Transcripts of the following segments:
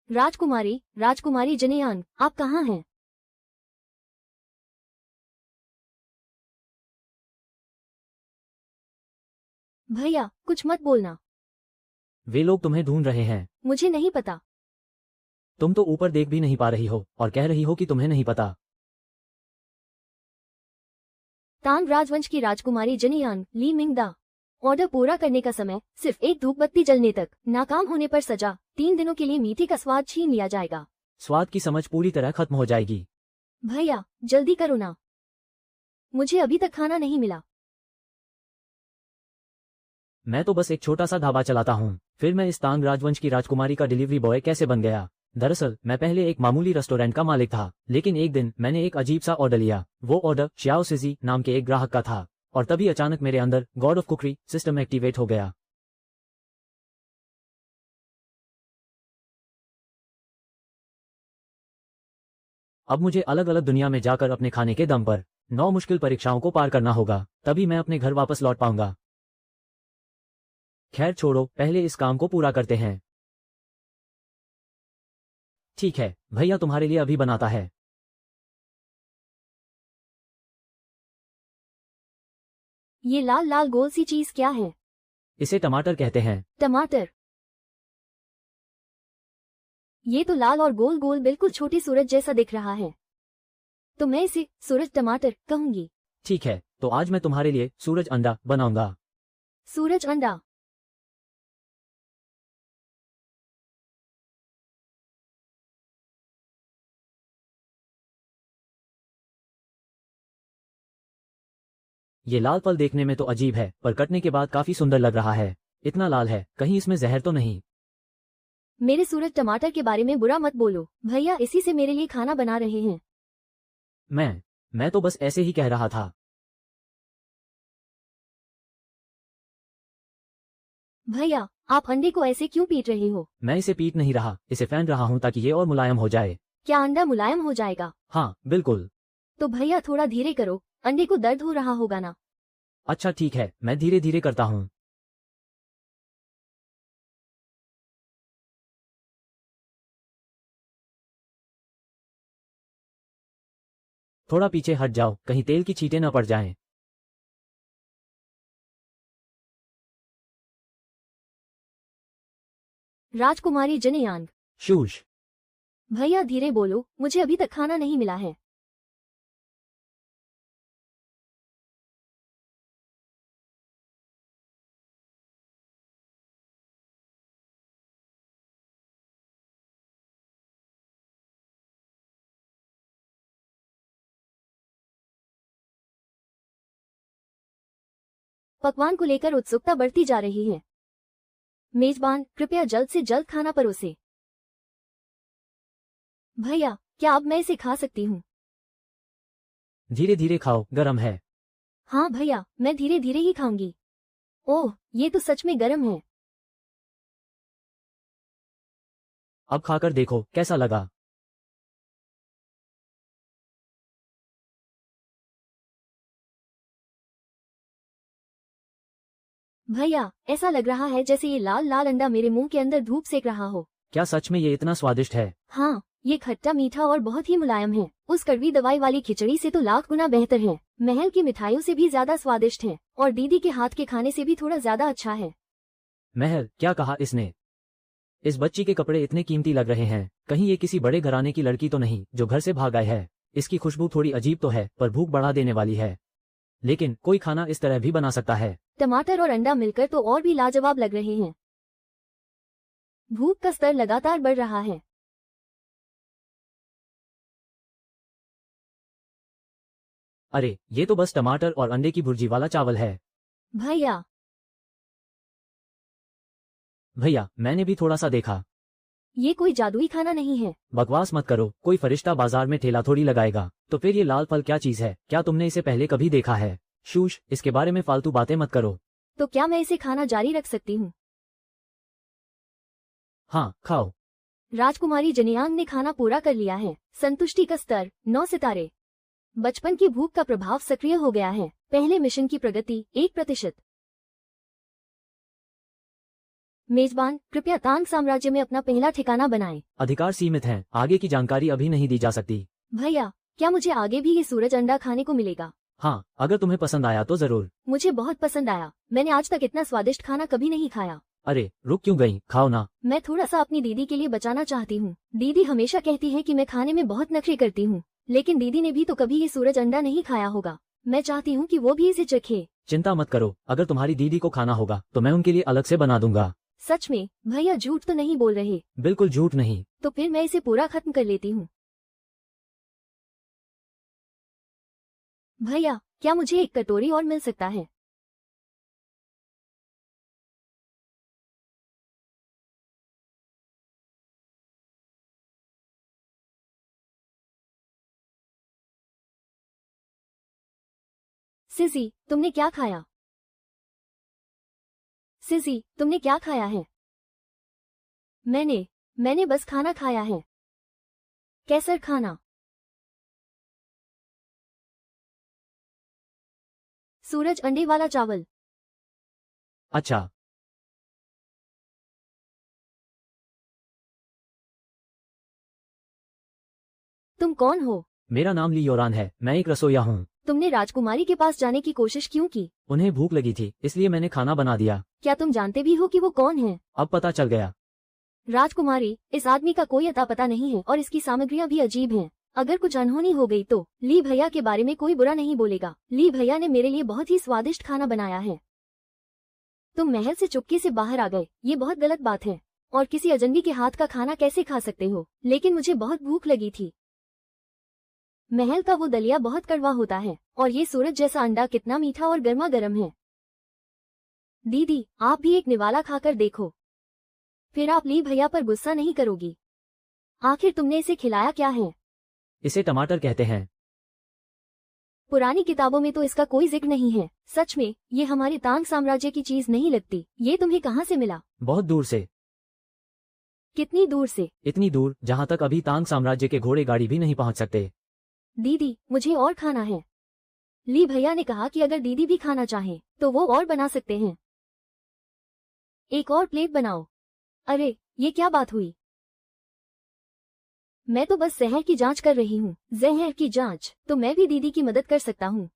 राजकुमारी, राजकुमारी जनियान, आप कहाँ हैं? भैया, कुछ मत बोलना। वे लोग तुम्हें ढूंढ रहे हैं। मुझे नहीं पता। तुम तो ऊपर देख भी नहीं पा रही हो और कह रही हो कि तुम्हें नहीं पता। तांग राजवंश की राजकुमारी जनियान, ली मिंगदा। ऑर्डर पूरा करने का समय सिर्फ एक धूप बत्ती जलने तक। नाकाम होने पर सजा, 3 दिनों के लिए मीठे का स्वाद छीन लिया जाएगा। स्वाद की समझ पूरी तरह खत्म हो जाएगी। भैया, जल्दी करो ना, मुझे अभी तक खाना नहीं मिला। मैं तो बस एक छोटा सा ढाबा चलाता हूँ, फिर मैं इस तांग राजवंश की राजकुमारी का डिलीवरी बॉय कैसे बन गया? दरअसल मैं पहले एक मामूली रेस्टोरेंट का मालिक था, लेकिन एक दिन मैंने एक अजीब सा ऑर्डर लिया। वो ऑर्डर श्याओ सिजी नाम के एक ग्राहक का था और तभी अचानक मेरे अंदर God of cookery system activate हो गया। अब मुझे अलग अलग दुनिया में जाकर अपने खाने के दम पर 9 मुश्किल परीक्षाओं को पार करना होगा, तभी मैं अपने घर वापस लौट पाऊंगा। खैर छोड़ो, पहले इस काम को पूरा करते हैं। ठीक है, भैया तुम्हारे लिए अभी बनाता है। ये लाल लाल गोल सी चीज क्या है? इसे टमाटर कहते हैं। टमाटर? ये तो लाल और गोल गोल बिल्कुल छोटी सूरज जैसा दिख रहा है, तो मैं इसे सूरज टमाटर कहूंगी। ठीक है, तो आज मैं तुम्हारे लिए सूरज अंडा बनाऊंगा। सूरज अंडा? ये लाल फल देखने में तो अजीब है, पर कटने के बाद काफी सुंदर लग रहा है। इतना लाल है, कहीं इसमें जहर तो नहीं? मेरे सूरज टमाटर के बारे में बुरा मत बोलो, भैया इसी से मेरे लिए खाना बना रहे हैं। मैं तो बस ऐसे ही कह रहा था। भैया, आप अंडे को ऐसे क्यों पीट रहे हो? मैं इसे पीट नहीं रहा, इसे फेंट रहा हूं ताकि ये और मुलायम हो जाए। क्या अंडा मुलायम हो जाएगा? हाँ बिल्कुल। तो भैया थोड़ा धीरे करो, अंडे को दर्द हो रहा होगा ना। अच्छा ठीक है, मैं धीरे धीरे करता हूँ। थोड़ा पीछे हट जाओ, कहीं तेल की छींटें न पड़ जाएं। राजकुमारी जनियांग। शूश। भैया धीरे बोलो, मुझे अभी तक खाना नहीं मिला है। पकवान को लेकर उत्सुकता बढ़ती जा रही है। मेजबान, कृपया जल्द से जल्द खाना परोसे। भैया, क्या अब मैं इसे खा सकती हूँ? धीरे धीरे खाओ, गरम है। हाँ भैया, मैं धीरे धीरे ही खाऊंगी। ओह, ये तो सच में गरम है। अब खाकर देखो कैसा लगा। भैया, ऐसा लग रहा है जैसे ये लाल लाल अंडा मेरे मुंह के अंदर धूप सेक रहा हो। क्या सच में ये इतना स्वादिष्ट है? हाँ, ये खट्टा मीठा और बहुत ही मुलायम है। उस कड़वी दवाई वाली खिचड़ी से तो लाख गुना बेहतर है। महल की मिठाइयों से भी ज्यादा स्वादिष्ट है और दीदी के हाथ के खाने से भी थोड़ा ज्यादा अच्छा है। महल, क्या कहा इसने? इस बच्ची के कपड़े इतने कीमती लग रहे हैं, कहीं ये किसी बड़े घराने की लड़की तो नहीं जो घर से भाग आई है। इसकी खुशबू थोड़ी अजीब तो है, पर भूख बढ़ा देने वाली है। लेकिन कोई खाना इस तरह भी बना सकता है। टमाटर और अंडा मिलकर तो और भी लाजवाब लग रहे हैं। भूख का स्तर लगातार बढ़ रहा है। अरे, ये तो बस टमाटर और अंडे की भुर्जी वाला चावल है। भैया, भैया, मैंने भी थोड़ा सा देखा। ये कोई जादुई खाना नहीं है। बकवास मत करो, कोई फरिश्ता बाजार में ठेला थोड़ी लगाएगा। तो फिर ये लाल फल क्या चीज है? क्या तुमने इसे पहले कभी देखा है? शूश, इसके बारे में फालतू बातें मत करो। तो क्या मैं इसे खाना जारी रख सकती हूँ? हाँ, खाओ। राजकुमारी जनियांग ने खाना पूरा कर लिया है। संतुष्टि का स्तर 9 सितारे। बचपन की भूख का प्रभाव सक्रिय हो गया है। पहले मिशन की प्रगति 1%। मेजबान, कृपया तांग साम्राज्य में अपना पहला ठिकाना बनाएं। अधिकार सीमित हैं, आगे की जानकारी अभी नहीं दी जा सकती। भैया, क्या मुझे आगे भी ये सूरज अंडा खाने को मिलेगा? हाँ, अगर तुम्हें पसंद आया तो जरूर। मुझे बहुत पसंद आया। मैंने आज तक इतना स्वादिष्ट खाना कभी नहीं खाया। अरे रुक क्यों गई, खाओ ना। मैं थोड़ा सा अपनी दीदी के लिए बचाना चाहती हूँ। दीदी हमेशा कहती है कि मैं खाने में बहुत नखरे करती हूँ, लेकिन दीदी ने भी तो कभी ये सूरज अंडा नहीं खाया होगा। मैं चाहती हूँ कि वो भी इसे चखे। चिंता मत करो, अगर तुम्हारी दीदी को खाना होगा तो मैं उनके लिए अलग से बना दूंगा। सच में? भैया झूठ तो नहीं बोल रहे? बिल्कुल झूठ नहीं। तो फिर मैं इसे पूरा खत्म कर लेती हूँ। भैया, क्या मुझे एक कटोरी और मिल सकता है? सिसी, तुमने क्या खाया? सिसी, तुमने क्या खाया है? मैंने बस खाना खाया है। कैसर खाना। सूरज अंडे वाला चावल। अच्छा, तुम कौन हो? मेरा नाम ली योरान है, मैं एक रसोइया हूँ। तुमने राजकुमारी के पास जाने की कोशिश क्यों की? उन्हें भूख लगी थी, इसलिए मैंने खाना बना दिया। क्या तुम जानते भी हो कि वो कौन है? अब पता चल गया। राजकुमारी, इस आदमी का कोई अता पता नहीं है और इसकी सामग्रियां भी अजीब हैं। अगर कुछ अनहोनी हो गई तो ली भैया के बारे में कोई बुरा नहीं बोलेगा। ली भैया ने मेरे लिए बहुत ही स्वादिष्ट खाना बनाया है। तुम महल से चुपके से बाहर आ गए, ये बहुत गलत बात है। और किसी अजनबी के हाथ का खाना कैसे खा सकते हो? लेकिन मुझे बहुत भूख लगी थी। महल का वो दलिया बहुत कड़वा होता है और ये सूरज जैसा अंडा कितना मीठा और गर्मा गर्म है। दीदी, आप भी एक निवाला खाकर देखो, फिर आप ली भैया पर गुस्सा नहीं करोगी। आखिर तुमने इसे खिलाया क्या है? इसे टमाटर कहते हैं। पुरानी किताबों में तो इसका कोई जिक्र नहीं है। सच में, ये हमारे तांग साम्राज्य की चीज नहीं लगती। ये तुम्हें कहाँ से मिला? बहुत दूर से। कितनी दूर से? इतनी दूर जहाँ तक अभी तांग साम्राज्य के घोड़े गाड़ी भी नहीं पहुँच सकते। दीदी, मुझे और खाना है। ली भैया ने कहा कि अगर दीदी भी खाना चाहे तो वो और बना सकते हैं। एक और प्लेट बनाओ। अरे, ये क्या बात हुई? मैं तो बस जहर की जांच कर रही हूँ। जहर की जांच? तो मैं भी दीदी की मदद कर सकता हूँ।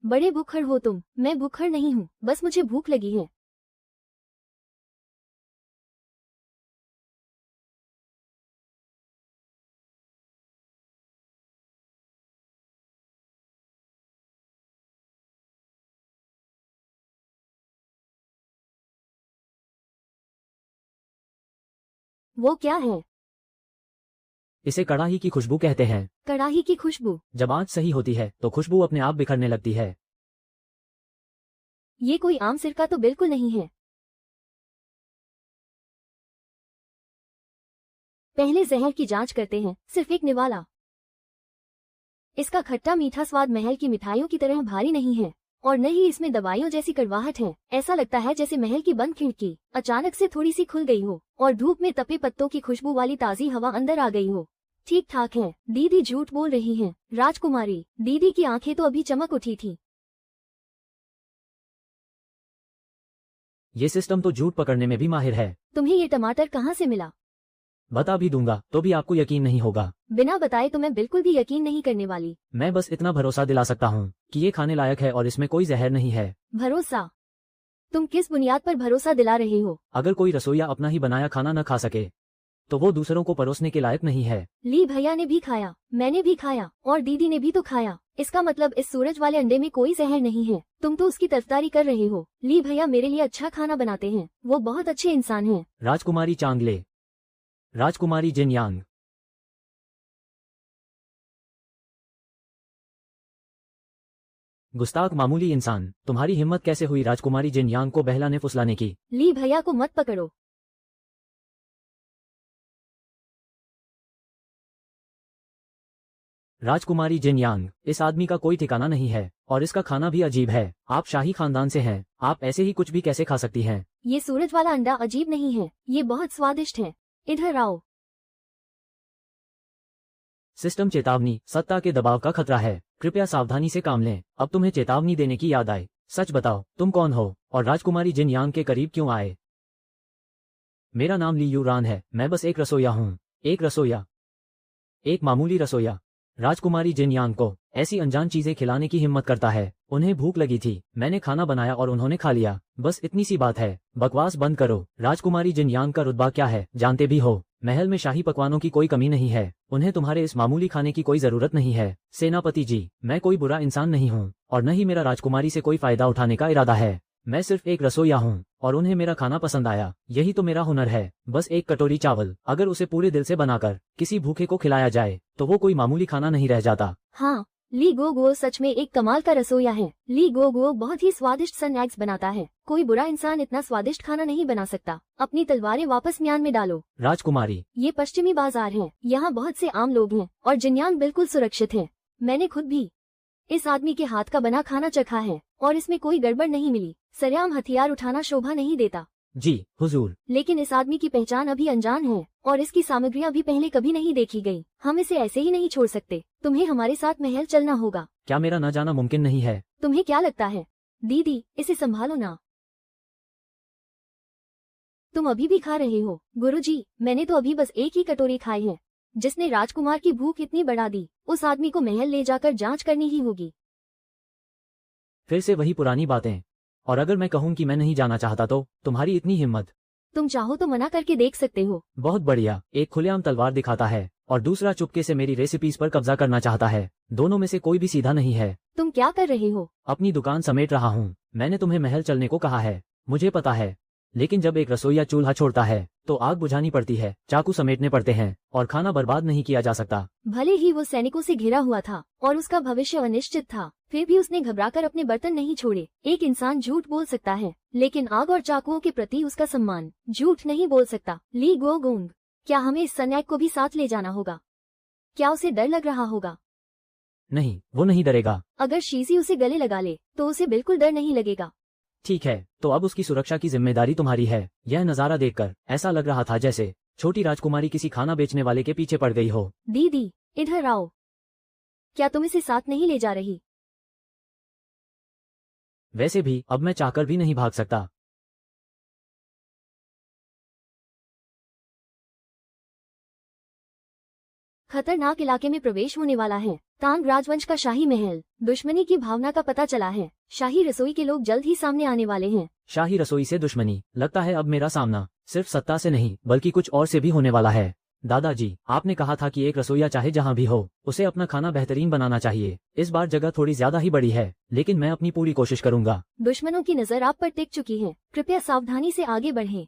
बड़े भूखड़ हो तुम। मैं भूखड़ नहीं हूँ, बस मुझे भूख लगी है। वो क्या है? इसे कड़ाही की खुशबू कहते हैं। कड़ाही की खुशबू? जब आंच सही होती है तो खुशबू अपने आप बिखरने लगती है। ये कोई आम सिरका तो बिल्कुल नहीं है। पहले जहर की जांच करते हैं। सिर्फ एक निवाला। इसका खट्टा मीठा स्वाद महल की मिठाइयों की तरह भारी नहीं है और न ही इसमें दवाइयों जैसी कड़वाहट है। ऐसा लगता है जैसे महल की बंद खिड़की अचानक से थोड़ी सी खुल गई हो और धूप में तपे पत्तों की खुशबू वाली ताजी हवा अंदर आ गई हो। ठीक ठाक है। दीदी झूठ बोल रही हैं। राजकुमारी, दीदी की आंखें तो अभी चमक उठी थी। ये सिस्टम तो झूठ पकड़ने में भी माहिर है। तुम्हें ये टमाटर कहाँ से मिला? बता भी दूंगा तो भी आपको यकीन नहीं होगा। बिना बताए तो मैं बिल्कुल भी यकीन नहीं करने वाली। मैं बस इतना भरोसा दिला सकता हूँ कि ये खाने लायक है और इसमें कोई जहर नहीं है। भरोसा? तुम किस बुनियाद पर भरोसा दिला रहे हो? अगर कोई रसोइया अपना ही बनाया खाना न खा सके तो वो दूसरों को परोसने के लायक नहीं है। ली भैया ने भी खाया, मैंने भी खाया और दीदी ने भी तो खाया। इसका मतलब इस सूरज वाले अंडे में कोई जहर नहीं है। तुम तो उसकी तरफदारी कर रहे हो। ली भैया मेरे लिए अच्छा खाना बनाते हैं। वो बहुत अच्छे इंसान हैं। राजकुमारी चांगले, राजकुमारी जिनयांग। गुस्ताख मामूली इंसान, तुम्हारी हिम्मत कैसे हुई राजकुमारी जिनयांग को बहलाने फुसलाने की? ली भैया को मत पकड़ो। राजकुमारी जिनयांग, इस आदमी का कोई ठिकाना नहीं है और इसका खाना भी अजीब है। आप शाही खानदान से हैं, आप ऐसे ही कुछ भी कैसे खा सकती हैं? ये सूरज वाला अंडा अजीब नहीं है, ये बहुत स्वादिष्ट है। इधर आओ। सिस्टम चेतावनी, सत्ता के दबाव का खतरा है, कृपया सावधानी से काम लें। अब तुम्हें चेतावनी देने की याद आए। सच बताओ, तुम कौन हो और राजकुमारी जिनयांग के करीब क्यों आए? मेरा नाम ली यूरान है, मैं बस एक रसोइया हूँ। एक रसोइया, एक मामूली रसोइया। राजकुमारी जिन यांग को ऐसी अनजान चीजें खिलाने की हिम्मत करता है। उन्हें भूख लगी थी, मैंने खाना बनाया और उन्होंने खा लिया, बस इतनी सी बात है। बकवास बंद करो। राजकुमारी जिन यांग का रुतबा क्या है जानते भी हो। महल में शाही पकवानों की कोई कमी नहीं है, उन्हें तुम्हारे इस मामूली खाने की कोई जरूरत नहीं है। सेनापति जी, मैं कोई बुरा इंसान नहीं हूँ और न ही मेरा राजकुमारी से कोई फायदा उठाने का इरादा है। मैं सिर्फ एक रसोइया हूँ और उन्हें मेरा खाना पसंद आया, यही तो मेरा हुनर है। बस एक कटोरी चावल अगर उसे पूरे दिल से बनाकर किसी भूखे को खिलाया जाए तो वो कोई मामूली खाना नहीं रह जाता। हाँ, ली गो गो सच में एक कमाल का रसोइया है। ली गो गो बहुत ही स्वादिष्ट स्नैक्स बनाता है। कोई बुरा इंसान इतना स्वादिष्ट खाना नहीं बना सकता। अपनी तलवारें वापस म्यान में डालो। राजकुमारी, ये पश्चिमी बाजार है, यहाँ बहुत से आम लोग हैं और जिनयांग बिल्कुल सुरक्षित है। मैंने खुद भी इस आदमी के हाथ का बना खाना चखा है और इसमें कोई गड़बड़ नहीं मिली। सरेआम हथियार उठाना शोभा नहीं देता। जी हुजूर। लेकिन इस आदमी की पहचान अभी अनजान है और इसकी सामग्रियां भी पहले कभी नहीं देखी गई। हम इसे ऐसे ही नहीं छोड़ सकते। तुम्हें हमारे साथ महल चलना होगा। क्या मेरा न जाना मुमकिन नहीं है? तुम्हें क्या लगता है? दीदी, इसे संभालो ना। तुम अभी भी खा रहे हो? गुरुजी, मैंने तो अभी बस एक ही कटोरी खाई है। जिसने राजकुमार की भूख इतनी बढ़ा दी, उस आदमी को महल ले जाकर जांच करनी ही होगी। फिर से वही पुरानी बातें। और अगर मैं कहूँ कि मैं नहीं जाना चाहता तो तुम्हारी इतनी हिम्मत? तुम चाहो तो मना करके देख सकते हो। बहुत बढ़िया। एक खुलेआम तलवार दिखाता है और दूसरा चुपके से मेरी रेसिपीज पर कब्जा करना चाहता है। दोनों में से कोई भी सीधा नहीं है। तुम क्या कर रहे हो? अपनी दुकान समेट रहा हूँ। मैंने तुम्हें महल चलने को कहा है, मुझे पता है, लेकिन जब एक रसोइया चूल्हा छोड़ता है तो आग बुझानी पड़ती है, चाकू समेटने पड़ते हैं और खाना बर्बाद नहीं किया जा सकता। भले ही वो सैनिकों से घिरा हुआ था और उसका भविष्य अनिश्चित था, फिर भी उसने घबराकर अपने बर्तन नहीं छोड़े। एक इंसान झूठ बोल सकता है, लेकिन आग और चाकुओं के प्रति उसका सम्मान झूठ नहीं बोल सकता। ली गो गोंग, क्या हमें इस सन्याक को भी साथ ले जाना होगा? क्या उसे डर लग रहा होगा? नहीं, वो नहीं डरेगा। अगर शीशी उसे गले लगा ले तो उसे बिल्कुल डर नहीं लगेगा। ठीक है, तो अब उसकी सुरक्षा की जिम्मेदारी तुम्हारी है। यह नजारा देखकर ऐसा लग रहा था जैसे छोटी राजकुमारी किसी खाना बेचने वाले के पीछे पड़ गई हो। दीदी, इधर आओ। क्या तुम इसे साथ नहीं ले जा रही? वैसे भी अब मैं चाहकर भी नहीं भाग सकता। खतरनाक इलाके में प्रवेश होने वाला है। तांग राजवंश का शाही महल। दुश्मनी की भावना का पता चला है। शाही रसोई के लोग जल्द ही सामने आने वाले हैं। शाही रसोई से दुश्मनी? लगता है अब मेरा सामना सिर्फ सत्ता से नहीं बल्कि कुछ और से भी होने वाला है। दादाजी, आपने कहा था कि एक रसोइया चाहे जहाँ भी हो उसे अपना खाना बेहतरीन बनाना चाहिए। इस बार जगह थोड़ी ज्यादा ही बड़ी है, लेकिन मैं अपनी पूरी कोशिश करूंगा। दुश्मनों की नजर आप पर टिक चुकी है, कृपया सावधानी से आगे बढ़ें।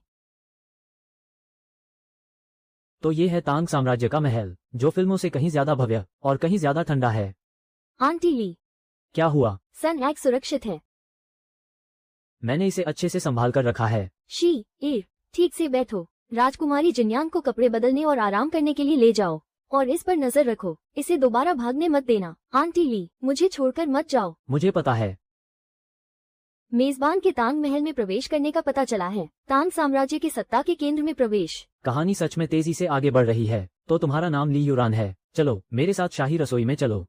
तो ये है तांग साम्राज्य का महल, जो फिल्मों से कहीं ज्यादा भव्य और कहीं ज्यादा ठंडा है। आंटी ली, क्या हुआ? सनयाक सुरक्षित है। मैंने इसे अच्छे से संभाल कर रखा है। शी ईर, ठीक से बैठो। राजकुमारी जिनयांग को कपड़े बदलने और आराम करने के लिए ले जाओ और इस पर नजर रखो, इसे दोबारा भागने मत देना। आंटी ली, मुझे छोड़कर मत जाओ। मुझे पता है। मेजबान के तांग महल में प्रवेश करने का पता चला है। तांग साम्राज्य के सत्ता के केंद्र में प्रवेश। कहानी सच में तेजी से आगे बढ़ रही है। तो तुम्हारा नाम ली यूरान है, चलो मेरे साथ शाही रसोई में चलो।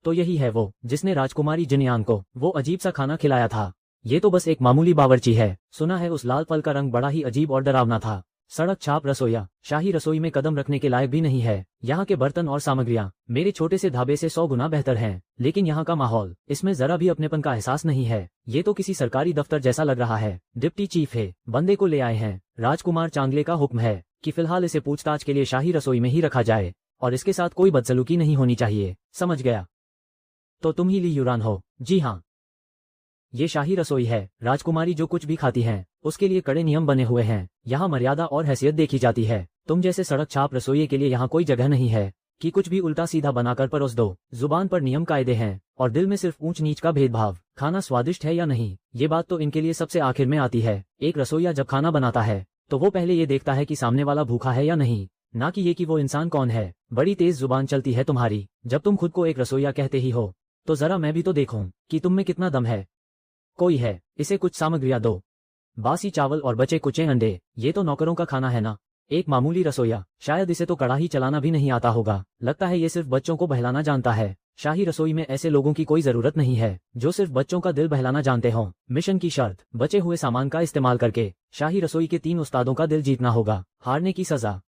तो यही है वो जिसने राजकुमारी जिनयांग को वो अजीब सा खाना खिलाया था। ये तो बस एक मामूली बावर्ची है। सुना है उस लाल फल का रंग बड़ा ही अजीब और डरावना था। सड़क छाप रसोइया शाही रसोई में कदम रखने के लायक भी नहीं है। यहाँ के बर्तन और सामग्रियाँ मेरे छोटे से ढाबे से 100 गुना बेहतर हैं, लेकिन यहाँ का माहौल, इसमें जरा भी अपनेपन का एहसास नहीं है। ये तो किसी सरकारी दफ्तर जैसा लग रहा है। डिप्टी चीफ है, बंदे को ले आए हैं। राजकुमार चांगले का हुक्म है कि फिलहाल इसे पूछताछ के लिए शाही रसोई में ही रखा जाए और इसके साथ कोई बदसलूकी नहीं होनी चाहिए। समझ गया? तो तुम ही ली यूरान हो? जी हाँ, ये शाही रसोई है। राजकुमारी जो कुछ भी खाती हैं उसके लिए कड़े नियम बने हुए हैं। यहाँ मर्यादा और हैसियत देखी जाती है। तुम जैसे सड़क छाप रसोइये के लिए यहाँ कोई जगह नहीं है कि कुछ भी उल्टा सीधा बनाकर परोस दो। जुबान पर नियम कायदे हैं और दिल में सिर्फ ऊंच नीच का भेदभाव। खाना स्वादिष्ट है या नहीं, ये बात तो इनके लिए सबसे आखिर में आती है। एक रसोइया जब खाना बनाता है तो वो पहले ये देखता है कि सामने वाला भूखा है या नहीं, ना कि ये कि वो इंसान कौन है। बड़ी तेज जुबान चलती है तुम्हारी। जब तुम खुद को एक रसोइया कहते ही हो तो जरा मैं भी तो देखूं कि तुम में कितना दम है। कोई है, इसे कुछ सामग्रियां दो। बासी चावल और बचे कुचे अंडे, ये तो नौकरों का खाना है ना। एक मामूली रसोइया, शायद इसे तो कड़ाही चलाना भी नहीं आता होगा। लगता है ये सिर्फ बच्चों को बहलाना जानता है। शाही रसोई में ऐसे लोगों की कोई जरूरत नहीं है जो सिर्फ बच्चों का दिल बहलाना जानते हों। मिशन की शर्त, बचे हुए सामान का इस्तेमाल करके शाही रसोई के 3 उस्तादों का दिल जीतना होगा। हारने की सजा,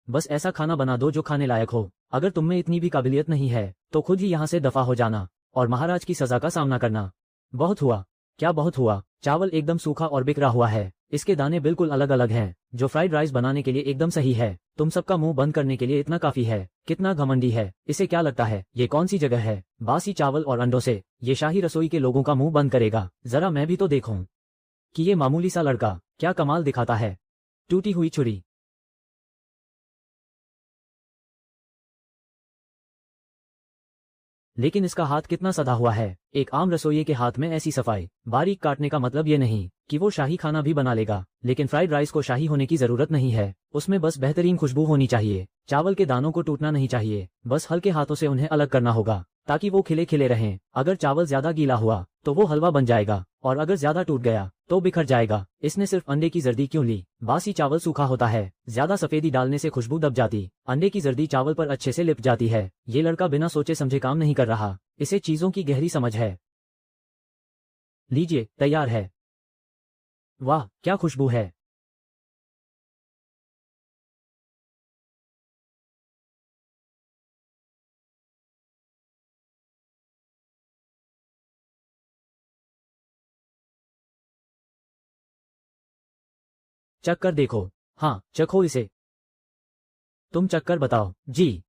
बस ऐसा खाना बना दो जो खाने लायक हो। अगर तुम में इतनी भी काबिलियत नहीं है तो खुद ही यहाँ से दफा हो जाना और महाराज की सजा का सामना करना। बहुत हुआ, क्या बहुत हुआ। चावल एकदम सूखा और बिखरा हुआ है, इसके दाने बिल्कुल अलग अलग हैं, जो फ्राइड राइस बनाने के लिए एकदम सही है। तुम सबका मुंह बंद करने के लिए इतना काफी है। कितना घमंडी है, इसे क्या लगता है ये कौन सी जगह है। बासी चावल और अंडों से ये शाही रसोई के लोगों का मुंह बंद करेगा। जरा मैं भी तो देखूं कि ये मामूली सा लड़का क्या कमाल दिखाता है। टूटी हुई छुरी, लेकिन इसका हाथ कितना सधा हुआ है। एक आम रसोइये के हाथ में ऐसी सफाई। बारीक काटने का मतलब ये नहीं कि वो शाही खाना भी बना लेगा, लेकिन फ्राइड राइस को शाही होने की जरूरत नहीं है। उसमें बस बेहतरीन खुशबू होनी चाहिए। चावल के दानों को टूटना नहीं चाहिए, बस हल्के हाथों से उन्हें अलग करना होगा ताकि वो खिले खिले रहें। अगर चावल ज्यादा गीला हुआ तो वो हलवा बन जाएगा और अगर ज्यादा टूट गया तो बिखर जाएगा। इसने सिर्फ अंडे की जर्दी क्यों ली? बासी चावल सूखा होता है, ज्यादा सफेदी डालने से खुशबू दब जाती, अंडे की जर्दी चावल पर अच्छे से लिप जाती है। ये लड़का बिना सोचे समझे काम नहीं कर रहा, इसे चीजों की गहरी समझ है। लीजिए, तैयार है। वाह, क्या खुशबू है। चख कर देखो। हाँ, चखो इसे। तुम चख कर बताओ। जी।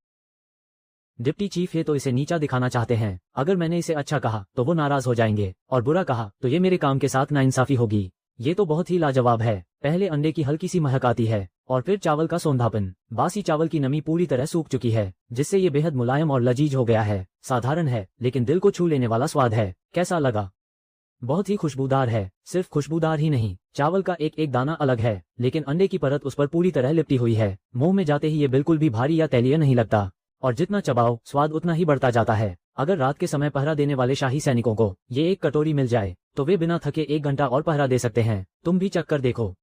डिप्टी चीफ है तो इसे नीचा दिखाना चाहते हैं। अगर मैंने इसे अच्छा कहा तो वो नाराज हो जाएंगे और बुरा कहा तो ये मेरे काम के साथ नाइंसाफी होगी। ये तो बहुत ही लाजवाब है। पहले अंडे की हल्की सी महक आती है और फिर चावल का सौंधापन। बासी चावल की नमी पूरी तरह सूख चुकी है, जिससे ये बेहद मुलायम और लजीज हो गया है। साधारण है लेकिन दिल को छू लेने वाला स्वाद है। कैसा लगा? बहुत ही खुशबूदार है। सिर्फ खुशबूदार ही नहीं, चावल का एक एक दाना अलग है, लेकिन अंडे की परत उस पर पूरी तरह लिपटी हुई है। मुंह में जाते ही ये बिल्कुल भी भारी या तैलीय नहीं लगता और जितना चबाओ स्वाद उतना ही बढ़ता जाता है। अगर रात के समय पहरा देने वाले शाही सैनिकों को ये एक कटोरी मिल जाए तो वे बिना थके 1 घंटा और पहरा दे सकते हैं। तुम भी चख कर देखो।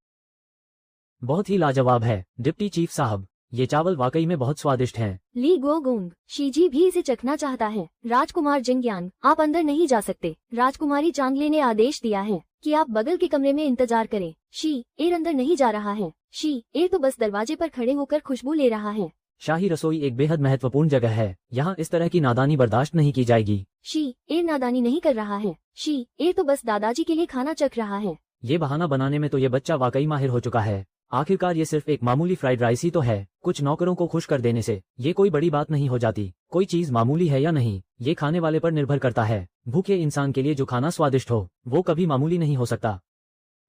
बहुत ही लाजवाब है डिप्टी चीफ साहब, ये चावल वाकई में बहुत स्वादिष्ट हैं। ली गोगोंग, शीजी भी इसे चखना चाहता है। राजकुमार जिंग्यान, आप अंदर नहीं जा सकते। राजकुमारी चांगले ने आदेश दिया है कि आप बगल के कमरे में इंतजार करें। शी एर अंदर नहीं जा रहा है। शी एर तो बस दरवाजे पर खड़े होकर खुशबू ले रहा है। शाही रसोई एक बेहद महत्वपूर्ण जगह है, यहाँ इस तरह की नादानी बर्दाश्त नहीं की जाएगी। शी एर नादानी नहीं कर रहा है। शी एर तो बस दादाजी के लिए खाना चख रहा है। ये बहाना बनाने में तो ये बच्चा वाकई माहिर हो चुका है। आखिरकार ये सिर्फ एक मामूली फ्राइड राइस ही तो है। कुछ नौकरों को खुश कर देने से ये कोई बड़ी बात नहीं हो जाती। कोई चीज मामूली है या नहीं, ये खाने वाले पर निर्भर करता है। भूखे इंसान के लिए जो खाना स्वादिष्ट हो वो कभी मामूली नहीं हो सकता।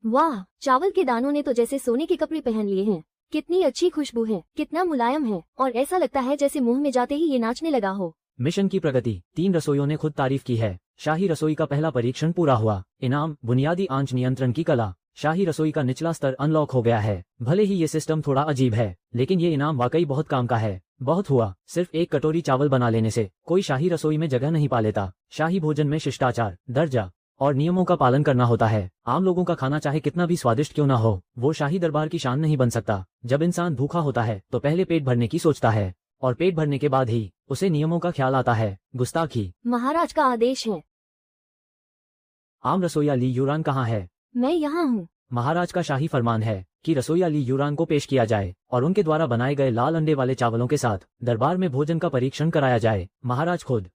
वाह, चावल के दानों ने तो जैसे सोने के कपड़े पहन लिए हैं। कितनी अच्छी खुशबू है, कितना मुलायम है और ऐसा लगता है जैसे मुंह में जाते ही ये नाचने लगा हो। मिशन की प्रगति, 3 रसोइयों ने खुद तारीफ की है। शाही रसोई का पहला परीक्षण पूरा हुआ। इनाम, बुनियादी आंच नियंत्रण की कला। शाही रसोई का निचला स्तर अनलॉक हो गया है। भले ही ये सिस्टम थोड़ा अजीब है, लेकिन ये इनाम वाकई बहुत काम का है। बहुत हुआ, सिर्फ 1 कटोरी चावल बना लेने से कोई शाही रसोई में जगह नहीं पा लेता। शाही भोजन में शिष्टाचार, दर्जा और नियमों का पालन करना होता है। आम लोगों का खाना चाहे कितना भी स्वादिष्ट क्यों ना हो, वो शाही दरबार की शान नहीं बन सकता। जब इंसान भूखा होता है तो पहले पेट भरने की सोचता है और पेट भरने के बाद ही उसे नियमों का ख्याल आता है। गुस्ताखी। महाराज का आदेश है। आम रसोइया ली यूरान कहाँ है? मैं यहाँ हूँ। महाराज का शाही फरमान है कि रसोइया ली यूरान को पेश किया जाए और उनके द्वारा बनाए गए लाल अंडे वाले चावलों के साथ दरबार में भोजन का परीक्षण कराया जाए। महाराज खुद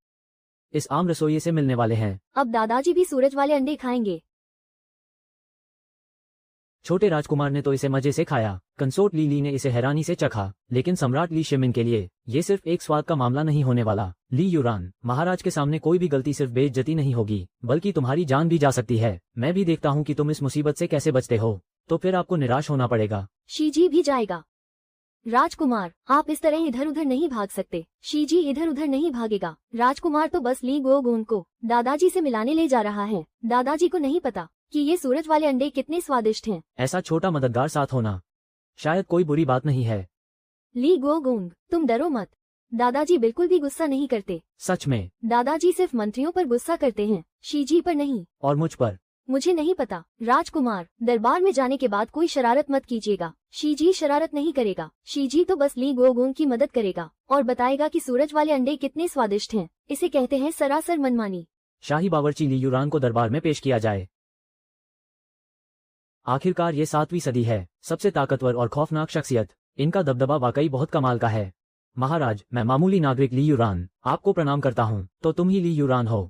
इस आम रसोइये से मिलने वाले हैं। अब दादाजी भी सूरज वाले अंडे खाएंगे। छोटे राजकुमार ने तो इसे मजे से खाया। कंसोर्ट ली ली ने इसे हैरानी से चखा, लेकिन सम्राट ली शिमिन के लिए ये सिर्फ एक स्वाद का मामला नहीं होने वाला। ली यूरान, महाराज के सामने कोई भी गलती सिर्फ बेइज्जती नहीं होगी, बल्कि तुम्हारी जान भी जा सकती है। मैं भी देखता हूँ कि तुम इस मुसीबत से कैसे बचते हो, तो फिर आपको निराश होना पड़ेगा। शीजी भी जाएगा। राजकुमार, आप इस तरह इधर उधर नहीं भाग सकते। शीजी इधर उधर नहीं भागेगा। राजकुमार तो बस ली गोगोन को दादाजी से मिलाने ले जा रहा है। दादाजी को नहीं पता कि ये सूरज वाले अंडे कितने स्वादिष्ट हैं। ऐसा छोटा मददगार साथ होना शायद कोई बुरी बात नहीं है। ली गोगोंग, तुम डरो मत। दादाजी बिल्कुल भी गुस्सा नहीं करते। सच में? दादाजी सिर्फ मंत्रियों पर गुस्सा करते हैं, शीजी पर नहीं। और मुझ पर? मुझे नहीं पता। राजकुमार, दरबार में जाने के बाद कोई शरारत मत कीजिएगा। शीजी शरारत नहीं करेगा। शीजी तो बस ली गोगोंग की मदद करेगा और बताएगा कि सूरज वाले अंडे कितने स्वादिष्ट हैं। इसे कहते हैं सरासर मनमानी। शाही बावर्ची ली यूरान को दरबार में पेश किया जाए। आखिरकार ये 7वीं सदी है, सबसे ताकतवर और खौफनाक शख्सियत। इनका दबदबा वाकई बहुत कमाल का है। महाराज, मैं मामूली नागरिक ली यूरान आपको प्रणाम करता हूँ। तो तुम ही ली यूरान हो?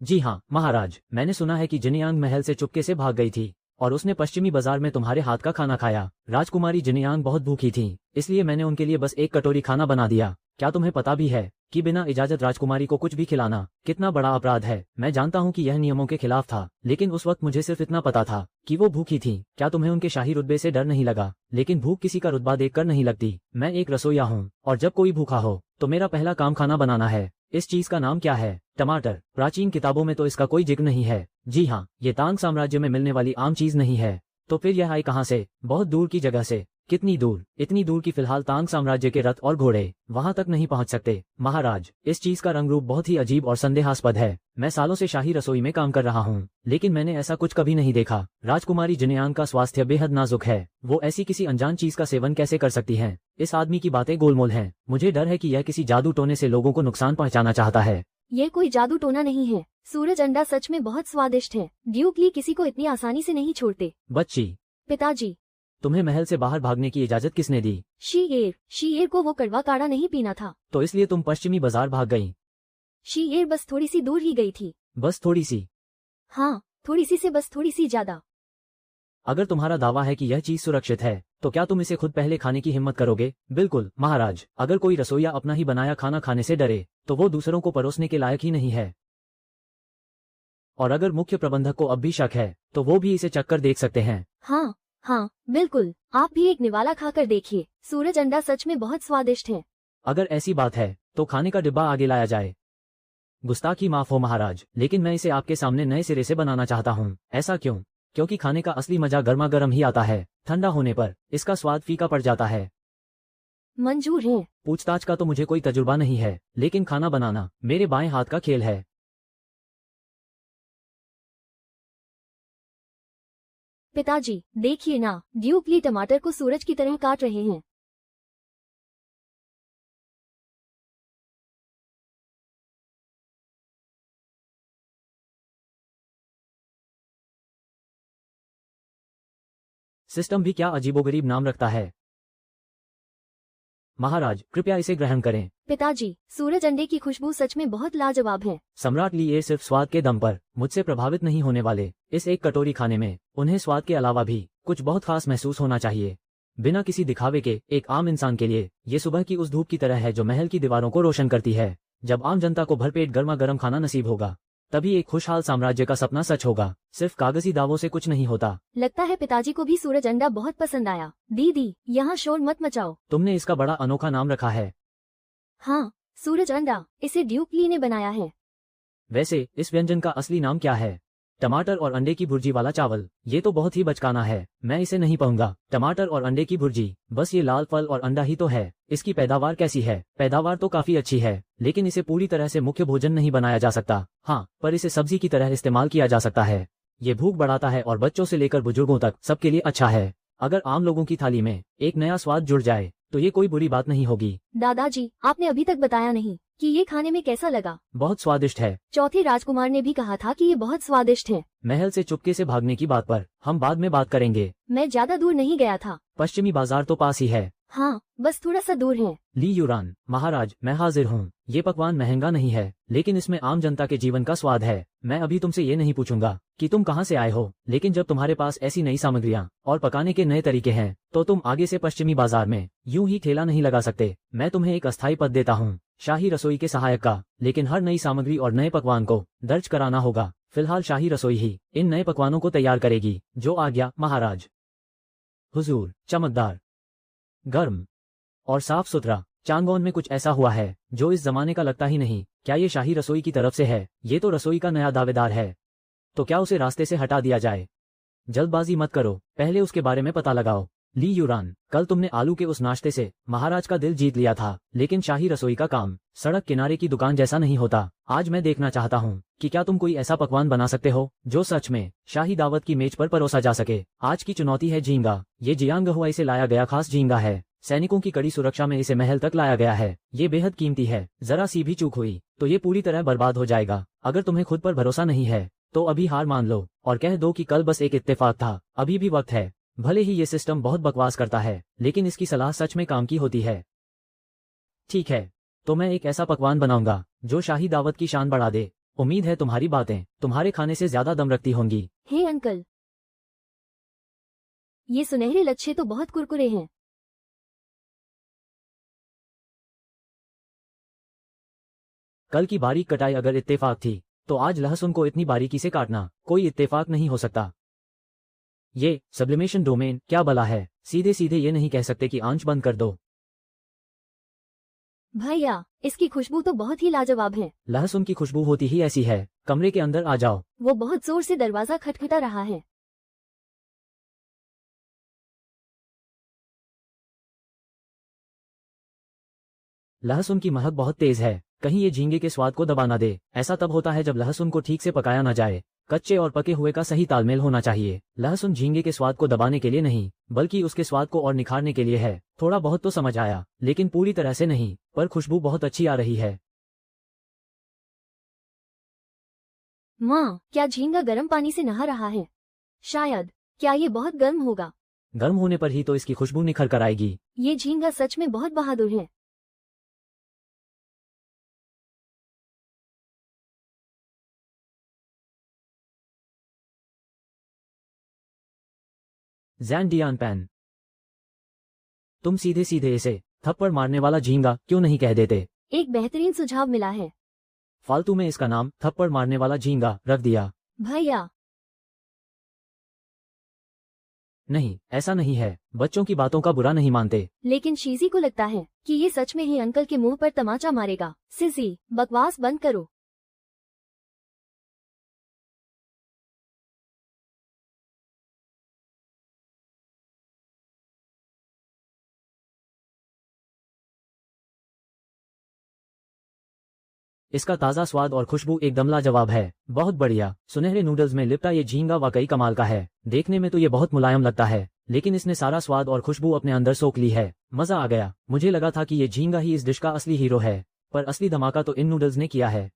जी हाँ महाराज, मैंने सुना है कि जिनयांग महल से चुपके से भाग गई थी और उसने पश्चिमी बाजार में तुम्हारे हाथ का खाना खाया। राजकुमारी जिनयांग बहुत भूखी थी, इसलिए मैंने उनके लिए बस एक कटोरी खाना बना दिया। क्या तुम्हें पता भी है कि बिना इजाजत राजकुमारी को कुछ भी खिलाना कितना बड़ा अपराध है? मैं जानता हूँ कि यह नियमों के खिलाफ था, लेकिन उस वक्त मुझे सिर्फ इतना पता था कि वो भूखी थी। क्या तुम्हें उनके शाही रुतबे से डर नहीं लगा? लेकिन भूख किसी का रुतबा देखकर नहीं लगती। मैं एक रसोइया हूँ और जब कोई भूखा हो तो मेरा पहला काम खाना बनाना है। इस चीज का नाम क्या है? टमाटर। प्राचीन किताबों में तो इसका कोई जिक्र नहीं है। जी हाँ, ये तांग साम्राज्य में मिलने वाली आम चीज नहीं है। तो फिर यह आई कहाँ से? बहुत दूर की जगह से। कितनी दूर? इतनी दूर की फिलहाल तांग साम्राज्य के रथ और घोड़े वहां तक नहीं पहुंच सकते। महाराज, इस चीज का रंग रूप बहुत ही अजीब और संदेहास्पद है। मैं सालों से शाही रसोई में काम कर रहा हूँ, लेकिन मैंने ऐसा कुछ कभी नहीं देखा। राजकुमारी जिनयांग का स्वास्थ्य बेहद नाजुक है। वो ऐसी किसी अनजान चीज का सेवन कैसे कर सकती हैं? इस आदमी की बातें गोलमोल हैं। मुझे डर है कि यह किसी जादू टोने से लोगों को नुकसान पहुंचाना चाहता है। ये कोई जादू टोना नहीं है। सूरज अंडा सच में बहुत स्वादिष्ट है। ड्यूक ली किसी को इतनी आसानी से नहीं छोड़ते। बच्ची, पिताजी, तुम्हें महल से बाहर भागने की इजाजत किसने दी? शीएर को वो कड़वा काढ़ा नहीं पीना था। तो इसलिए तुम पश्चिमी बाजार भाग गई? शीएर बस थोड़ी सी दूर ही गई थी। बस थोड़ी सी? हाँ, थोड़ी सी से बस थोड़ी सी ज्यादा। अगर तुम्हारा दावा है कि यह चीज सुरक्षित है, तो क्या तुम इसे खुद पहले खाने की हिम्मत करोगे? बिल्कुल महाराज, अगर कोई रसोइया अपना ही बनाया खाना खाने से डरे तो वो दूसरों को परोसने के लायक ही नहीं है। और अगर मुख्य प्रबंधक को अब भी शक है तो वो भी इसे चक्कर देख सकते हैं। हाँ, बिल्कुल। आप भी एक निवाला खाकर देखिए। सूरज अंडा सच में बहुत स्वादिष्ट है। अगर ऐसी बात है तो खाने का डिब्बा आगे लाया जाए। गुस्ताखी माफ हो महाराज, लेकिन मैं इसे आपके सामने नए सिरे से बनाना चाहता हूँ। ऐसा क्यों? क्योंकि खाने का असली मजा गर्मा गर्म ही आता है। ठंडा होने पर इसका स्वाद फीका पड़ जाता है। मंजूर है। पूछताछ का तो मुझे कोई तजुर्बा नहीं है, लेकिन खाना बनाना मेरे बाएं हाथ का खेल है। पिताजी, देखिए ना, ड्यूक ली टमाटर को सूरज की तरह काट रहे हैं। सिस्टम भी क्या अजीबोगरीब नाम रखता है। महाराज, कृपया इसे ग्रहण करें। पिताजी, सूरज अंडे की खुशबू सच में बहुत लाजवाब है। सम्राट ली ये सिर्फ स्वाद के दम पर मुझसे प्रभावित नहीं होने वाले। इस एक कटोरी खाने में उन्हें स्वाद के अलावा भी कुछ बहुत खास महसूस होना चाहिए। बिना किसी दिखावे के एक आम इंसान के लिए ये सुबह की उस धूप की तरह है जो महल की दीवारों को रोशन करती है। जब आम जनता को भरपेट गर्मा गर्म खाना नसीब होगा, तभी एक खुशहाल साम्राज्य का सपना सच होगा। सिर्फ कागजी दावों से कुछ नहीं होता। लगता है पिताजी को भी सूरज अंडा बहुत पसंद आया। दीदी, यहाँ शोर मत मचाओ। तुमने इसका बड़ा अनोखा नाम रखा है। हाँ, सूरज अंडा। इसे ड्यूक ली ने बनाया है। वैसे इस व्यंजन का असली नाम क्या है? टमाटर और अंडे की भुर्जी वाला चावल। ये तो बहुत ही बचकाना है, मैं इसे नहीं पाऊंगा। टमाटर और अंडे की भुर्जी, बस ये लाल फल और अंडा ही तो है। इसकी पैदावार कैसी है? पैदावार तो काफी अच्छी है, लेकिन इसे पूरी तरह से मुख्य भोजन नहीं बनाया जा सकता। हाँ, पर इसे सब्जी की तरह इस्तेमाल किया जा सकता है। ये भूख बढ़ाता है और बच्चों से लेकर बुजुर्गों तक सबके लिए अच्छा है। अगर आम लोगों की थाली में एक नया स्वाद जुड़ जाए तो ये कोई बुरी बात नहीं होगी। दादाजी, आपने अभी तक बताया नहीं कि ये खाने में कैसा लगा। बहुत स्वादिष्ट है। चौथे राजकुमार ने भी कहा था कि ये बहुत स्वादिष्ट है। महल से चुपके से भागने की बात पर हम बाद में बात करेंगे। मैं ज्यादा दूर नहीं गया था। पश्चिमी बाजार तो पास ही है। हाँ, बस थोड़ा सा दूर है। ली यूरान, महाराज, मैं हाजिर हूँ। ये पकवान महंगा नहीं है, लेकिन इसमें आम जनता के जीवन का स्वाद है। मैं अभी तुमसे ये नहीं पूछूंगा कि तुम कहाँ से आए हो, लेकिन जब तुम्हारे पास ऐसी नई सामग्रियाँ और पकाने के नए तरीके हैं, तो तुम आगे से पश्चिमी बाजार में यूं ही ठेला नहीं लगा सकते। मैं तुम्हें एक अस्थायी पद देता हूँ, शाही रसोई के सहायक का, लेकिन हर नई सामग्री और नए पकवान को दर्ज कराना होगा। फिलहाल शाही रसोई ही इन नए पकवानों को तैयार करेगी। जो आज्ञा महाराज। हुजूर, चमकदार, गर्म और साफ सुथरा। चांगोन में कुछ ऐसा हुआ है जो इस जमाने का लगता ही नहीं। क्या ये शाही रसोई की तरफ से है? ये तो रसोई का नया दावेदार है। तो क्या उसे रास्ते से हटा दिया जाए? जल्दबाजी मत करो, पहले उसके बारे में पता लगाओ। ली यूरान, कल तुमने आलू के उस नाश्ते से महाराज का दिल जीत लिया था, लेकिन शाही रसोई का काम सड़क किनारे की दुकान जैसा नहीं होता। आज मैं देखना चाहता हूँ कि क्या तुम कोई ऐसा पकवान बना सकते हो जो सच में शाही दावत की मेज पर परोसा जा सके। आज की चुनौती है झींगा। ये जियांगहुआई से लाया गया खास झींगा है। सैनिकों की कड़ी सुरक्षा में इसे महल तक लाया गया है। ये बेहद कीमती है। जरा सी भी चूक हुई तो ये पूरी तरह बर्बाद हो जाएगा। अगर तुम्हें खुद पर भरोसा नहीं है तो अभी हार मान लो और कह दो कि कल बस एक इत्तेफाक था। अभी भी वक्त है। भले ही ये सिस्टम बहुत बकवास करता है, लेकिन इसकी सलाह सच में काम की होती है। ठीक है, तो मैं एक ऐसा पकवान बनाऊंगा जो शाही दावत की शान बढ़ा दे। उम्मीद है तुम्हारी बातें तुम्हारे खाने से ज्यादा दम रखती होंगी। हे अंकल, ये सुनहरे लच्छे तो बहुत कुरकुरे हैं। कल की बारीक कटाई अगर इत्तेफाक थी तो आज लहसुन को इतनी बारीकी से काटना कोई इत्तेफाक नहीं हो सकता। ये सब्लिमेशन डोमेन क्या बला है। सीधे सीधे ये नहीं कह सकते कि आंच बंद कर दो। भैया, इसकी खुशबू तो बहुत ही लाजवाब है। लहसुन की खुशबू होती ही ऐसी है। कमरे के अंदर आ जाओ। वो बहुत जोर से दरवाजा खटखटा रहा है। लहसुन की महक बहुत तेज है। कहीं ये झींगे के स्वाद को दबा ना दे। ऐसा तब होता है जब लहसुन को ठीक से पकाया ना जाए। कच्चे और पके हुए का सही तालमेल होना चाहिए। लहसुन झींगे के स्वाद को दबाने के लिए नहीं, बल्कि उसके स्वाद को और निखारने के लिए है। थोड़ा बहुत तो समझ आया, लेकिन पूरी तरह से नहीं। पर खुशबू बहुत अच्छी आ रही है। माँ, क्या झींगा गर्म पानी से नहा रहा है? शायद। क्या ये बहुत गर्म होगा? गर्म होने पर ही तो इसकी खुशबू निखर कर आएगी। ये झींगा सच में बहुत बहादुर है। जैन डियान पैन, तुम सीधे सीधे इसे थप्पड़ मारने वाला झींगा क्यों नहीं कह देते? एक बेहतरीन सुझाव मिला है। फालतू में इसका नाम थप्पड़ मारने वाला झींगा रख दिया। भैया, नहीं, ऐसा नहीं है। बच्चों की बातों का बुरा नहीं मानते। लेकिन शीजी को लगता है कि ये सच में ही अंकल के मुंह पर तमाचा मारेगा। सिसी, बकवास बंद करो। इसका ताज़ा स्वाद और खुशबू एकदम लाजवाब है। बहुत बढ़िया। सुनहरे नूडल्स में लिपटा ये झींगा वाकई कमाल का है। देखने में तो ये बहुत मुलायम लगता है, लेकिन इसने सारा स्वाद और खुशबू अपने अंदर सोख ली है। मजा आ गया। मुझे लगा था कि ये झींगा ही इस डिश का असली हीरो है, पर असली धमाका तो इन नूडल्स ने किया है।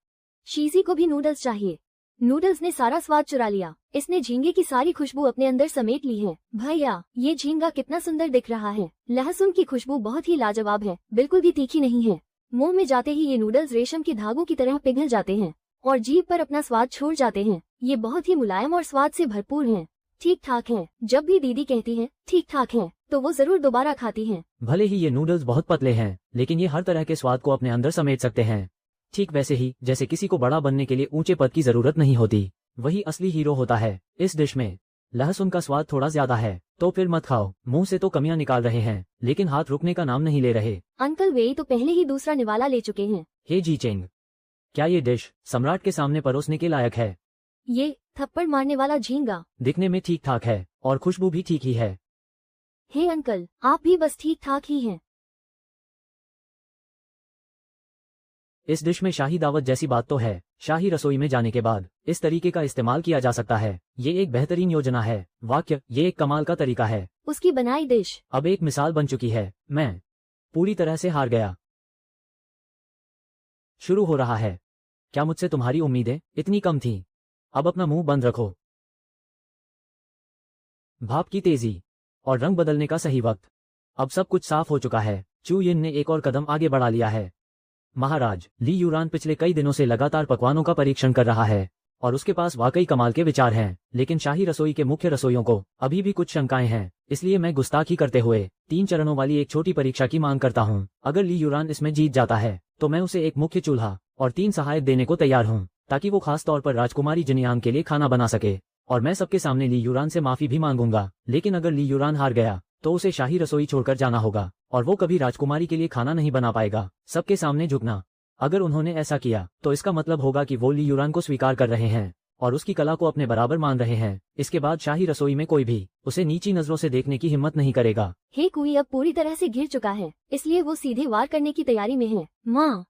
शीजी को भी नूडल्स चाहिए। नूडल्स ने सारा स्वाद चुरा लिया। इसने झींगे की सारी खुशबू अपने अंदर समेट ली है। भैया, ये झींगा कितना सुंदर दिख रहा है। लहसुन की खुशबू बहुत ही लाजवाब है, बिल्कुल भी तीखी नहीं है। मुंह में जाते ही ये नूडल्स रेशम के धागों की तरह पिघल जाते हैं और जीभ पर अपना स्वाद छोड़ जाते हैं। ये बहुत ही मुलायम और स्वाद से भरपूर हैं। ठीक ठाक है। जब भी दीदी कहती है ठीक ठाक है, तो वो जरूर दोबारा खाती हैं। भले ही ये नूडल्स बहुत पतले हैं, लेकिन ये हर तरह के स्वाद को अपने अंदर समेट सकते हैं। ठीक वैसे ही जैसे किसी को बड़ा बनने के लिए ऊंचे पद की जरूरत नहीं होती, वही असली हीरो होता है। इस डिश में लहसुन का स्वाद थोड़ा ज्यादा है, तो फिर मत खाओ। मुंह से तो कमियां निकाल रहे हैं, लेकिन हाथ रुकने का नाम नहीं ले रहे। अंकल वे तो पहले ही दूसरा निवाला ले चुके हैं। हे जी चेंग, क्या ये डिश सम्राट के सामने परोसने के लायक है? ये थप्पड़ मारने वाला झींगा दिखने में ठीक ठाक है और खुशबू भी ठीक ही है। हे अंकल, आप भी बस ठीक ठाक ही हैं। इस डिश में शाही दावत जैसी बात तो है। शाही रसोई में जाने के बाद इस तरीके का इस्तेमाल किया जा सकता है। ये एक बेहतरीन योजना है। वाक्य, ये एक कमाल का तरीका है। उसकी बनाई डिश अब एक मिसाल बन चुकी है। मैं पूरी तरह से हार गया। शुरू हो रहा है। क्या मुझसे तुम्हारी उम्मीदें इतनी कम थीं? अब अपना मुंह बंद रखो। भाप की तेजी और रंग बदलने का सही वक्त। अब सब कुछ साफ हो चुका है। चू यिन ने एक और कदम आगे बढ़ा लिया है। महाराज ली यूरान पिछले कई दिनों से लगातार पकवानों का परीक्षण कर रहा है और उसके पास वाकई कमाल के विचार हैं, लेकिन शाही रसोई के मुख्य रसोइयों को अभी भी कुछ शंकाएं हैं। इसलिए मैं गुस्ताखी करते हुए 3 चरणों वाली एक छोटी परीक्षा की मांग करता हूं। अगर ली यूरान इसमें जीत जाता है तो मैं उसे एक मुख्य चूल्हा और 3 सहायक देने को तैयार हूं, ताकि वो खास तौर पर राजकुमारी जिनियांग के लिए खाना बना सके। और मैं सबके सामने ली यूरान से माफी भी मांगूंगा। लेकिन अगर ली यूरान हार गया तो उसे शाही रसोई छोड़कर जाना होगा और वो कभी राजकुमारी के लिए खाना नहीं बना पाएगा। सबके सामने झुकना। अगर उन्होंने ऐसा किया तो इसका मतलब होगा कि वो ली यूरान को स्वीकार कर रहे हैं और उसकी कला को अपने बराबर मान रहे हैं। इसके बाद शाही रसोई में कोई भी उसे नीची नजरों से देखने की हिम्मत नहीं करेगा। हे कुई अब पूरी तरह से घिर चुका है, इसलिए वो सीधे वार करने की तैयारी में है। माँ,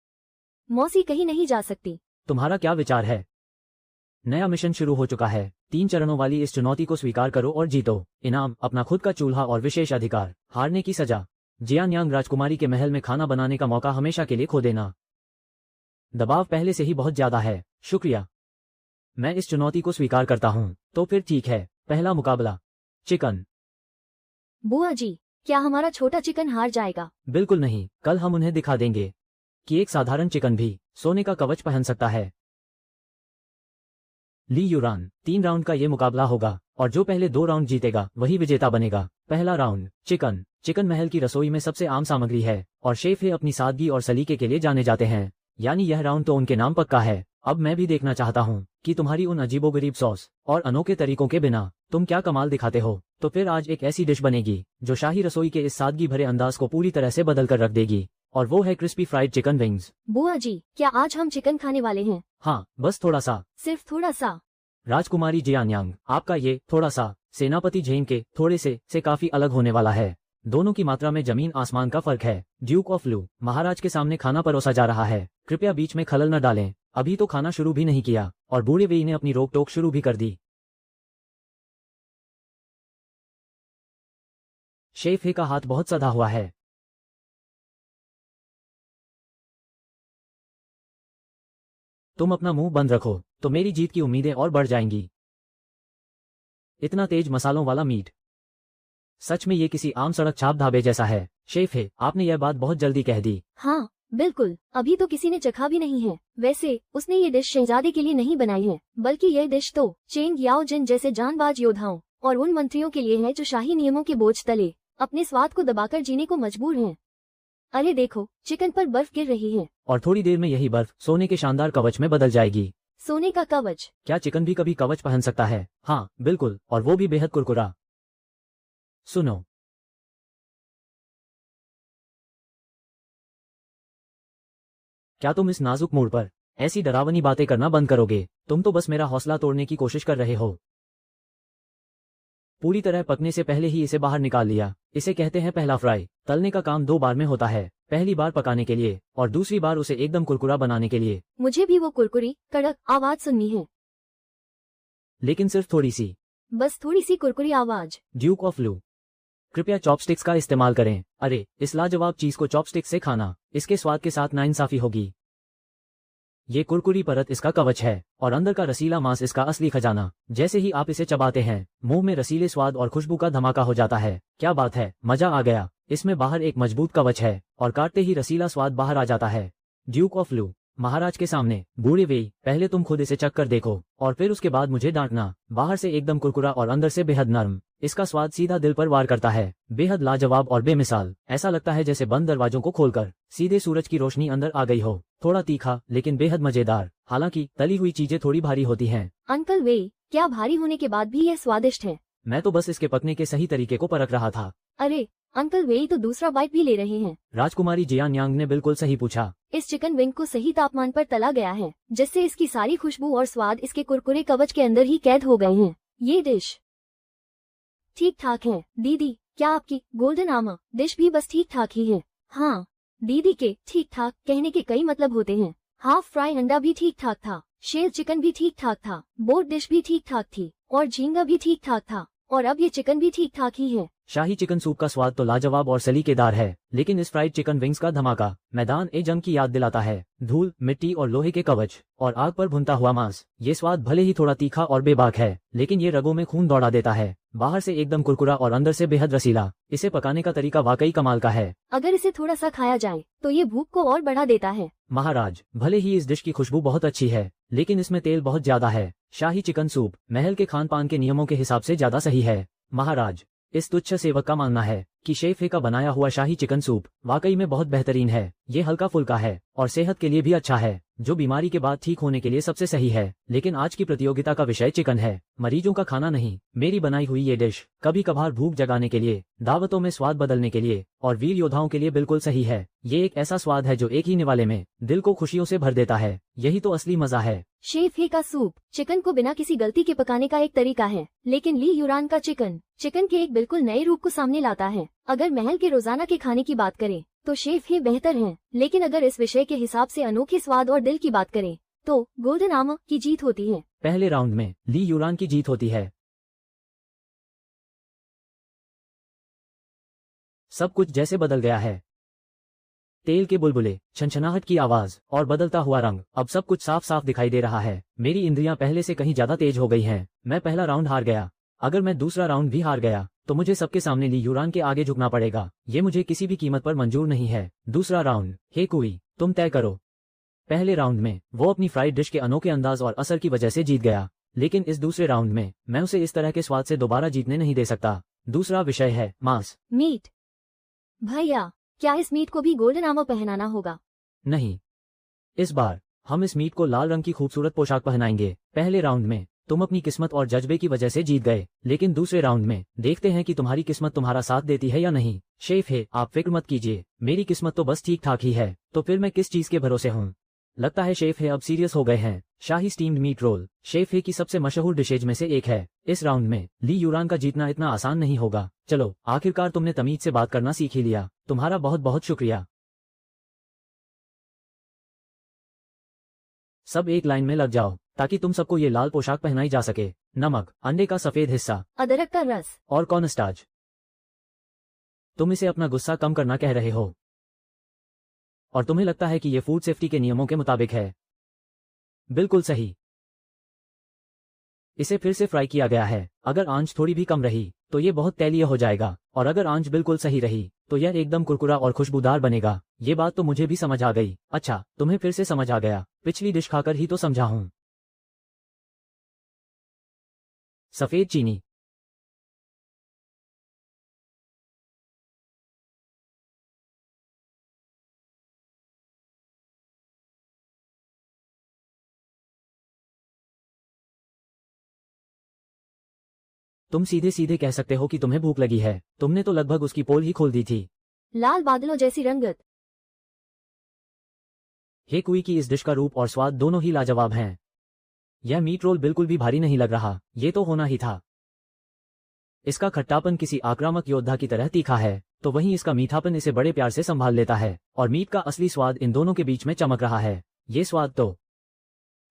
मौसी कहीं नहीं जा सकती। तुम्हारा क्या विचार है? नया मिशन शुरू हो चुका है। 3 चरणों वाली इस चुनौती को स्वीकार करो और जीतो। इनाम, अपना खुद का चूल्हा और विशेष अधिकार। हारने की सजा, जियान्यांग राजकुमारी के महल में खाना बनाने का मौका हमेशा के लिए खो देना। दबाव पहले से ही बहुत ज्यादा है। शुक्रिया, मैं इस चुनौती को स्वीकार करता हूँ। तो फिर ठीक है, पहला मुकाबला, चिकन। बुआ जी, क्या हमारा छोटा चिकन हार जाएगा? बिल्कुल नहीं, कल हम उन्हें दिखा देंगे कि एक साधारण चिकन भी सोने का कवच पहन सकता है। ली यूरान, 3 राउंड का ये मुकाबला होगा और जो पहले 2 राउंड जीतेगा वही विजेता बनेगा। पहला राउंड, चिकन। चिकन महल की रसोई में सबसे आम सामग्री है और शेफ है अपनी सादगी और सलीके के लिए जाने जाते हैं, यानी यह राउंड तो उनके नाम पक्का है। अब मैं भी देखना चाहता हूँ कि तुम्हारी उन अजीबोगरीब सॉस और अनोखे तरीकों के बिना तुम क्या कमाल दिखाते हो। तो फिर आज एक ऐसी डिश बनेगी जो शाही रसोई के इस सादगी भरे अंदाज को पूरी तरह से बदल कर रख देगी, और वो है क्रिस्पी फ्राइड चिकन विंग्स। बुआ जी, क्या आज हम चिकन खाने वाले हैं? हाँ, बस थोड़ा सा। सिर्फ थोड़ा सा? राजकुमारी जियान्यांग, आपका ये थोड़ा सा सेनापति झेंग के थोड़े से काफी अलग होने वाला है। दोनों की मात्रा में जमीन आसमान का फर्क है। ड्यूक ऑफ लू, महाराज के सामने खाना परोसा जा रहा है। कृपया बीच में खलल न डालें, अभी तो खाना शुरू भी नहीं किया और बूढ़े वेई ने अपनी रोक टोक शुरू भी कर दी। शेफ हे का हाथ बहुत सधा हुआ है। तुम अपना मुंह बंद रखो तो मेरी जीत की उम्मीदें और बढ़ जाएंगी। इतना तेज मसालों वाला मीट, सच में ये किसी आम सड़क छाप ढाबे जैसा है। शेफ है, आपने यह बात बहुत जल्दी कह दी। हाँ बिल्कुल, अभी तो किसी ने चखा भी नहीं है। वैसे उसने ये डिश शहजादे के लिए नहीं बनाई है, बल्कि यह डिश तो चेंग याओ जिन जैसे जानबाज योद्धाओं और उन मंत्रियों के लिए है जो शाही नियमों के बोझ तले अपने स्वाद को दबाकर जीने को मजबूर हैं। अरे देखो, चिकन पर बर्फ गिर रही है और थोड़ी देर में यही बर्फ सोने के शानदार कवच में बदल जाएगी। सोने का कवच? क्या चिकन भी कभी कवच पहन सकता है? हाँ बिल्कुल, और वो भी बेहद कुरकुरा। सुनो, क्या तुम इस नाजुक मोड़ पर ऐसी डरावनी बातें करना बंद करोगे? तुम तो बस मेरा हौसला तोड़ने की कोशिश कर रहे हो। पूरी तरह पकने से पहले ही इसे बाहर निकाल लिया। इसे कहते हैं पहला फ्राई। तलने का काम 2 बार में होता है, पहली बार पकाने के लिए और दूसरी बार उसे एकदम कुरकुरा बनाने के लिए। मुझे भी वो कुरकुरी कड़क आवाज सुननी है, लेकिन सिर्फ थोड़ी सी, बस थोड़ी सी कुरकुरी आवाज। ड्यूक ऑफ लू, कृपया चॉपस्टिक्स का इस्तेमाल करें। अरे, इस लाजवाब चीज को चॉपस्टिक्स से खाना, इसके स्वाद के साथ नाइंसाफी होगी। ये कुरकुरी परत इसका कवच है और अंदर का रसीला मांस इसका असली खजाना। जैसे ही आप इसे चबाते हैं, मुंह में रसीले स्वाद और खुशबू का धमाका हो जाता है। क्या बात है, मजा आ गया। इसमें बाहर एक मजबूत कवच है और काटते ही रसीला स्वाद बाहर आ जाता है। ड्यूक ऑफ लू, महाराज के सामने। बूढ़े वेई, पहले तुम खुद इसे चख कर देखो और फिर उसके बाद मुझे डांटना। बाहर से एकदम कुरकुरा और अंदर से बेहद नरम। इसका स्वाद सीधा दिल पर वार करता है, बेहद लाजवाब और बेमिसाल। ऐसा लगता है जैसे बंद दरवाजों को खोलकर सीधे सूरज की रोशनी अंदर आ गई हो। थोड़ा तीखा लेकिन बेहद मजेदार। हालांकि तली हुई चीजें थोड़ी भारी होती हैं। अंकल वेई, क्या भारी होने के बाद भी यह स्वादिष्ट है? मैं तो बस इसके पकने के सही तरीके को परख रहा था। अरे अंकल वेई तो दूसरा बाइट भी ले रहे हैं। राजकुमारी जियान्यांग ने बिल्कुल सही पूछा। इस चिकन विंग को सही तापमान पर तला गया है, जिससे इसकी सारी खुशबू और स्वाद इसके कुरकुरे कवच के अंदर ही कैद हो गए हैं। ये डिश ठीक ठाक है दीदी। क्या आपकी गोल्डन आमा डिश भी बस ठीक ठाक ही है? हाँ दीदी, के ठीक ठाक कहने के कई मतलब होते हैं। हाफ फ्राई अंडा भी ठीक ठाक था, शेल चिकन भी ठीक ठाक था, बोट डिश भी ठीक ठाक थी और झींगा भी ठीक ठाक था, और अब ये चिकन भी ठीक ठाक ही है। शाही चिकन सूप का स्वाद तो लाजवाब और सलीकेदार है, लेकिन इस फ्राइड चिकन विंग्स का धमाका मैदान ए जंग की याद दिलाता है। धूल, मिट्टी और लोहे के कवच और आग पर भुनता हुआ मांस। ये स्वाद भले ही थोड़ा तीखा और बेबाक है, लेकिन ये रगों में खून दौड़ा देता है। बाहर से एकदम कुरकुरा और अंदर से बेहद रसीला। इसे पकाने का तरीका वाकई कमाल का है। अगर इसे थोड़ा सा खाया जाए तो ये भूख को और बढ़ा देता है। महाराज, भले ही इस डिश की खुशबू बहुत अच्छी है, लेकिन इसमें तेल बहुत ज्यादा है। शाही चिकन सूप महल के खान पान के नियमों के हिसाब से ज्यादा सही है। महाराज, इस तुच्छ सेवक का मानना है कि शेफ हे का बनाया हुआ शाही चिकन सूप वाकई में बहुत बेहतरीन है। ये हल्का फुल्का है और सेहत के लिए भी अच्छा है। जो बीमारी के बाद ठीक होने के लिए सबसे सही है। लेकिन आज की प्रतियोगिता का विषय चिकन है, मरीजों का खाना नहीं। मेरी बनाई हुई ये डिश कभी कभार भूख जगाने के लिए, दावतों में स्वाद बदलने के लिए और वीर योद्धाओं के लिए बिल्कुल सही है। ये एक ऐसा स्वाद है जो एक ही निवाले में दिल को खुशियों से भर देता है। यही तो असली मजा है। शेफ हे का सूप चिकन को बिना किसी गलती के पकाने का एक तरीका है, लेकिन ली यूरान का चिकन के एक बिल्कुल नए रूप को सामने लाता है। अगर महल के रोजाना के खाने की बात करें तो शेफ हे बेहतर हैं, लेकिन अगर इस विषय के हिसाब से अनोखे स्वाद और दिल की बात करें तो गोल्डन आर्मर की जीत होती है। पहले राउंड में ली यूरान की जीत होती है। सब कुछ जैसे बदल गया है। तेल के बुलबुले, छनछनाहट की आवाज और बदलता हुआ रंग, अब सब कुछ साफ साफ दिखाई दे रहा है। मेरी इंद्रियां पहले से कहीं ज्यादा तेज हो गई हैं। मैं पहला राउंड हार गया। अगर मैं दूसरा राउंड भी हार गया तो मुझे सबके सामने ली यूरान के आगे झुकना पड़ेगा। ये मुझे किसी भी कीमत पर मंजूर नहीं है। दूसरा राउंड, हे कुई, तुम तय करो। पहले राउंड में वो अपनी फ्राइड डिश के अनोखे अंदाज और असर की वजह से जीत गया, लेकिन इस दूसरे राउंड में मैं उसे इस तरह के स्वाद से दोबारा जीतने नहीं दे सकता। दूसरा विषय है मांस, मीट। भैया, क्या इस मीट को भी गोल्डन आर्मर पहनाना होगा? नहीं, इस बार हम इस मीट को लाल रंग की खूबसूरत पोशाक पहनाएंगे। पहले राउंड में तुम अपनी किस्मत और जज्बे की वजह से जीत गए, लेकिन दूसरे राउंड में देखते हैं कि तुम्हारी किस्मत तुम्हारा साथ देती है या नहीं। शेफ है, आप फिक्र मत कीजिए, मेरी किस्मत तो बस ठीक ठाक ही है, तो फिर मैं किस चीज के भरोसे हूँ। लगता है शेफ है अब सीरियस हो गए हैं। शाही स्टीम्ड मीट रोल शेफ है की सबसे मशहूर डिशेज में से एक है। इस राउंड में ली यूरान का जीतना इतना आसान नहीं होगा। चलो, आखिरकार तुमने तमीज से बात करना सीख ही लिया। तुम्हारा बहुत बहुत शुक्रिया। सब एक लाइन में लग जाओ ताकि तुम सबको ये लाल पोशाक पहनाई जा सके। नमक, अंडे का सफेद हिस्सा, अदरक का रस और कॉर्नस्टार्च। तुम इसे अपना गुस्सा कम करना कह रहे हो और तुम्हें लगता है कि ये फूड सेफ्टी के नियमों के मुताबिक है। बिल्कुल सही। इसे फिर से फ्राई किया गया है। अगर आंच थोड़ी भी कम रही तो ये बहुत तैलीय हो जाएगा, और अगर आंच बिल्कुल सही रही तो यह एकदम कुरकुरा और खुशबूदार बनेगा। ये बात तो मुझे भी समझ आ गई। अच्छा, तुम्हें फिर से समझ आ गया। पिछली डिश खाकर ही तो समझा हूं। सफेद चीनी, तुम सीधे सीधे कह सकते हो कि तुम्हें भूख लगी है। तुमने तो लगभग उसकी पोल ही खोल दी थी। लाल बादलों जैसी रंगत। हे कुई की इस डिश का रूप और स्वाद दोनों ही लाजवाब हैं। यह मीट रोल बिल्कुल भी भारी नहीं लग रहा। ये तो होना ही था। इसका खट्टापन किसी आक्रामक योद्धा की तरह तीखा है, तो वहीं इसका मीठापन इसे बड़े प्यार से संभाल लेता है, और मीट का असली स्वाद इन दोनों के बीच में चमक रहा है। ये स्वाद तो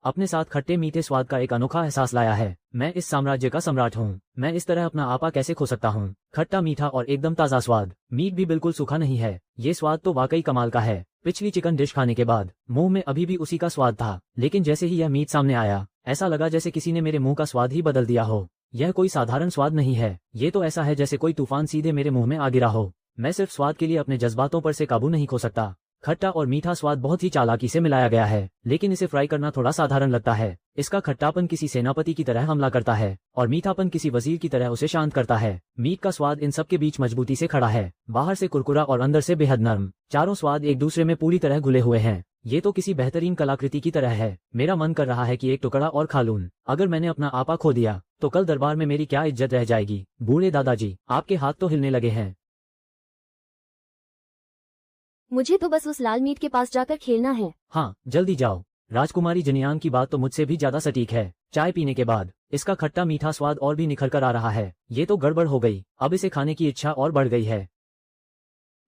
अपने साथ खट्टे मीठे स्वाद का एक अनोखा एहसास लाया है। मैं इस साम्राज्य का सम्राट हूँ। मैं इस तरह अपना आपा कैसे खो सकता हूँ। खट्टा मीठा और एकदम ताज़ा स्वाद। मीट भी बिल्कुल सूखा नहीं है। ये स्वाद तो वाकई कमाल का है। पिछली चिकन डिश खाने के बाद मुंह में अभी भी उसी का स्वाद था, लेकिन जैसे ही यह मीट सामने आया, ऐसा लगा जैसे किसी ने मेरे मुंह का स्वाद ही बदल दिया हो। यह कोई साधारण स्वाद नहीं है। ये तो ऐसा है जैसे कोई तूफान सीधे मेरे मुंह में आ गिरा हो। मैं सिर्फ स्वाद के लिए अपने जज्बातों पर से काबू नहीं खो सकता। खट्टा और मीठा स्वाद बहुत ही चालाकी से मिलाया गया है, लेकिन इसे फ्राई करना थोड़ा साधारण लगता है। इसका खट्टापन किसी सेनापति की तरह हमला करता है और मीठापन किसी वजीर की तरह उसे शांत करता है। मीट का स्वाद इन सब के बीच मजबूती से खड़ा है, बाहर से कुरकुरा और अंदर से बेहद नरम। चारों स्वाद एक दूसरे में पूरी तरह घुले हुए हैं। ये तो किसी बेहतरीन कलाकृति की तरह है। मेरा मन कर रहा है कि एक टुकड़ा और खा लूं। अगर मैंने अपना आपा खो दिया तो कल दरबार में मेरी क्या इज्जत रह जाएगी। बूढ़े दादाजी, आपके हाथ तो हिलने लगे हैं। मुझे तो बस उस लाल मीट के पास जाकर खेलना है। हाँ, जल्दी जाओ। राजकुमारी जनियान की बात तो मुझसे भी ज्यादा सटीक है। चाय पीने के बाद इसका खट्टा मीठा स्वाद और भी निखर कर आ रहा है। ये तो गड़बड़ हो गई। अब इसे खाने की इच्छा और बढ़ गई है।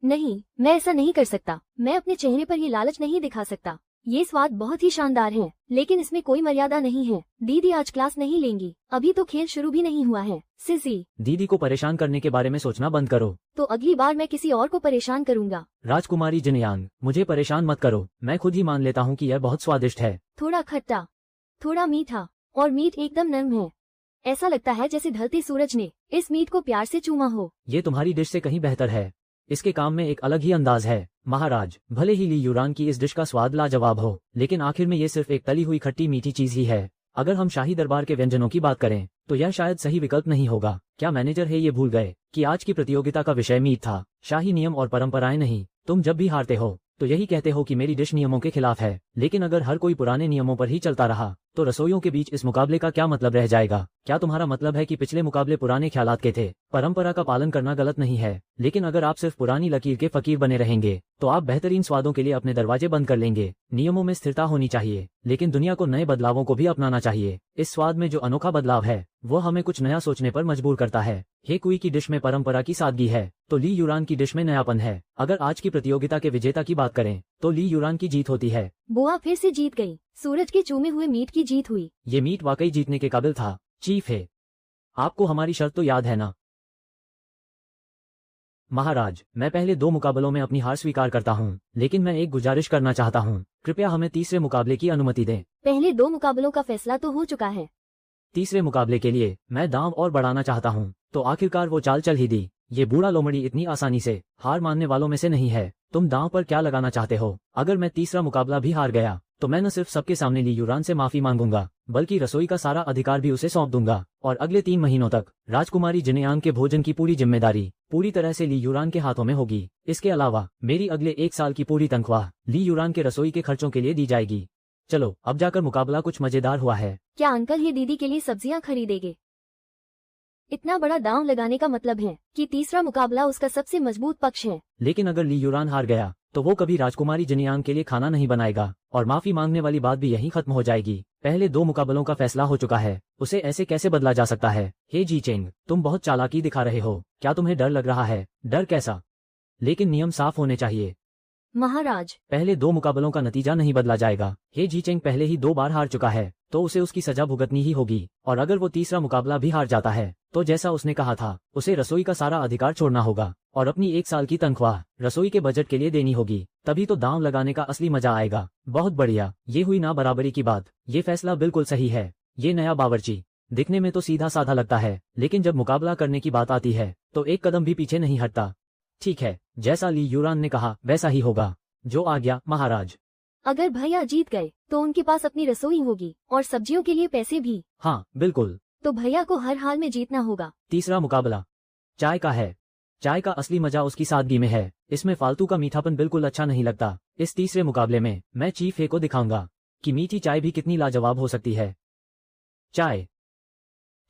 नहीं, मैं ऐसा नहीं कर सकता। मैं अपने चेहरे पर ये लालच नहीं दिखा सकता। ये स्वाद बहुत ही शानदार है, लेकिन इसमें कोई मर्यादा नहीं है। दीदी आज क्लास नहीं लेंगी। अभी तो खेल शुरू भी नहीं हुआ है। सिसी, दीदी को परेशान करने के बारे में सोचना बंद करो। तो अगली बार मैं किसी और को परेशान करूंगा। राजकुमारी जनियान, मुझे परेशान मत करो। मैं खुद ही मान लेता हूँ कि यह बहुत स्वादिष्ट है। थोड़ा खट्टा, थोड़ा मीठा, और मीट एकदम नरम है। ऐसा लगता है जैसे ढलते सूरज ने इस मीट को प्यार से चूमा हो। ये तुम्हारी डिश से कहीं बेहतर है। इसके काम में एक अलग ही अंदाज है। महाराज, भले ही ली यूरान की इस डिश का स्वाद लाजवाब हो, लेकिन आखिर में ये सिर्फ एक तली हुई खट्टी मीठी चीज ही है। अगर हम शाही दरबार के व्यंजनों की बात करें तो यह शायद सही विकल्प नहीं होगा। क्या मैनेजर है ये भूल गए कि आज की प्रतियोगिता का विषय मीट था, शाही नियम और परंपराएं नहीं। तुम जब भी हारते हो तो यही कहते हो कि मेरी डिश नियमों के खिलाफ है। लेकिन अगर हर कोई पुराने नियमों पर ही चलता रहा तो रसोइयों के बीच इस मुकाबले का क्या मतलब रह जाएगा? क्या तुम्हारा मतलब है कि पिछले मुकाबले पुराने ख्यालात के थे? परंपरा का पालन करना गलत नहीं है, लेकिन अगर आप सिर्फ पुरानी लकीर के फकीर बने रहेंगे तो आप बेहतरीन स्वादों के लिए अपने दरवाजे बंद कर लेंगे। नियमों में स्थिरता होनी चाहिए, लेकिन दुनिया को नए बदलावों को भी अपनाना चाहिए। इस स्वाद में जो अनोखा बदलाव है वो हमें कुछ नया सोचने पर मजबूर करता है। हे कुई की डिश में परंपरा की सादगी है तो ली यूरान की डिश में नयापन है। अगर आज की प्रतियोगिता के विजेता की बात करें तो ली यूरान की जीत होती है। बुआ फिर से जीत गई। सूरज के चूमे हुए मीट की जीत हुई। ये मीट वाकई जीतने के काबिल था। चीफ है, आपको हमारी शर्त तो याद है ना? महाराज, मैं पहले 2 मुकाबलों में अपनी हार स्वीकार करता हूँ, लेकिन मैं एक गुजारिश करना चाहता हूँ। कृपया हमें तीसरे मुकाबले की अनुमति दें। पहले 2 मुकाबलों का फैसला तो हो चुका है। तीसरे मुकाबले के लिए मैं दांव और बढ़ाना चाहता हूँ। तो आखिरकार वो चाल चल ही दी। ये बूढ़ा लोमड़ी इतनी आसानी से हार मानने वालों में से नहीं है। तुम दांव पर क्या लगाना चाहते हो? अगर मैं तीसरा मुकाबला भी हार गया तो मैं न सिर्फ सबके सामने ली यूरान से माफी मांगूंगा, बल्कि रसोई का सारा अधिकार भी उसे सौंप दूंगा और अगले 3 महीनों तक राजकुमारी जिनेयांग के भोजन की पूरी जिम्मेदारी पूरी तरह से ली यूरान के हाथों में होगी। इसके अलावा मेरी अगले 1 साल की पूरी तनख्वाह ली यूरान के रसोई के खर्चों के लिए दी जाएगी। चलो अब जाकर मुकाबला कुछ मजेदार हुआ है। क्या अंकल ये दीदी के लिए सब्जियां खरीदेंगे? इतना बड़ा दांव लगाने का मतलब है कि तीसरा मुकाबला उसका सबसे मजबूत पक्ष है। लेकिन अगर ली यूरान हार गया तो वो कभी राजकुमारी जिनियांग के लिए खाना नहीं बनाएगा और माफी मांगने वाली बात भी यहीं खत्म हो जाएगी। पहले 2 मुकाबलों का फैसला हो चुका है, उसे ऐसे कैसे बदला जा सकता है? हे जी चेंग, तुम बहुत चालाकी दिखा रहे हो। क्या तुम्हें डर लग रहा है? डर कैसा? लेकिन नियम साफ होने चाहिए। महाराज, पहले 2 मुकाबलों का नतीजा नहीं बदला जाएगा। हे जी चेंग पहले ही 2 बार हार चुका है तो उसे उसकी सजा भुगतनी ही होगी। और अगर वो तीसरा मुकाबला भी हार जाता है तो जैसा उसने कहा था उसे रसोई का सारा अधिकार छोड़ना होगा और अपनी 1 साल की तनख्वाह रसोई के बजट के लिए देनी होगी। तभी तो दांव लगाने का असली मजा आएगा। बहुत बढ़िया, ये हुई ना बराबरी की बात। ये फैसला बिल्कुल सही है। ये नया बावर्ची दिखने में तो सीधा साधा लगता है, लेकिन जब मुकाबला करने की बात आती है तो एक कदम भी पीछे नहीं हटता। ठीक है, जैसा ली यूरान ने कहा वैसा ही होगा। जो आ गया महाराज। अगर भैया जीत गए तो उनके पास अपनी रसोई होगी और सब्जियों के लिए पैसे भी। हाँ बिल्कुल। तो भैया को हर हाल में जीतना होगा। तीसरा मुकाबला चाय का है। चाय का असली मजा उसकी सादगी में है। इसमें फालतू का मीठापन बिल्कुल अच्छा नहीं लगता। इस तीसरे मुकाबले में मैं चीफ हे को दिखाऊंगा कि मीठी चाय भी कितनी लाजवाब हो सकती है।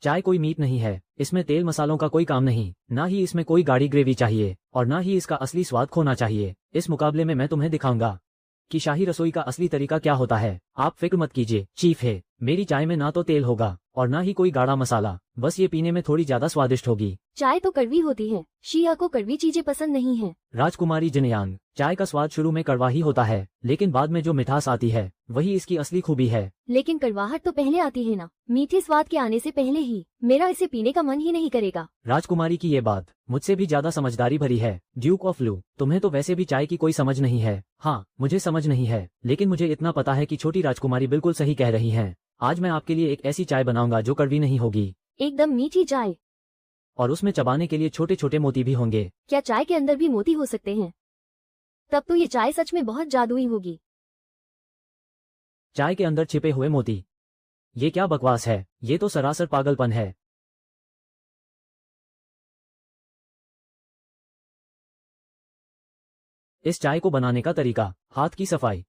चाय कोई मीट नहीं है। इसमें तेल मसालों का कोई काम नहीं, ना ही इसमें कोई गाढ़ी ग्रेवी चाहिए और ना ही इसका असली स्वाद खोना चाहिए। इस मुकाबले में मैं तुम्हें दिखाऊंगा कि शाही रसोई का असली तरीका क्या होता है। आप फिक्र मत कीजिए चीफ है, मेरी चाय में ना तो तेल होगा और ना ही कोई गाढ़ा मसाला, बस ये पीने में थोड़ी ज्यादा स्वादिष्ट होगी। चाय तो कड़वी होती है, शिया को कड़वी चीजें पसंद नहीं है। राजकुमारी जिनयांग, चाय का स्वाद शुरू में कड़वा ही होता है, लेकिन बाद में जो मिठास आती है वही इसकी असली खूबी है। लेकिन कड़वाहट तो पहले आती है ना, मीठे स्वाद के आने से पहले ही मेरा इसे पीने का मन ही नहीं करेगा। राजकुमारी की ये बात मुझसे भी ज्यादा समझदारी भरी है। ड्यूक ऑफ लू, तुम्हें तो वैसे भी चाय की कोई समझ नहीं है। हाँ मुझे समझ नहीं है, लेकिन मुझे इतना पता है कि छोटी राजकुमारी बिल्कुल सही कह रही है। आज मैं आपके लिए एक ऐसी चाय बनाऊंगा जो कड़वी नहीं होगी, एकदम मीठी चाय। और उसमें चबाने के लिए छोटे छोटे मोती भी होंगे। क्या चाय के अंदर भी मोती हो सकते हैं? तब तो ये चाय सच में बहुत जादुई होगी। चाय के अंदर छिपे हुए मोती, ये क्या बकवास है? ये तो सरासर पागलपन है। इस चाय को बनाने का तरीका, हाथ की सफाई,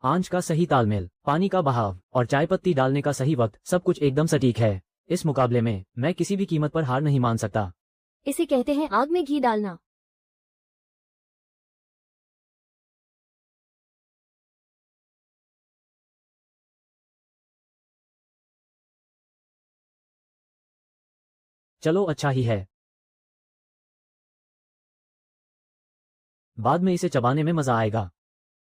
आंच का सही तालमेल, पानी का बहाव और चाय पत्ती डालने का सही वक्त, सब कुछ एकदम सटीक है। इस मुकाबले में मैं किसी भी कीमत पर हार नहीं मान सकता। इसे कहते हैं आग में घी डालना। चलो अच्छा ही है, बाद में इसे चबाने में मजा आएगा।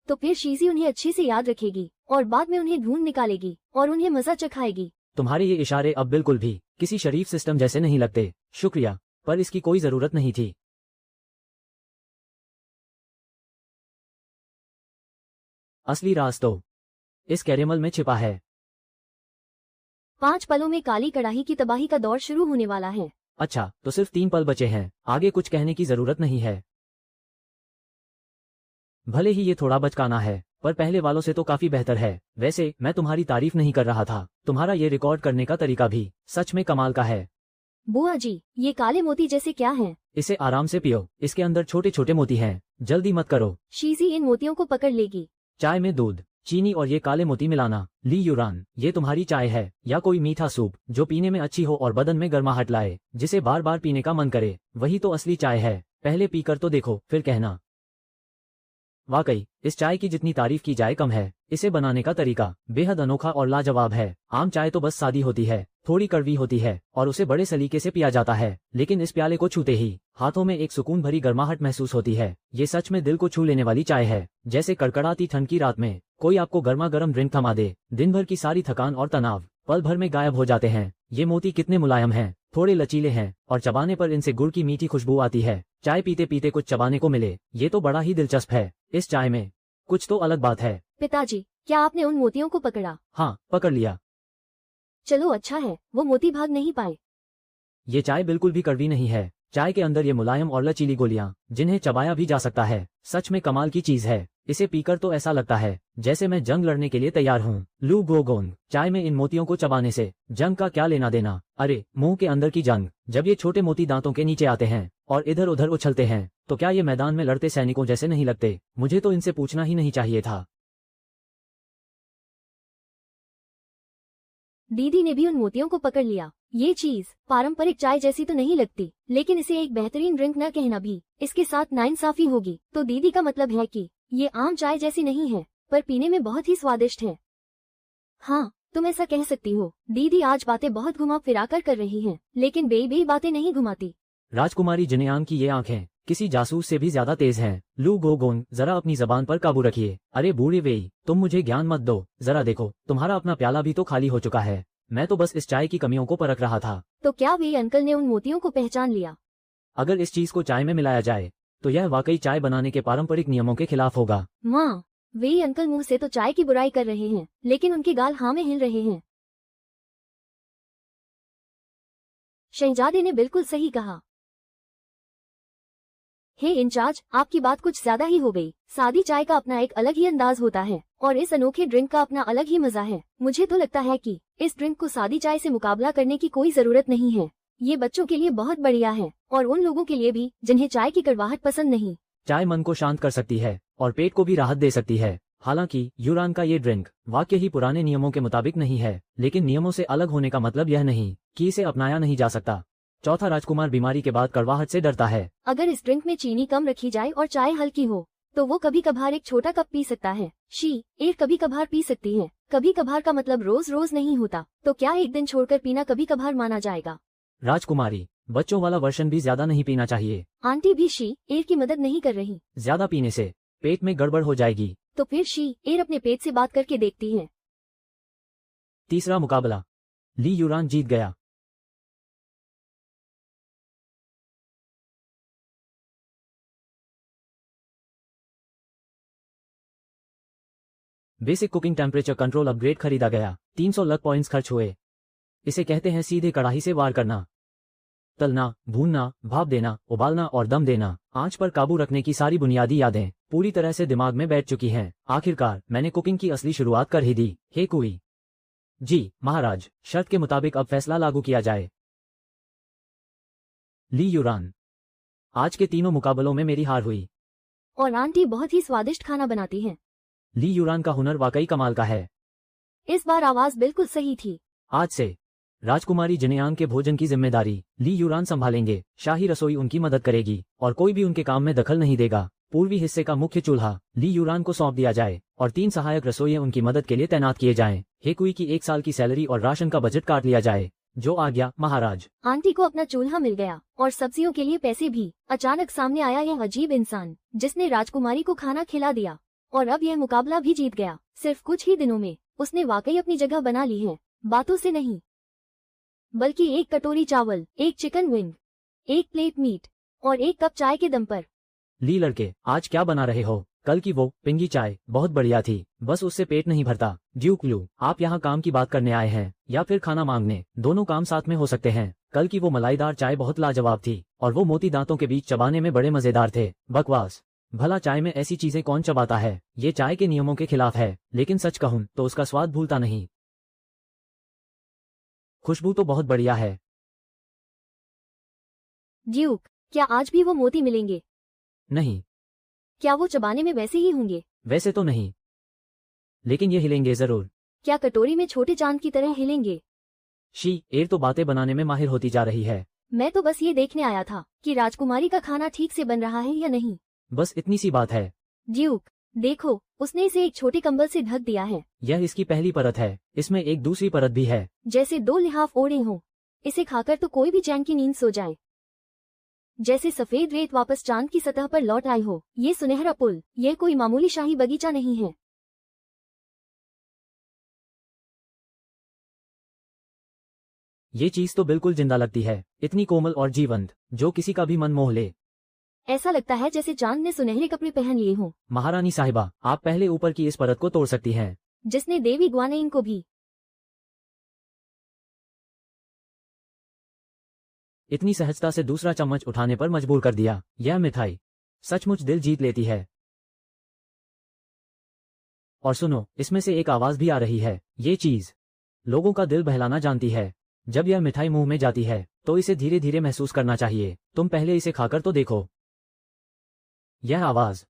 तो फिर शीजी उन्हें अच्छे से याद रखेगी और बाद में उन्हें ढूंढ निकालेगी और उन्हें मजा चखाएगी। तुम्हारे ये इशारे अब बिल्कुल भी किसी शरीफ सिस्टम जैसे नहीं लगते। शुक्रिया, पर इसकी कोई जरूरत नहीं थी। असली राज तो इस कैरेमल में छिपा है। 5 पलों में काली कड़ाही की तबाही का दौर शुरू होने वाला है। अच्छा, तो सिर्फ 3 पल बचे हैं, आगे कुछ कहने की जरूरत नहीं है। भले ही ये थोड़ा बचकाना है, पर पहले वालों से तो काफी बेहतर है। वैसे मैं तुम्हारी तारीफ नहीं कर रहा था, तुम्हारा ये रिकॉर्ड करने का तरीका भी सच में कमाल का है। बुआ जी, ये काले मोती जैसे क्या हैं? इसे आराम से पियो, इसके अंदर छोटे छोटे मोती हैं जल्दी मत करो। शीजी इन मोतियों को पकड़ लेगी। चाय में दूध, चीनी और ये काले मोती मिलाना। ली यूरान, ये तुम्हारी चाय है या कोई मीठा सूप जो पीने में अच्छी हो और बदन में गर्माहट लाए, जिसे बार बार पीने का मन करे, वही तो असली चाय है। पहले पीकर तो देखो, फिर कहना। वाकई इस चाय की जितनी तारीफ की जाए कम है। इसे बनाने का तरीका बेहद अनोखा और लाजवाब है। आम चाय तो बस सादी होती है, थोड़ी कड़वी होती है और उसे बड़े सलीके से पिया जाता है, लेकिन इस प्याले को छूते ही हाथों में एक सुकून भरी गर्माहट महसूस होती है। ये सच में दिल को छू लेने वाली चाय है, जैसे कड़कड़ाती ठंड की रात में कोई आपको गर्मा गर्म ड्रिंक थमा दे। दिन भर की सारी थकान और तनाव पल भर में गायब हो जाते हैं। ये मोती कितने मुलायम हैं, थोड़े लचीले हैं और चबाने पर इनसे गुड़ की मीठी खुशबू आती है। चाय पीते पीते कुछ चबाने को मिले, ये तो बड़ा ही दिलचस्प है। इस चाय में कुछ तो अलग बात है। पिताजी, क्या आपने उन मोतियों को पकड़ा? हाँ, पकड़ लिया। चलो अच्छा है, वो मोती भाग नहीं पाए। ये चाय बिल्कुल भी कड़वी नहीं है। चाय के अंदर ये मुलायम और लचीली गोलियां, जिन्हें चबाया भी जा सकता है। सच में कमाल की चीज है। इसे पीकर तो ऐसा लगता है जैसे मैं जंग लड़ने के लिए तैयार हूँ। लू गोगोंग, चाय में इन मोतियों को चबाने से जंग का क्या लेना देना। अरे मुंह के अंदर की जंग। जब ये छोटे मोती दांतों के नीचे आते हैं और इधर उधर उछलते हैं, तो क्या ये मैदान में लड़ते सैनिकों जैसे नहीं लगते? मुझे तो इनसे पूछना ही नहीं चाहिए था। दीदी ने भी उन मोतियों को पकड़ लिया। ये चीज पारंपरिक चाय जैसी तो नहीं लगती, लेकिन इसे एक बेहतरीन ड्रिंक न कहना भी इसके साथ नाइंसाफी होगी। तो दीदी का मतलब है कि ये आम चाय जैसी नहीं है, पर पीने में बहुत ही स्वादिष्ट है। हाँ, तुम ऐसा कह सकती हो। दीदी आज बातें बहुत घुमा फिरा कर रही हैं, लेकिन बेई बातें नहीं घुमाती। राजकुमारी जिनेयांग की ये आंखें किसी जासूस से भी ज्यादा तेज हैं। लू गोगोंग, जरा अपनी जबान पर काबू रखिए। अरे बूढ़े वेई, तुम मुझे ज्ञान मत दो। जरा देखो, तुम्हारा अपना प्याला भी तो खाली हो चुका है। मैं तो बस इस चाय की कमियों को परख रहा था। तो क्या वेई अंकल ने उन मोतियों को पहचान लिया? अगर इस चीज को चाय में मिलाया जाए तो यह वाकई चाय बनाने के पारंपरिक नियमों के खिलाफ होगा। माँ, वेई अंकल मुंह से तो चाय की बुराई कर रहे हैं, लेकिन उनके गाल हाँ में हिल रहे हैं। शहजादे ने बिल्कुल सही कहा। हे इंचार्ज, आपकी बात कुछ ज्यादा ही हो गई। सादी चाय का अपना एक अलग ही अंदाज होता है और इस अनोखे ड्रिंक का अपना अलग ही मजा है। मुझे तो लगता है कि इस ड्रिंक को सादी चाय से मुकाबला करने की कोई जरूरत नहीं है। ये बच्चों के लिए बहुत बढ़िया है और उन लोगों के लिए भी जिन्हें चाय की कड़वाहट पसंद नहीं। चाय मन को शांत कर सकती है और पेट को भी राहत दे सकती है। हालांकि यूरान का ये ड्रिंक वाकई ही पुराने नियमों के मुताबिक नहीं है, लेकिन नियमों से अलग होने का मतलब यह नहीं कि इसे अपनाया नहीं जा सकता। चौथा राजकुमार बीमारी के बाद कड़वाहट से डरता है। अगर इस ड्रिंक में चीनी कम रखी जाए और चाय हल्की हो तो वो कभी कभार एक छोटा कप पी सकता है। एक कभी कभार पी सकती है। कभी कभार का मतलब रोज रोज नहीं होता। तो क्या एक दिन छोड़कर पीना कभी कभार माना जाएगा? राजकुमारी, बच्चों वाला वर्षन भी ज्यादा नहीं पीना चाहिए। आंटी भी एर की मदद नहीं कर रही। ज्यादा पीने से पेट में गड़बड़ हो जाएगी। तो फिर एर अपने पेट से बात करके देखती है। तीसरा मुकाबला, ली यूरान जीत गया। Basic cooking temperature control upgrade खरीदा गया। 300 लक पॉइंट्स खर्च हुए। इसे कहते हैं सीधे कड़ाही से वार करना। तलना, भूनना, भाप देना, उबालना और दम देना। आंच पर काबू रखने की सारी बुनियादी यादें पूरी तरह से दिमाग में बैठ चुकी हैं। आखिरकार मैंने कुकिंग की असली शुरुआत कर ही दी। हे कुई। जी महाराज, शर्त के मुताबिक अब फैसला लागू किया जाए। ली यूरान, आज के तीनों मुकाबलों में मेरी हार हुई। और आंटी बहुत ही स्वादिष्ट खाना बनाती हैं। ली यूरान का हुनर वाकई कमाल का है। इस बार आवाज बिल्कुल सही थी। आज से राजकुमारी जिनेयांग के भोजन की जिम्मेदारी ली यूरान संभालेंगे। शाही रसोई उनकी मदद करेगी और कोई भी उनके काम में दखल नहीं देगा। पूर्वी हिस्से का मुख्य चूल्हा ली यूरान को सौंप दिया जाए और 3 सहायक रसोइये उनकी मदद के लिए तैनात किए जाएं। हेकुई की 1 साल की सैलरी और राशन का बजट काट लिया जाए। जो आ गया महाराज। आंटी को अपना चूल्हा मिल गया और सब्जियों के लिए पैसे भी। अचानक सामने आया यह अजीब इंसान जिसने राजकुमारी को खाना खिला दिया और अब यह मुकाबला भी जीत गया। सिर्फ कुछ ही दिनों में उसने वाकई अपनी जगह बना ली है, बातों से नहीं बल्कि 1 कटोरी चावल, 1 चिकन विंग, 1 प्लेट मीट और 1 कप चाय के दम पर। ली लड़के, आज क्या बना रहे हो? कल की वो पिंगी चाय बहुत बढ़िया थी, बस उससे पेट नहीं भरता। ड्यूक लू, आप यहाँ काम की बात करने आए हैं या फिर खाना मांगने? दोनों काम साथ में हो सकते हैं। कल की वो मलाईदार चाय बहुत लाजवाब थी और वो मोती दांतों के बीच चबाने में बड़े मजेदार थे। बकवास, भला चाय में ऐसी चीजें कौन चबाता है? ये चाय के नियमों के खिलाफ है, लेकिन सच कहूं तो उसका स्वाद भूलता नहीं। खुशबू तो बहुत बढ़िया है। ड्यूक, क्या आज भी वो मोती मिलेंगे? नहीं। क्या वो चबाने में वैसे ही होंगे? वैसे तो नहीं, लेकिन ये हिलेंगे जरूर। क्या कटोरी में छोटे चांद की तरह हिलेंगे? एर तो बातें बनाने में माहिर होती जा रही है। मैं तो बस ये देखने आया था कि राजकुमारी का खाना ठीक से बन रहा है या नहीं। बस इतनी सी बात है। ड्यूक, देखो, उसने इसे एक छोटे कंबल से ढक दिया है। यह इसकी पहली परत है, इसमें एक दूसरी परत भी है। जैसे 2 लिहाफ ओढ़े हों। इसे खाकर तो कोई भी चैन की नींद सो जाए। जैसे सफेद रेत वापस चांद की सतह पर लौट आई हो। ये सुनहरा पुल, यह कोई मामूली शाही बगीचा नहीं है। ये चीज तो बिल्कुल जिंदा लगती है, इतनी कोमल और जीवंत, जो किसी का भी मन मोह ले। ऐसा लगता है जैसे चांद ने सुनहरे कपड़े पहन लिए हों। महारानी साहिबा, आप पहले ऊपर की इस परत को तोड़ सकती हैं। जिसने देवी ग्वानेइन को भी। इतनी सहजता से दूसरा चम्मच उठाने पर मजबूर कर दिया। यह मिठाई सचमुच दिल जीत लेती है। और सुनो, इसमें से एक आवाज भी आ रही है। ये चीज लोगों का दिल बहलाना जानती है। जब यह मिठाई मुंह में जाती है तो इसे धीरे धीरे महसूस करना चाहिए। तुम पहले इसे खाकर तो देखो। यह आवाज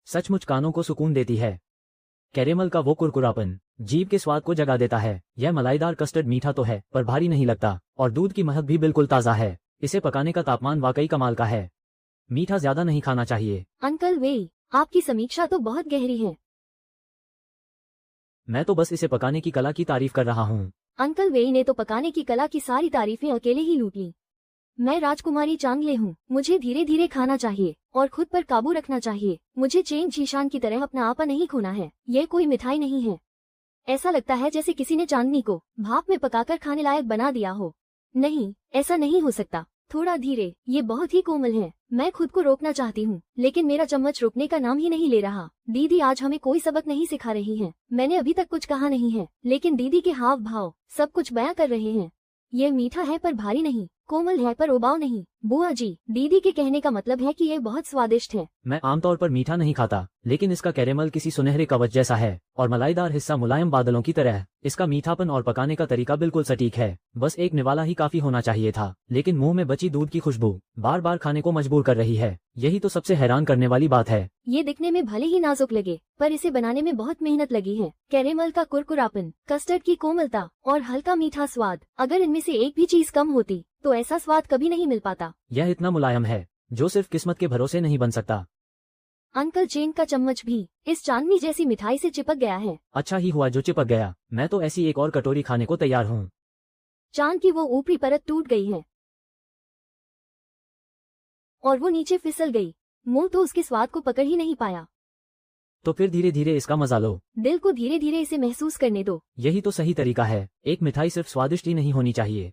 सचमुच कानों को सुकून देती है। कैरेमल का वो कुरकुरापन जीभ के स्वाद को जगा देता है। यह मलाईदार कस्टर्ड मीठा तो है, पर भारी नहीं लगता, और दूध की महक भी बिल्कुल ताज़ा है। इसे पकाने का तापमान वाकई कमाल का है। मीठा ज्यादा नहीं खाना चाहिए। अंकल वेई, आपकी समीक्षा तो बहुत गहरी है। मैं तो बस इसे पकाने की कला की तारीफ कर रहा हूँ। अंकल वेई ने तो पकाने की कला की सारी तारीफें अकेले ही लूट ली। मैं राजकुमारी चांगले हूँ। मुझे धीरे धीरे खाना चाहिए और खुद पर काबू रखना चाहिए। मुझे चेंग जीशान की तरह अपना आपा नहीं खोना है। यह कोई मिठाई नहीं है। ऐसा लगता है जैसे किसी ने चांदनी को भाप में पकाकर खाने लायक बना दिया हो। नहीं, ऐसा नहीं हो सकता। थोड़ा धीरे, ये बहुत ही कोमल है। मैं खुद को रोकना चाहती हूँ, लेकिन मेरा चम्मच रुकने का नाम ही नहीं ले रहा। दीदी आज हमें कोई सबक नहीं सिखा रही है। मैंने अभी तक कुछ कहा नहीं है, लेकिन दीदी के हाव भाव सब कुछ बयां कर रहे हैं। यह मीठा है पर भारी नहीं, कोमल है पर उबाऊ नहीं। बुआ जी, दीदी के कहने का मतलब है कि यह बहुत स्वादिष्ट है। मैं आमतौर पर मीठा नहीं खाता, लेकिन इसका कैरेमल किसी सुनहरे कवच जैसा है, और मलाईदार हिस्सा मुलायम बादलों की तरह। इसका मीठापन और पकाने का तरीका बिल्कुल सटीक है। बस एक निवाला ही काफी होना चाहिए था, लेकिन मुंह में बची दूध की खुशबू बार बार खाने को मजबूर कर रही है। यही तो सबसे हैरान करने वाली बात है। ये दिखने में भले ही नाजुक लगे, पर इसे बनाने में बहुत मेहनत लगी है। कैरेमल का कुरकुरापन, कस्टर्ड की कोमलता और हल्का मीठा स्वाद, अगर इनमें से एक भी चीज कम होती तो ऐसा स्वाद कभी नहीं मिल पाता। यह इतना मुलायम है जो सिर्फ किस्मत के भरोसे नहीं बन सकता। अंकल चेंग का चम्मच भी इस चांदनी जैसी मिठाई से चिपक गया है। अच्छा ही हुआ जो चिपक गया। मैं तो ऐसी एक और कटोरी खाने को तैयार हूँ। चांद की वो ऊपरी परत टूट गई है और वो नीचे फिसल गई। मुंह तो उसके स्वाद को पकड़ ही नहीं पाया। तो फिर धीरे धीरे इसका मजा लो। दिल को धीरे धीरे इसे महसूस करने दो। यही तो सही तरीका है। एक मिठाई सिर्फ स्वादिष्ट ही नहीं होनी चाहिए,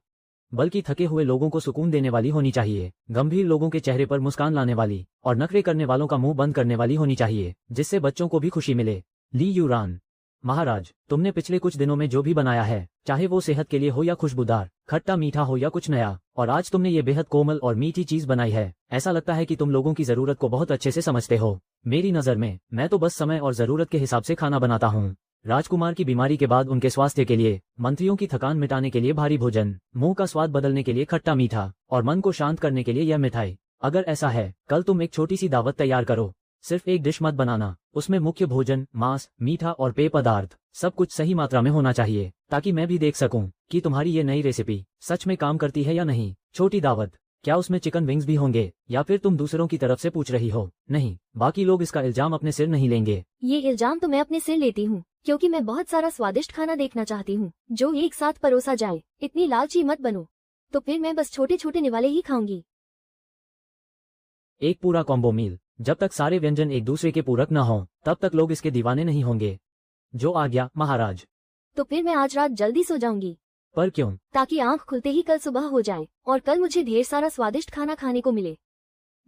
बल्कि थके हुए लोगों को सुकून देने वाली होनी चाहिए। गंभीर लोगों के चेहरे पर मुस्कान लाने वाली, और नखरे करने वालों का मुंह बंद करने वाली होनी चाहिए, जिससे बच्चों को भी खुशी मिले। ली यूरान, महाराज, तुमने पिछले कुछ दिनों में जो भी बनाया है, चाहे वो सेहत के लिए हो या खुशबूदार, खट्टा मीठा हो या कुछ नया, और आज तुमने ये बेहद कोमल और मीठी चीज बनाई है। ऐसा लगता है कि तुम लोगों की जरूरत को बहुत अच्छे से समझते हो। मेरी नजर में मैं तो बस समय और जरूरत के हिसाब से खाना बनाता हूँ। राजकुमार की बीमारी के बाद उनके स्वास्थ्य के लिए, मंत्रियों की थकान मिटाने के लिए भारी भोजन, मुंह का स्वाद बदलने के लिए खट्टा मीठा, और मन को शांत करने के लिए यह मिठाई। अगर ऐसा है, कल तुम एक छोटी सी दावत तैयार करो। सिर्फ एक डिश मत बनाना, उसमें मुख्य भोजन, मांस, मीठा और पेय पदार्थ सब कुछ सही मात्रा में होना चाहिए, ताकि मैं भी देख सकूं कि तुम्हारी ये नई रेसिपी सच में काम करती है या नहीं। छोटी दावत, क्या उसमें चिकन विंग्स भी होंगे, या फिर तुम दूसरों की तरफ से पूछ रही हो? नहीं, बाकी लोग इसका इल्जाम अपने सिर नहीं लेंगे। ये इल्जाम तो मैं अपने सिर लेती हूँ, क्योंकि मैं बहुत सारा स्वादिष्ट खाना देखना चाहती हूँ, जो एक साथ परोसा जाए। इतनी लालची मत बनो। तो फिर मैं बस छोटे छोटे निवाले ही खाऊंगी। एक पूरा कॉम्बो मील। जब तक सारे व्यंजन एक दूसरे के पूरक न हो, तब तक लोग इसके दीवाने नहीं होंगे। जो आज्ञा, महाराज। तो फिर मैं आज रात जल्दी सो जाऊंगी। पर क्यों? ताकि आंख खुलते ही कल सुबह हो जाए, और कल मुझे ढेर सारा स्वादिष्ट खाना खाने को मिले।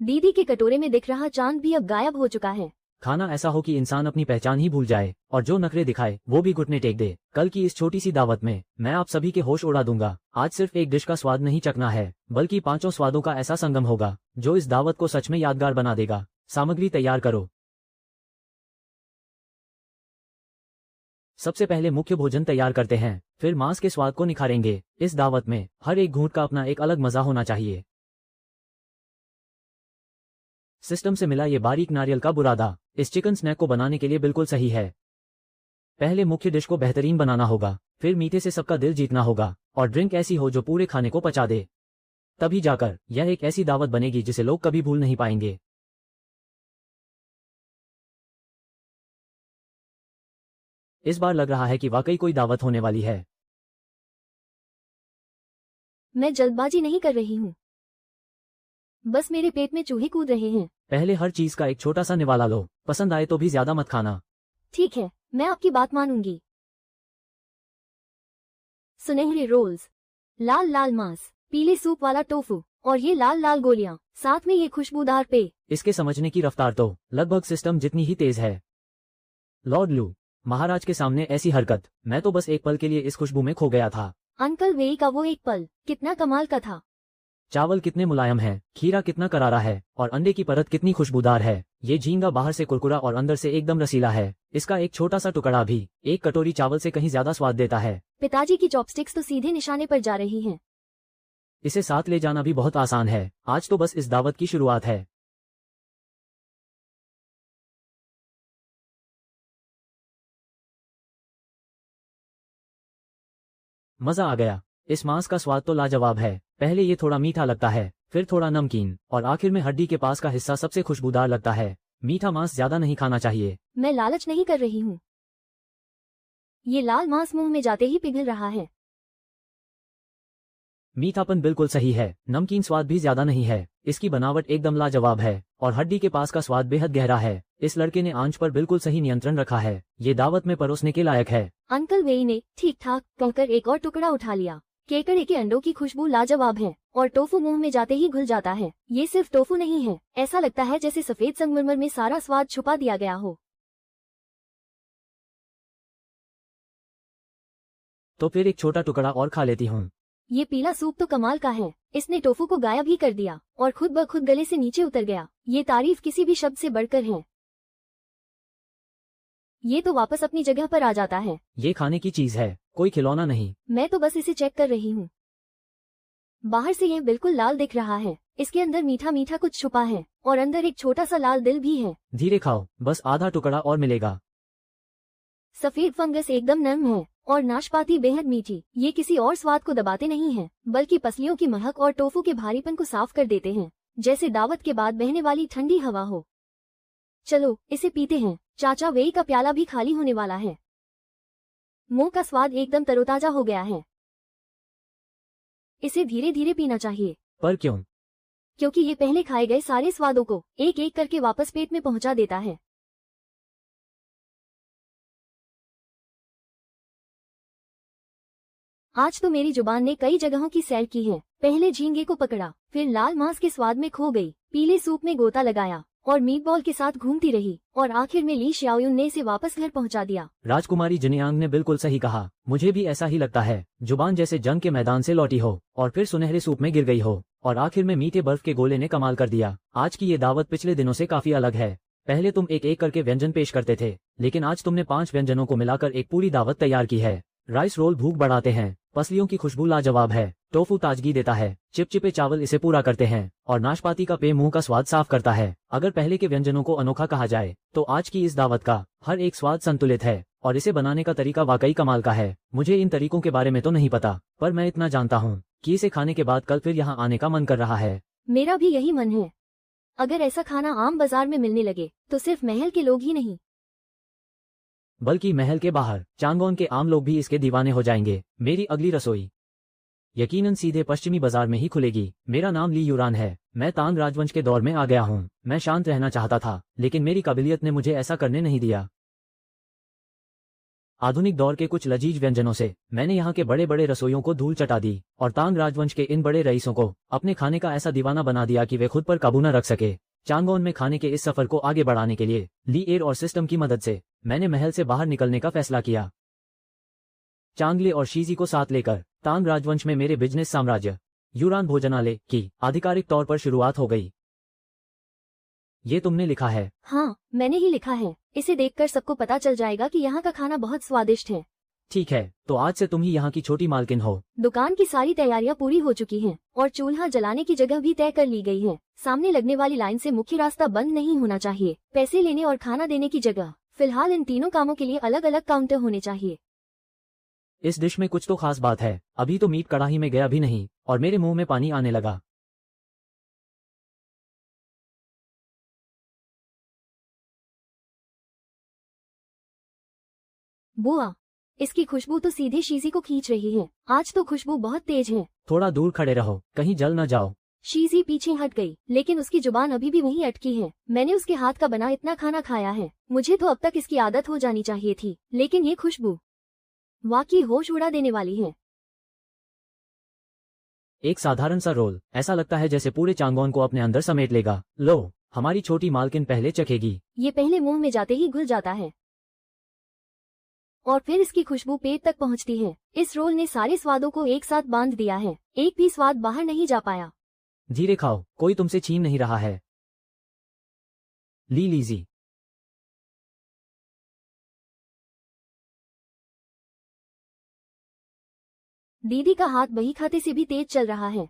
दीदी के कटोरे में दिख रहा चांद भी अब गायब हो चुका है। खाना ऐसा हो कि इंसान अपनी पहचान ही भूल जाए, और जो नखरे दिखाए वो भी घुटने टेक दे। कल की इस छोटी सी दावत में मैं आप सभी के होश उड़ा दूंगा। आज सिर्फ एक डिश का स्वाद नहीं चखना है, बल्कि 5 स्वादों का ऐसा संगम होगा जो इस दावत को सच में यादगार बना देगा। सामग्री तैयार करो। सबसे पहले मुख्य भोजन तैयार करते हैं, फिर मांस के स्वाद को निखारेंगे। इस दावत में हर एक घूंट का अपना एक अलग मजा होना चाहिए। सिस्टम से मिला ये बारीक नारियल का बुरादा इस चिकन स्नैक को बनाने के लिए बिल्कुल सही है। पहले मुख्य डिश को बेहतरीन बनाना होगा, फिर मीठे से सबका दिल जीतना होगा और ड्रिंक ऐसी हो जो पूरे खाने को पचा दे। तभी जाकर यह एक ऐसी दावत बनेगी जिसे लोग कभी भूल नहीं पाएंगे। इस बार लग रहा है कि वाकई कोई दावत होने वाली है। मैं जल्दबाजी नहीं कर रही हूँ, बस मेरे पेट में चूहे कूद रहे हैं। पहले हर चीज का एक छोटा सा निवाला लो, पसंद आए तो भी ज्यादा मत खाना। ठीक है, मैं आपकी बात मानूंगी। सुनहरे रोल्स, लाल लाल मांस, पीले सूप वाला टोफू और ये लाल लाल गोलियां, साथ में ये खुशबूदार पेय। इसके समझने की रफ्तार तो लगभग सिस्टम जितनी ही तेज है। लॉर्ड लू महाराज के सामने ऐसी हरकत, मैं तो बस एक पल के लिए इस खुशबू में खो गया था। अंकल वेई का वो एक पल कितना कमाल का था। चावल कितने मुलायम है, खीरा कितना करारा है और अंडे की परत कितनी खुशबूदार है। ये झींगा बाहर से कुरकुरा और अंदर से एकदम रसीला है। इसका एक छोटा सा टुकड़ा भी एक कटोरी चावल से कहीं ज्यादा स्वाद देता है। पिताजी की चॉपस्टिक्स तो सीधे निशाने पर जा रही हैं। इसे साथ ले जाना भी बहुत आसान है। आज तो बस इस दावत की शुरुआत है। मजा आ गया। इस मांस का स्वाद तो लाजवाब है। पहले ये थोड़ा मीठा लगता है, फिर थोड़ा नमकीन और आखिर में हड्डी के पास का हिस्सा सबसे खुशबूदार लगता है। मीठा मांस ज्यादा नहीं खाना चाहिए। मैं लालच नहीं कर रही हूँ। ये लाल मांस मुंह में जाते ही पिघल रहा है। मीठापन बिल्कुल सही है, नमकीन स्वाद भी ज्यादा नहीं है। इसकी बनावट एकदम लाजवाब है और हड्डी के पास का स्वाद बेहद गहरा है। इस लड़के ने आंच पर बिल्कुल सही नियंत्रण रखा है। ये दावत में परोसने के लायक है। अंकल वेई ने ठीक ठाक कहकर एक और टुकड़ा उठा लिया। केकड़े के अंडों की खुशबू लाजवाब है और टोफू मुंह में जाते ही घुल जाता है। ये सिर्फ टोफू नहीं है, ऐसा लगता है जैसे सफेद संगमरमर में सारा स्वाद छुपा दिया गया हो। तो फिर एक छोटा टुकड़ा और खा लेती हूँ। ये पीला सूप तो कमाल का है। इसने टोफू को गायब ही कर दिया और खुद ब खुद गले से नीचे उतर गया। ये तारीफ किसी भी शब्द से बढ़कर है। ये तो वापस अपनी जगह पर आ जाता है। ये खाने की चीज है, कोई खिलौना नहीं। मैं तो बस इसे चेक कर रही हूँ। बाहर से ये बिल्कुल लाल दिख रहा है। इसके अंदर मीठा मीठा कुछ छुपा है और अंदर एक छोटा सा लाल दिल भी है। धीरे खाओ, बस आधा टुकड़ा और मिलेगा। सफेद फंगस एकदम नरम है और नाशपाती बेहद मीठी। ये किसी और स्वाद को दबाते नहीं हैं, बल्कि पसलियों की महक और टोफू के भारीपन को साफ कर देते हैं, जैसे दावत के बाद बहने वाली ठंडी हवा हो। चलो इसे पीते हैं। चाचा वेई का प्याला भी खाली होने वाला है। मुंह का स्वाद एकदम तरोताजा हो गया है। इसे धीरे धीरे पीना चाहिए। पर क्यों? क्योंकि ये पहले खाए गए सारे स्वादों को एक एक करके वापस पेट में पहुंचा देता है। आज तो मेरी जुबान ने कई जगहों की सैर की है। पहले झींगे को पकड़ा, फिर लाल मांस के स्वाद में खो गई, पीले सूप में गोता लगाया और मीटबॉल के साथ घूमती रही और आखिर में ली श्याओयुन ने इसे वापस घर पहुंचा दिया। राजकुमारी जिनियांग ने बिल्कुल सही कहा। मुझे भी ऐसा ही लगता है। जुबान जैसे जंग के मैदान से लौटी हो और फिर सुनहरे सूप में गिर गई हो और आखिर में मीठे बर्फ के गोले ने कमाल कर दिया। आज की ये दावत पिछले दिनों से काफी अलग है। पहले तुम एक एक करके व्यंजन पेश करते थे, लेकिन आज तुमने 5 व्यंजनों को मिलाकर एक पूरी दावत तैयार की है। राइस रोल भूख बढ़ाते हैं, पसलियों की खुशबू लाजवाब है, टोफू ताजगी देता है, चिपचिपे चावल इसे पूरा करते हैं और नाशपाती का पेय मुंह का स्वाद साफ करता है। अगर पहले के व्यंजनों को अनोखा कहा जाए तो आज की इस दावत का हर एक स्वाद संतुलित है और इसे बनाने का तरीका वाकई कमाल का है। मुझे इन तरीकों के बारे में तो नहीं पता, पर मैं इतना जानता हूँ कि इसे खाने के बाद कल फिर यहाँ आने का मन कर रहा है। मेरा भी यही मन है। अगर ऐसा खाना आम बाजार में मिलने लगे तो सिर्फ महल के लोग ही नहीं, बल्कि महल के बाहर चांगोन के आम लोग भी इसके दीवाने हो जाएंगे। मेरी अगली रसोई यकीनन सीधे पश्चिमी बाजार में ही खुलेगी। मेरा नाम ली यूरान है। मैं तांग राजवंश के दौर में आ गया हूँ। मैं शांत रहना चाहता था, लेकिन मेरी काबिलियत ने मुझे ऐसा करने नहीं दिया। आधुनिक दौर के कुछ लजीज व्यंजनों से मैंने यहाँ के बड़े बड़े रसोइयों को धूल चटा दी और तांग राजवंश के इन बड़े रईसों को अपने खाने का ऐसा दीवाना बना दिया कि वे खुद पर काबू न रख सके। चांगोन में खाने के इस सफर को आगे बढ़ाने के लिए ली एयर और सिस्टम की मदद से मैंने महल से बाहर निकलने का फैसला किया। चांगले और शीजी को साथ लेकर तांग राजवंश में मेरे बिजनेस साम्राज्य यूरान भोजनालय की आधिकारिक तौर पर शुरुआत हो गई। ये तुमने लिखा है? हाँ, मैंने ही लिखा है। इसे देखकर सबको पता चल जाएगा कि यहाँ का खाना बहुत स्वादिष्ट है। ठीक है, तो आज से तुम ही यहाँ की छोटी मालकिन हो। दुकान की सारी तैयारियां पूरी हो चुकी हैं और चूल्हा जलाने की जगह भी तय कर ली गई है। सामने लगने वाली लाइन से मुख्य रास्ता बंद नहीं होना चाहिए। पैसे लेने और खाना देने की जगह फिलहाल इन तीनों कामों के लिए अलग अलग काउंटर होने चाहिए। इस डिश में कुछ तो खास बात है। अभी तो मीट कढ़ाई में गया भी नहीं और मेरे मुंह में पानी आने लगा। बुआ, इसकी खुशबू तो सीधे शीजी को खींच रही है। आज तो खुशबू बहुत तेज है। थोड़ा दूर खड़े रहो, कहीं जल न जाओ। शीजी पीछे हट गई, लेकिन उसकी जुबान अभी भी वहीं अटकी है। मैंने उसके हाथ का बना इतना खाना खाया है, मुझे तो अब तक इसकी आदत हो जानी चाहिए थी, लेकिन ये खुशबू वाकई होश उड़ा देने वाली है। एक साधारण सा रोल, ऐसा लगता है जैसे पूरे चांगोन को अपने अंदर समेट लेगा। लो, हमारी छोटी मालकिन पहले चखेगी। ये पहले मुंह में जाते ही घुल जाता है और फिर इसकी खुशबू पेट तक पहुंचती है। इस रोल ने सारे स्वादों को एक साथ बांध दिया है, एक भी स्वाद बाहर नहीं जा पाया। धीरे खाओ, कोई तुमसे छीन नहीं रहा है। लीजी। दीदी का हाथ बही खाते से भी तेज चल रहा है।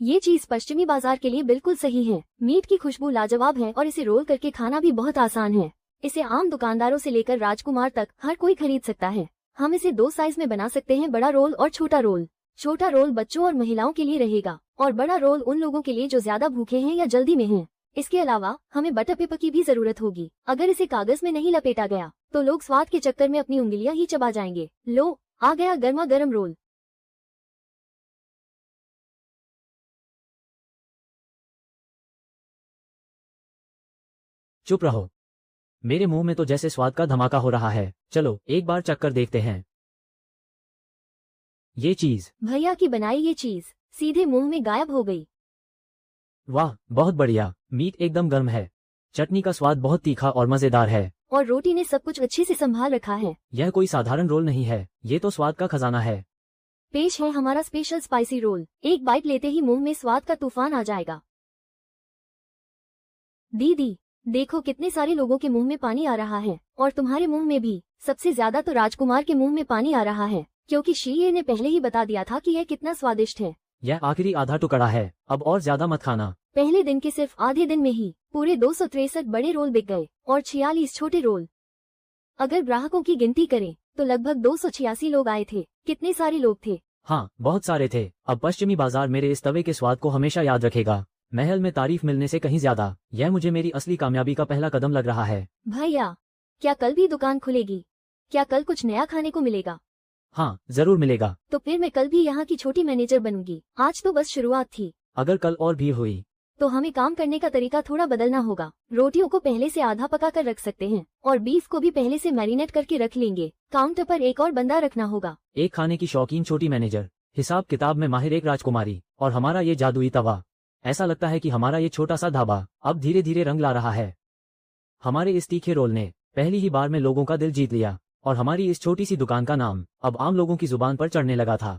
ये चीज पश्चिमी बाजार के लिए बिल्कुल सही है। मीट की खुशबू लाजवाब है और इसे रोल करके खाना भी बहुत आसान है। इसे आम दुकानदारों से लेकर राजकुमार तक हर कोई खरीद सकता है। हम इसे 2 साइज में बना सकते हैं, बड़ा रोल और छोटा रोल। छोटा रोल बच्चों और महिलाओं के लिए रहेगा और बड़ा रोल उन लोगों के लिए जो ज्यादा भूखे हैं या जल्दी में हैं। इसके अलावा हमें बटर पेपर की भी जरूरत होगी। अगर इसे कागज में नहीं लपेटा गया तो लोग स्वाद के चक्कर में अपनी उंगलियां ही चबा जाएंगे। लो, आ गया गर्मा गर्म रोल। चुप रहो, मेरे मुंह में तो जैसे स्वाद का धमाका हो रहा है। चलो एक बार चक्कर देखते हैं। ये चीज, भैया की बनाई ये चीज सीधे मुंह में गायब हो गई। वाह, बहुत बढ़िया। मीट एकदम गर्म है, चटनी का स्वाद बहुत तीखा और मजेदार है, और रोटी ने सब कुछ अच्छे से संभाल रखा है। यह कोई साधारण रोल नहीं है, ये तो स्वाद का खजाना है। पेश है हमारा स्पेशल स्पाइसी रोल। एक बाइट लेते ही मुंह में स्वाद का तूफान आ जाएगा। दीदी, देखो कितने सारे लोगों के मुंह में पानी आ रहा है और तुम्हारे मुंह में भी। सबसे ज्यादा तो राजकुमार के मुंह में पानी आ रहा है, क्योंकि शीर ने पहले ही बता दिया था कि यह कितना स्वादिष्ट है। यह आखिरी आधा टुकड़ा है, अब और ज्यादा मत खाना। पहले दिन के सिर्फ आधे दिन में ही पूरे 263 बड़े रोल बिक गए और 46 छोटे रोल। अगर ग्राहकों की गिनती करें तो लगभग 286 लोग आए थे। कितने सारे लोग थे। हाँ, बहुत सारे थे। अब पश्चिमी बाजार मेरे इस तवे के स्वाद को हमेशा याद रखेगा। महल में तारीफ मिलने से कहीं ज्यादा यह मुझे मेरी असली कामयाबी का पहला कदम लग रहा है। भैया, क्या कल भी दुकान खुलेगी? क्या कल कुछ नया खाने को मिलेगा? हाँ, जरूर मिलेगा। तो फिर मैं कल भी यहाँ की छोटी मैनेजर बनूंगी। आज तो बस शुरुआत थी। अगर कल और भी हुई तो हमें काम करने का तरीका थोड़ा बदलना होगा। रोटियों को पहले से आधा पका कर रख सकते हैं और बीफ को भी पहले से मैरिनेट करके रख लेंगे। काउंटर पर एक और बंदा रखना होगा। एक खाने की शौकीन छोटी मैनेजर, हिसाब किताब में माहिर एक राजकुमारी, और हमारा ये जादुई तवा। ऐसा लगता है कि हमारा ये छोटा सा ढाबा अब धीरे धीरे रंग ला रहा है। हमारे इस तीखे रोल ने पहली ही बार में लोगों का दिल जीत लिया और हमारी इस छोटी सी दुकान का नाम अब आम लोगों की जुबान पर चढ़ने लगा था।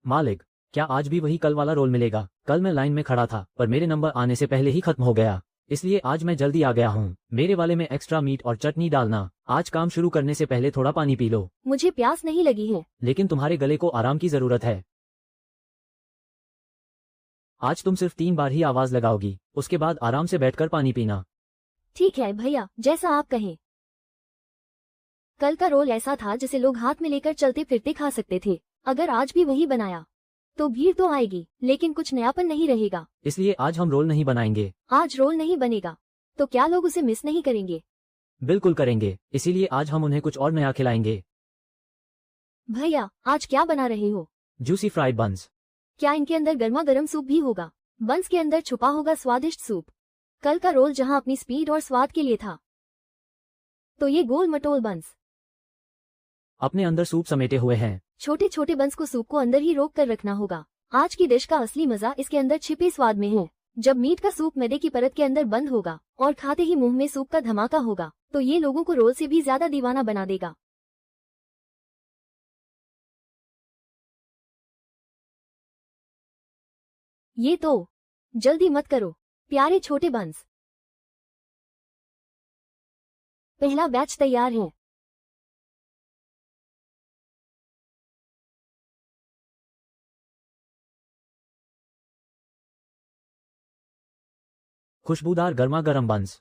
मालिक, क्या आज भी वही कल वाला रोल मिलेगा? कल मैं लाइन में खड़ा था पर मेरे नंबर आने से पहले ही खत्म हो गया, इसलिए आज मैं जल्दी आ गया हूँ। मेरे वाले में एक्स्ट्रा मीट और चटनी डालना। आज काम शुरू करने से पहले थोड़ा पानी पी लो। मुझे प्यास नहीं लगी है। लेकिन तुम्हारे गले को आराम की जरूरत है। आज तुम सिर्फ 3 बार ही आवाज लगाओगी, उसके बाद आराम से बैठकर पानी पीना। ठीक है भैया, जैसा आप कहें। कल का रोल ऐसा था जिसे लोग हाथ में लेकर चलते फिरते खा सकते थे। अगर आज भी वही बनाया तो भीड़ तो आएगी, लेकिन कुछ नयापन नहीं रहेगा। इसलिए आज हम रोल नहीं बनाएंगे। आज रोल नहीं बनेगा तो क्या लोग उसे मिस नहीं करेंगे? बिल्कुल करेंगे, इसीलिए आज हम उन्हें कुछ और नया खिलाएंगे। भैया, आज क्या बना रहे हो? जूसी फ्राइड बंस। क्या इनके अंदर गर्मा गर्म सूप भी होगा? बंस के अंदर छुपा होगा स्वादिष्ट सूप। कल का रोल जहां अपनी स्पीड और स्वाद के लिए था, तो ये गोल मटोल बंस अपने अंदर सूप समेटे हुए हैं। छोटे छोटे बंस को सूप को अंदर ही रोक कर रखना होगा। आज की डिश का असली मजा इसके अंदर छिपे स्वाद में है। जब मीट का सूप मैदे की परत के अंदर बंद होगा और खाते ही मुंह में सूप का धमाका होगा, तो ये लोगों को रोल से भी ज्यादा दीवाना बना देगा। ये तो, जल्दी मत करो प्यारे छोटे बंस। पहला बैच तैयार है। खुशबूदार गर्मा गर्म बंस।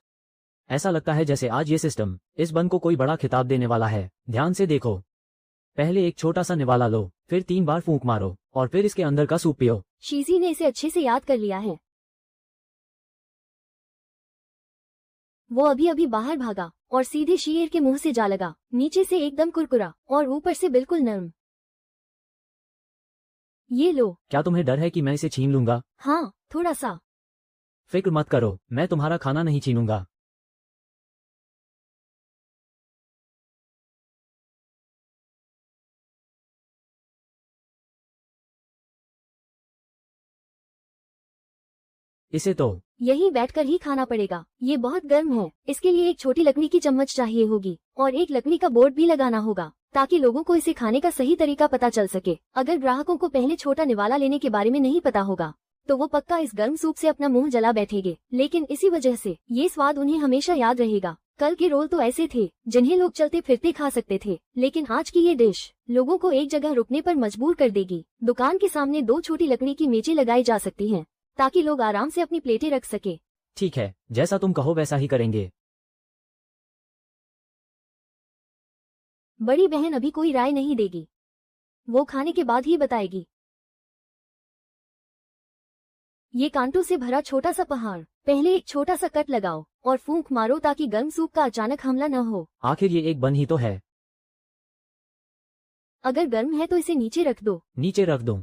ऐसा लगता है जैसे आज ये सिस्टम इस बन को कोई बड़ा खिताब देने वाला है। ध्यान से देखो, पहले एक छोटा सा निवाला लो, फिर 3 बार फूंक मारो और फिर इसके अंदर का सूप पियो। शीजी ने इसे अच्छे से याद कर लिया है। वो अभी अभी बाहर भागा और सीधे शेर के मुंह से जा लगा। नीचे से एकदम कुरकुरा और ऊपर से बिल्कुल नरम। ये लो। क्या तुम्हें डर है कि मैं इसे छीन लूंगा? हाँ, थोड़ा सा। फिक्र मत करो, मैं तुम्हारा खाना नहीं छीनूंगा। इसे तो यही बैठकर ही खाना पड़ेगा। ये बहुत गर्म है। इसके लिए एक छोटी लकड़ी की चम्मच चाहिए होगी और एक लकड़ी का बोर्ड भी लगाना होगा ताकि लोगों को इसे खाने का सही तरीका पता चल सके। अगर ग्राहकों को पहले छोटा निवाला लेने के बारे में नहीं पता होगा तो वो पक्का इस गर्म सूप से अपना मुंह जला बैठेंगे। लेकिन इसी वजह से ये स्वाद उन्हें हमेशा याद रहेगा। कल के रोल तो ऐसे थे जिन्हें लोग चलते फिरते खा सकते थे, लेकिन आज की ये डिश लोगों को एक जगह रुकने पर मजबूर कर देगी। दुकान के सामने 2 छोटी लकड़ी की मेजें लगाई जा सकती हैं ताकि लोग आराम से अपनी प्लेटें रख सके। ठीक है, जैसा तुम कहो वैसा ही करेंगे। बड़ी बहन अभी कोई राय नहीं देगी, वो खाने के बाद ही बताएगी। ये कांटों से भरा छोटा सा पहाड़। पहले एक छोटा सा कट लगाओ और फूंक मारो ताकि गर्म सूप का अचानक हमला न हो। आखिर ये एक बन ही तो है। अगर गर्म है तो इसे नीचे रख दो। नीचे रख दूं?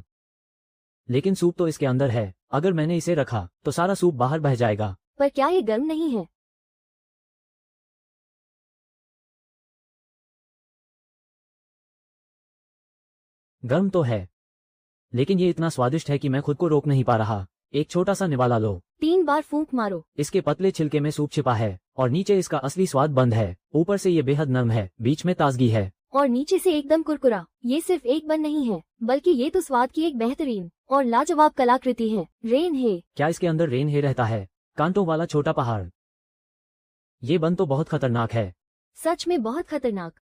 लेकिन सूप तो इसके अंदर है। अगर मैंने इसे रखा तो सारा सूप बाहर बह जाएगा। पर क्या ये गर्म नहीं है? गर्म तो है, लेकिन ये इतना स्वादिष्ट है कि मैं खुद को रोक नहीं पा रहा। एक छोटा सा निवाला लो। 3 बार फूंक मारो। इसके पतले छिलके में सूप छिपा है और नीचे इसका असली स्वाद बंद है। ऊपर से ये बेहद नरम है, बीच में ताजगी है और नीचे से एकदम कुरकुरा। ये सिर्फ एक बन नहीं है, बल्कि ये तो स्वाद की एक बेहतरीन और लाजवाब कलाकृति है। रेन है। क्या इसके अंदर रेन है रहता है? कांटों वाला छोटा पहाड़। ये बन तो बहुत खतरनाक है। सच में बहुत खतरनाक।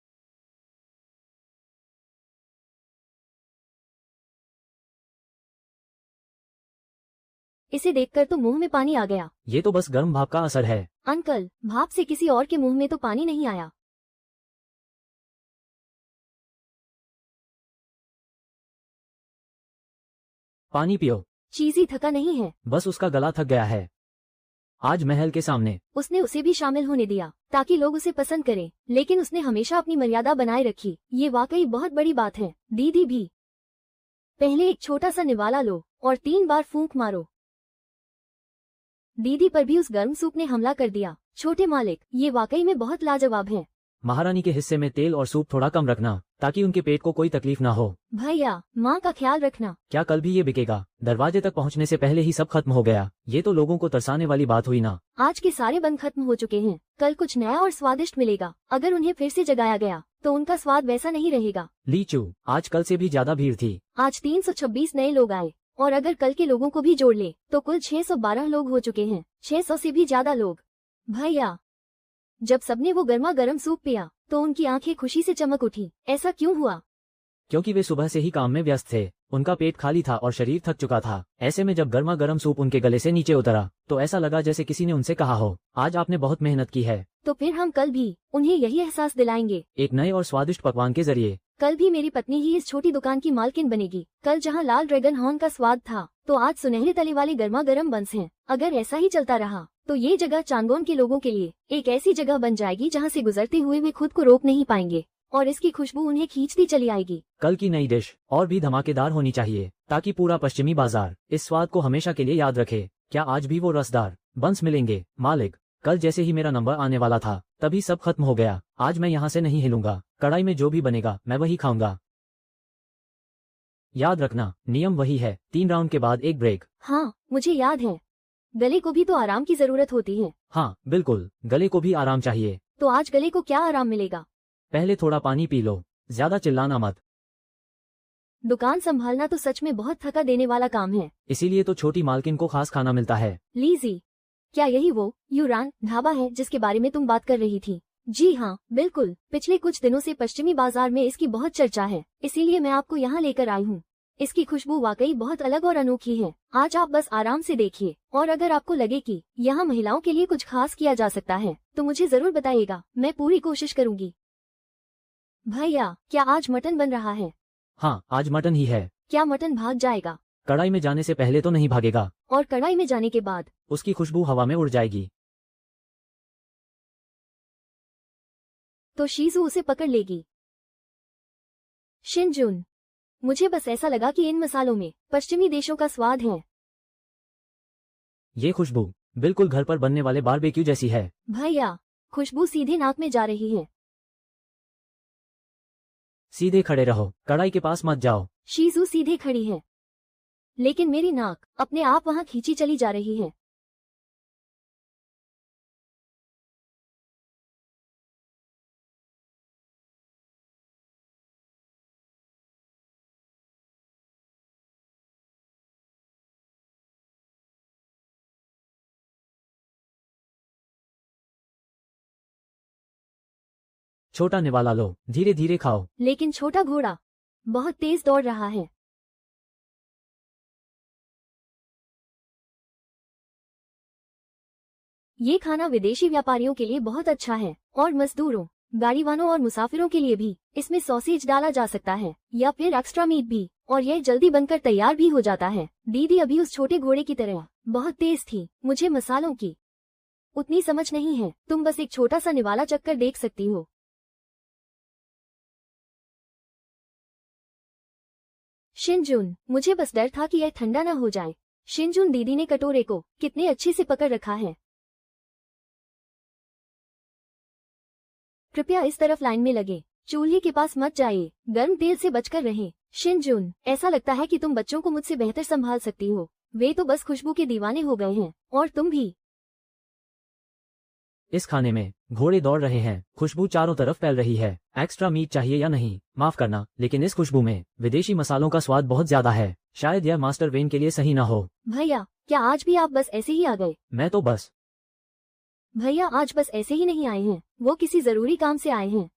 इसे देखकर तो मुंह में पानी आ गया। ये तो बस गर्म भाप का असर है। अंकल, भाप से किसी और के मुंह में तो पानी नहीं आया। पानी पियो। चीजी थका नहीं है, बस उसका गला थक गया है। आज महल के सामने उसने उसे भी शामिल होने दिया ताकि लोग उसे पसंद करें, लेकिन उसने हमेशा अपनी मर्यादा बनाए रखी। ये वाकई बहुत बड़ी बात है। दीदी भी। पहले एक छोटा सा निवाला लो और 3 बार फूंक मारो। दीदी पर भी उस गर्म सूप ने हमला कर दिया। छोटे मालिक, ये वाकई में बहुत लाजवाब है। महारानी के हिस्से में तेल और सूप थोड़ा कम रखना ताकि उनके पेट को कोई तकलीफ ना हो। भैया, माँ का ख्याल रखना। क्या कल भी ये बिकेगा? दरवाजे तक पहुँचने से पहले ही सब खत्म हो गया। ये तो लोगों को तरसाने वाली बात हुई ना। आज के सारे बंद खत्म हो चुके हैं। कल कुछ नया और स्वादिष्ट मिलेगा। अगर उन्हें फिर से जगाया गया तो उनका स्वाद वैसा नहीं रहेगा। लीचू, आज कल से भी ज्यादा भीड़ थी। आज 326 नए लोग आए और अगर कल के लोगों को भी जोड़ ले तो कुल 612 लोग हो चुके हैं। 600 से भी ज्यादा लोग। भैया, जब सबने वो गर्मा गर्म सूप पिया तो उनकी आंखें खुशी से चमक उठी। ऐसा क्यों हुआ? क्योंकि वे सुबह से ही काम में व्यस्त थे। उनका पेट खाली था और शरीर थक चुका था। ऐसे में जब गर्मा गर्म सूप उनके गले से नीचे उतरा तो ऐसा लगा जैसे किसी ने उनसे कहा हो, आज आपने बहुत मेहनत की है। तो फिर हम कल भी उन्हें यही एहसास दिलाएंगे, एक नए और स्वादिष्ट पकवान के जरिए। कल भी मेरी पत्नी ही इस छोटी दुकान की मालकिन बनेगी। कल जहाँ लाल ड्रैगन हॉर्न का स्वाद था तो आज सुनहरे तले वाले गर्मा गर्म बंस हैं। अगर ऐसा ही चलता रहा तो ये जगह चांगोन के लोगों के लिए एक ऐसी जगह बन जाएगी जहाँ से गुजरते हुए वे खुद को रोक नहीं पाएंगे और इसकी खुशबू उन्हें खींचती चली आएगी। कल की नई डिश और भी धमाकेदार होनी चाहिए ताकि पूरा पश्चिमी बाजार इस स्वाद को हमेशा के लिए याद रखे। क्या आज भी वो रसदार बंस मिलेंगे? मालिक, कल जैसे ही मेरा नंबर आने वाला था तभी सब खत्म हो गया। आज मैं यहाँ से नहीं हिलूंगा। कढ़ाई में जो भी बनेगा मैं वही खाऊंगा। याद रखना, नियम वही है, 3 राउंड के बाद एक ब्रेक। हाँ, मुझे याद है। गले को भी तो आराम की जरूरत होती है। हाँ बिल्कुल, गले को भी आराम चाहिए। तो आज गले को क्या आराम मिलेगा? पहले थोड़ा पानी पी लो, ज्यादा चिल्लाना मत। दुकान संभालना तो सच में बहुत थका देने वाला काम है। इसीलिए तो छोटी मालकिन को खास खाना मिलता है। लीजी, क्या यही वो यूरान ढाबा है जिसके बारे में तुम बात कर रही थी? जी हाँ, बिल्कुल। पिछले कुछ दिनों से पश्चिमी बाजार में इसकी बहुत चर्चा है, इसीलिए मैं आपको यहाँ लेकर आई हूँ। इसकी खुशबू वाकई बहुत अलग और अनोखी है। आज आप बस आराम से देखिए, और अगर आपको लगे कि यहाँ महिलाओं के लिए कुछ खास किया जा सकता है तो मुझे जरूर बताइएगा, मैं पूरी कोशिश करूंगी। भैया, क्या आज मटन बन रहा है? हाँ, आज मटन ही है। क्या मटन भाग जाएगा? कढ़ाई में जाने से पहले तो नहीं भागेगा। और कढ़ाई में जाने के बाद? उसकी खुशबू हवा में उड़ जाएगी। तो शीजू उसे पकड़ लेगी। शिनजुन, मुझे बस ऐसा लगा कि इन मसालों में पश्चिमी देशों का स्वाद है। ये खुशबू बिल्कुल घर पर बनने वाले बारबेक्यू जैसी है। भैया, खुशबू सीधे नाक में जा रही है। सीधे खड़े रहो, कढ़ाई के पास मत जाओ। शीजू सीधे खड़ी है, लेकिन मेरी नाक अपने आप वहां खींची चली जा रही है। छोटा निवाला लो, धीरे धीरे खाओ। लेकिन छोटा घोड़ा बहुत तेज दौड़ रहा है। ये खाना विदेशी व्यापारियों के लिए बहुत अच्छा है, और मजदूरों, गाड़ीवानों और मुसाफिरों के लिए भी। इसमें सॉसेज डाला जा सकता है या फिर एक्स्ट्रा मीट भी, और यह जल्दी बनकर तैयार भी हो जाता है। दीदी अभी उस छोटे घोड़े की तरह बहुत तेज थी। मुझे मसालों की उतनी समझ नहीं है। तुम बस एक छोटा सा निवाला चक्कर देख सकती हो। शिनजुन, मुझे बस डर था कि यह ठंडा न हो जाए। शिनजुन दीदी ने कटोरे को कितने अच्छे से पकड़ रखा है। कृपया इस तरफ लाइन में लगे, चूल्हे के पास मत जाइए, गर्म तेल से बचकर रहें। शिनजुन, ऐसा लगता है कि तुम बच्चों को मुझसे बेहतर संभाल सकती हो। वे तो बस खुशबू के दीवाने हो गए हैं, और तुम भी। इस खाने में घोड़े दौड़ रहे हैं, खुशबू चारों तरफ फैल रही है। एक्स्ट्रा मीट चाहिए या नहीं, माफ करना, लेकिन इस खुशबू में विदेशी मसालों का स्वाद बहुत ज्यादा है। शायद यह मास्टर वेन के लिए सही ना हो। भैया, क्या आज भी आप बस ऐसे ही आ गए? मैं तो बस भैया आज बस ऐसे ही नहीं आए हैं, वो किसी जरूरी काम से आए हैं।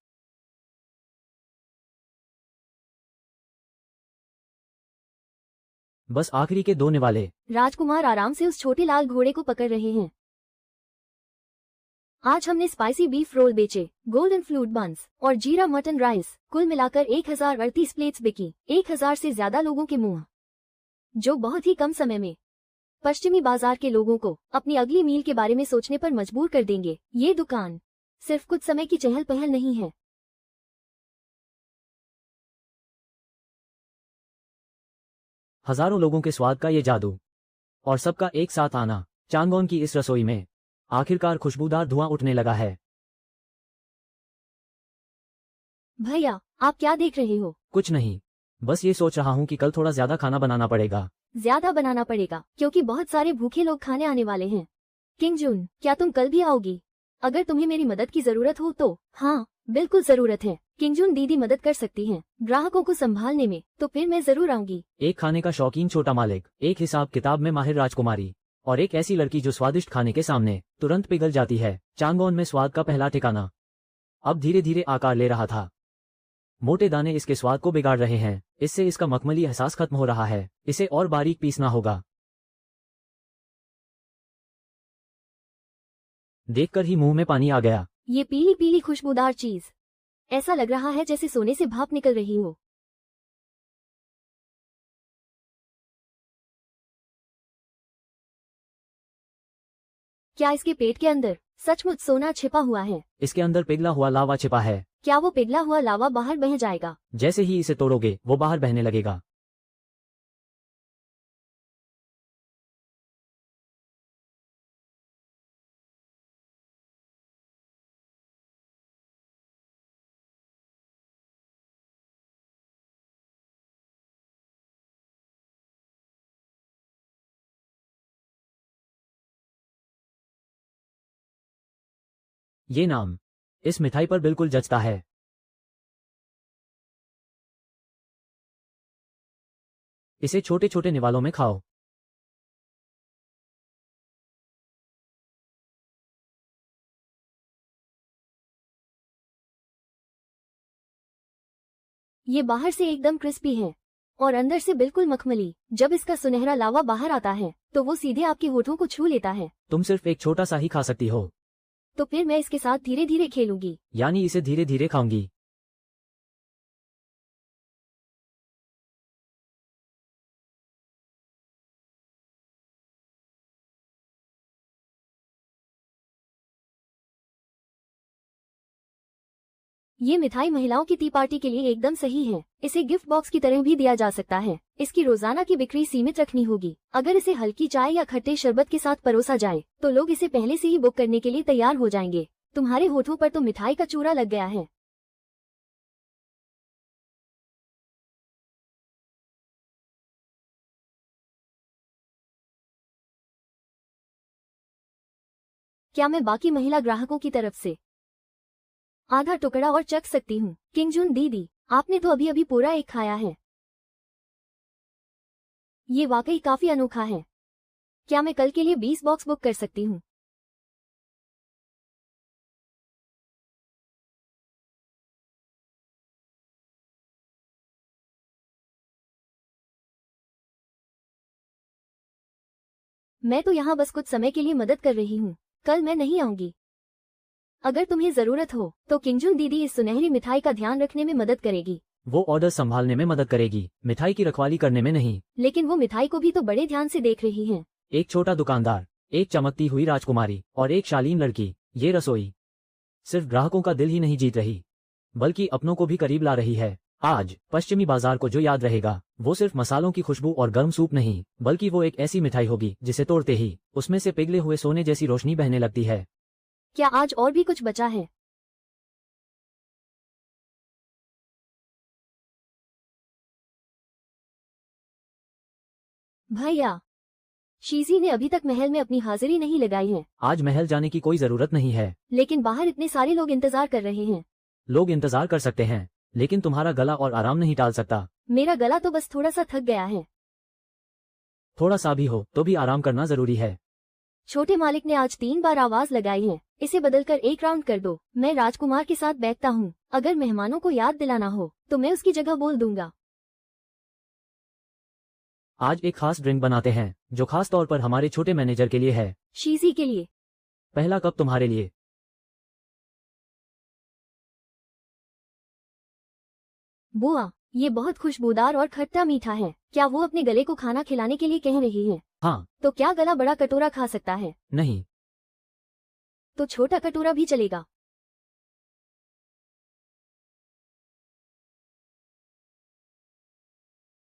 बस आखिरी के दो निवाले। राजकुमार आराम से उस छोटे लाल घोड़े को पकड़ रहे हैं। आज हमने स्पाइसी बीफ रोल बेचे, गोल्डन फ्लूट बंस और जीरा मटन राइस। कुल मिलाकर 1038 प्लेट्स बिकी। 1000 से ज्यादा लोगों के मुंह, जो बहुत ही कम समय में पश्चिमी बाजार के लोगों को अपनी अगली मील के बारे में सोचने पर मजबूर कर देंगे। ये दुकान सिर्फ कुछ समय की चहल पहल नहीं है। हजारों लोगों के स्वाद का ये जादू, और सबका एक साथ आना। चांगोन की इस रसोई में आखिरकार खुशबूदार धुआं उठने लगा है। भैया, आप क्या देख रहे हो? कुछ नहीं, बस ये सोच रहा हूँ कि कल थोड़ा ज्यादा खाना बनाना पड़ेगा। ज्यादा बनाना पड़ेगा, क्योंकि बहुत सारे भूखे लोग खाने आने वाले हैं। किंगजुन, क्या तुम कल भी आओगी? अगर तुम्हें मेरी मदद की जरूरत हो तो। हाँ, बिल्कुल जरूरत है। किंगजुन दीदी मदद कर सकती हैं ग्राहकों को संभालने में, तो फिर मैं जरूर आऊंगी। एक खाने का शौकीन छोटा मालिक, एक हिसाब किताब में माहिर राजकुमारी, और एक ऐसी लड़की जो स्वादिष्ट खाने के सामने तुरंत पिघल जाती है। चांगोन में स्वाद का पहला ठिकाना अब धीरे धीरे आकार ले रहा था। मोटे दाने इसके स्वाद को बिगाड़ रहे हैं। इससे इसका मखमली एहसास खत्म हो रहा है। इसे और बारीक पीसना होगा। देखकर ही मुंह में पानी आ गया। ये पीली पीली खुशबूदार चीज, ऐसा लग रहा है जैसे सोने से भाप निकल रही हो। क्या इसके पेट के अंदर सचमुच सोना छिपा हुआ है? इसके अंदर पिघला हुआ लावा छिपा है। क्या वो पिघला हुआ लावा बाहर बह जाएगा? जैसे ही इसे तोड़ोगे वो बाहर बहने लगेगा। ये नाम इस मिठाई पर बिल्कुल जचता है। इसे छोटे छोटे निवालों में खाओ। ये बाहर से एकदम क्रिस्पी है, और अंदर से बिल्कुल मखमली। जब इसका सुनहरा लावा बाहर आता है तो वो सीधे आपके होठों को छू लेता है। तुम सिर्फ एक छोटा सा ही खा सकती हो। तो फिर मैं इसके साथ धीरे धीरे खेलूंगी। यानी इसे धीरे धीरे खाऊंगी। ये मिठाई महिलाओं की टी पार्टी के लिए एकदम सही है। इसे गिफ्ट बॉक्स की तरह भी दिया जा सकता है। इसकी रोजाना की बिक्री सीमित रखनी होगी। अगर इसे हल्की चाय या खट्टे शरबत के साथ परोसा जाए तो लोग इसे पहले से ही बुक करने के लिए तैयार हो जाएंगे। तुम्हारे होठों पर तो मिठाई का चूरा लग गया है। क्या मैं बाकी महिला ग्राहकों की तरफ से आधा टुकड़ा और चख सकती हूँ? किंगजुन दीदी, आपने तो अभी अभी पूरा एक खाया है। ये वाकई काफी अनोखा है। क्या मैं कल के लिए 20 बॉक्स बुक कर सकती हूँ? मैं तो यहाँ बस कुछ समय के लिए मदद कर रही हूँ। कल मैं नहीं आऊंगी। अगर तुम्हें जरूरत हो तो किंगजुन दीदी इस सुनहरी मिठाई का ध्यान रखने में मदद करेगी। वो ऑर्डर संभालने में मदद करेगी, मिठाई की रखवाली करने में नहीं। लेकिन वो मिठाई को भी तो बड़े ध्यान से देख रही है। एक छोटा दुकानदार, एक चमकती हुई राजकुमारी और एक शालीन लड़की। ये रसोई सिर्फ ग्राहकों का दिल ही नहीं जीत रही बल्कि अपनों को भी करीब ला रही है। आज पश्चिमी बाजार को जो याद रहेगा वो सिर्फ मसालों की खुशबू और गर्म सूप नहीं, बल्कि वो एक ऐसी मिठाई होगी जिसे तोड़ते ही उसमें से पिघले हुए सोने जैसी रोशनी बहने लगती है। क्या आज और भी कुछ बचा है? भैया, शीजी ने अभी तक महल में अपनी हाजिरी नहीं लगाई है। आज महल जाने की कोई जरूरत नहीं है। लेकिन बाहर इतने सारे लोग इंतजार कर रहे हैं। लोग इंतजार कर सकते हैं, लेकिन तुम्हारा गला और आराम नहीं टाल सकता। मेरा गला तो बस थोड़ा सा थक गया है। थोड़ा सा भी हो तो भी आराम करना जरूरी है। छोटे मालिक ने आज 3 बार आवाज लगाई है। इसे बदलकर एक राउंड कर दो। मैं राजकुमार के साथ बैठता हूँ। अगर मेहमानों को याद दिलाना हो तो मैं उसकी जगह बोल दूंगा। आज एक खास ड्रिंक बनाते हैं जो खास तौर पर हमारे छोटे मैनेजर के लिए है। शीजी के लिए। पहला कप तुम्हारे लिए। बुआ, ये बहुत खुशबूदार और खट्टा मीठा है। क्या वो अपने गले को खाना खिलाने के लिए कह रही है? हाँ। तो क्या गला बड़ा कटोरा खा सकता है? नहीं। तो छोटा कटोरा भी चलेगा।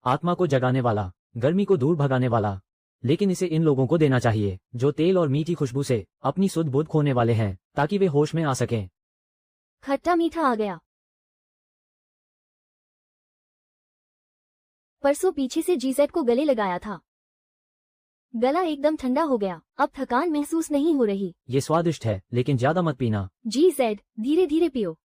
आत्मा को जगाने वाला, गर्मी को दूर भगाने वाला। लेकिन इसे इन लोगों को देना चाहिए जो तेल और मीठी खुशबू से अपनी सुध बुध खोने वाले हैं, ताकि वे होश में आ सकें। खट्टा मीठा आ गया। परसों पीछे से जीजेड को गले लगाया था। गला एकदम ठंडा हो गया। अब थकान महसूस नहीं हो रही। ये स्वादिष्ट है, लेकिन ज्यादा मत पीना। जीजेड, धीरे धीरे पियो।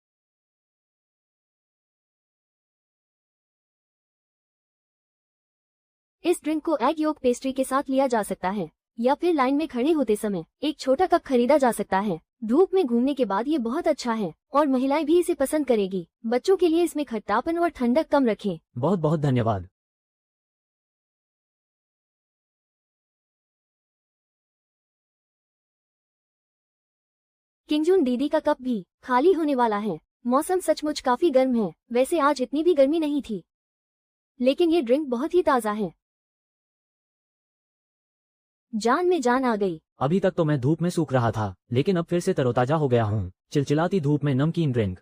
इस ड्रिंक को एग योक पेस्ट्री के साथ लिया जा सकता है या फिर लाइन में खड़े होते समय एक छोटा कप खरीदा जा सकता है। धूप में घूमने के बाद ये बहुत अच्छा है और महिलाएं भी इसे पसंद करेगी। बच्चों के लिए इसमें खट्टापन और ठंडक कम रखें। बहुत बहुत धन्यवाद। किंगजुन दीदी का कप भी खाली होने वाला है। मौसम सचमुच काफी गर्म है। वैसे आज इतनी भी गर्मी नहीं थी, लेकिन ये ड्रिंक बहुत ही ताज़ा है। जान में जान आ गई। अभी तक तो मैं धूप में सूख रहा था, लेकिन अब फिर से तरोताजा हो गया हूँ। चिलचिलाती धूप में नमकीन ड्रिंक।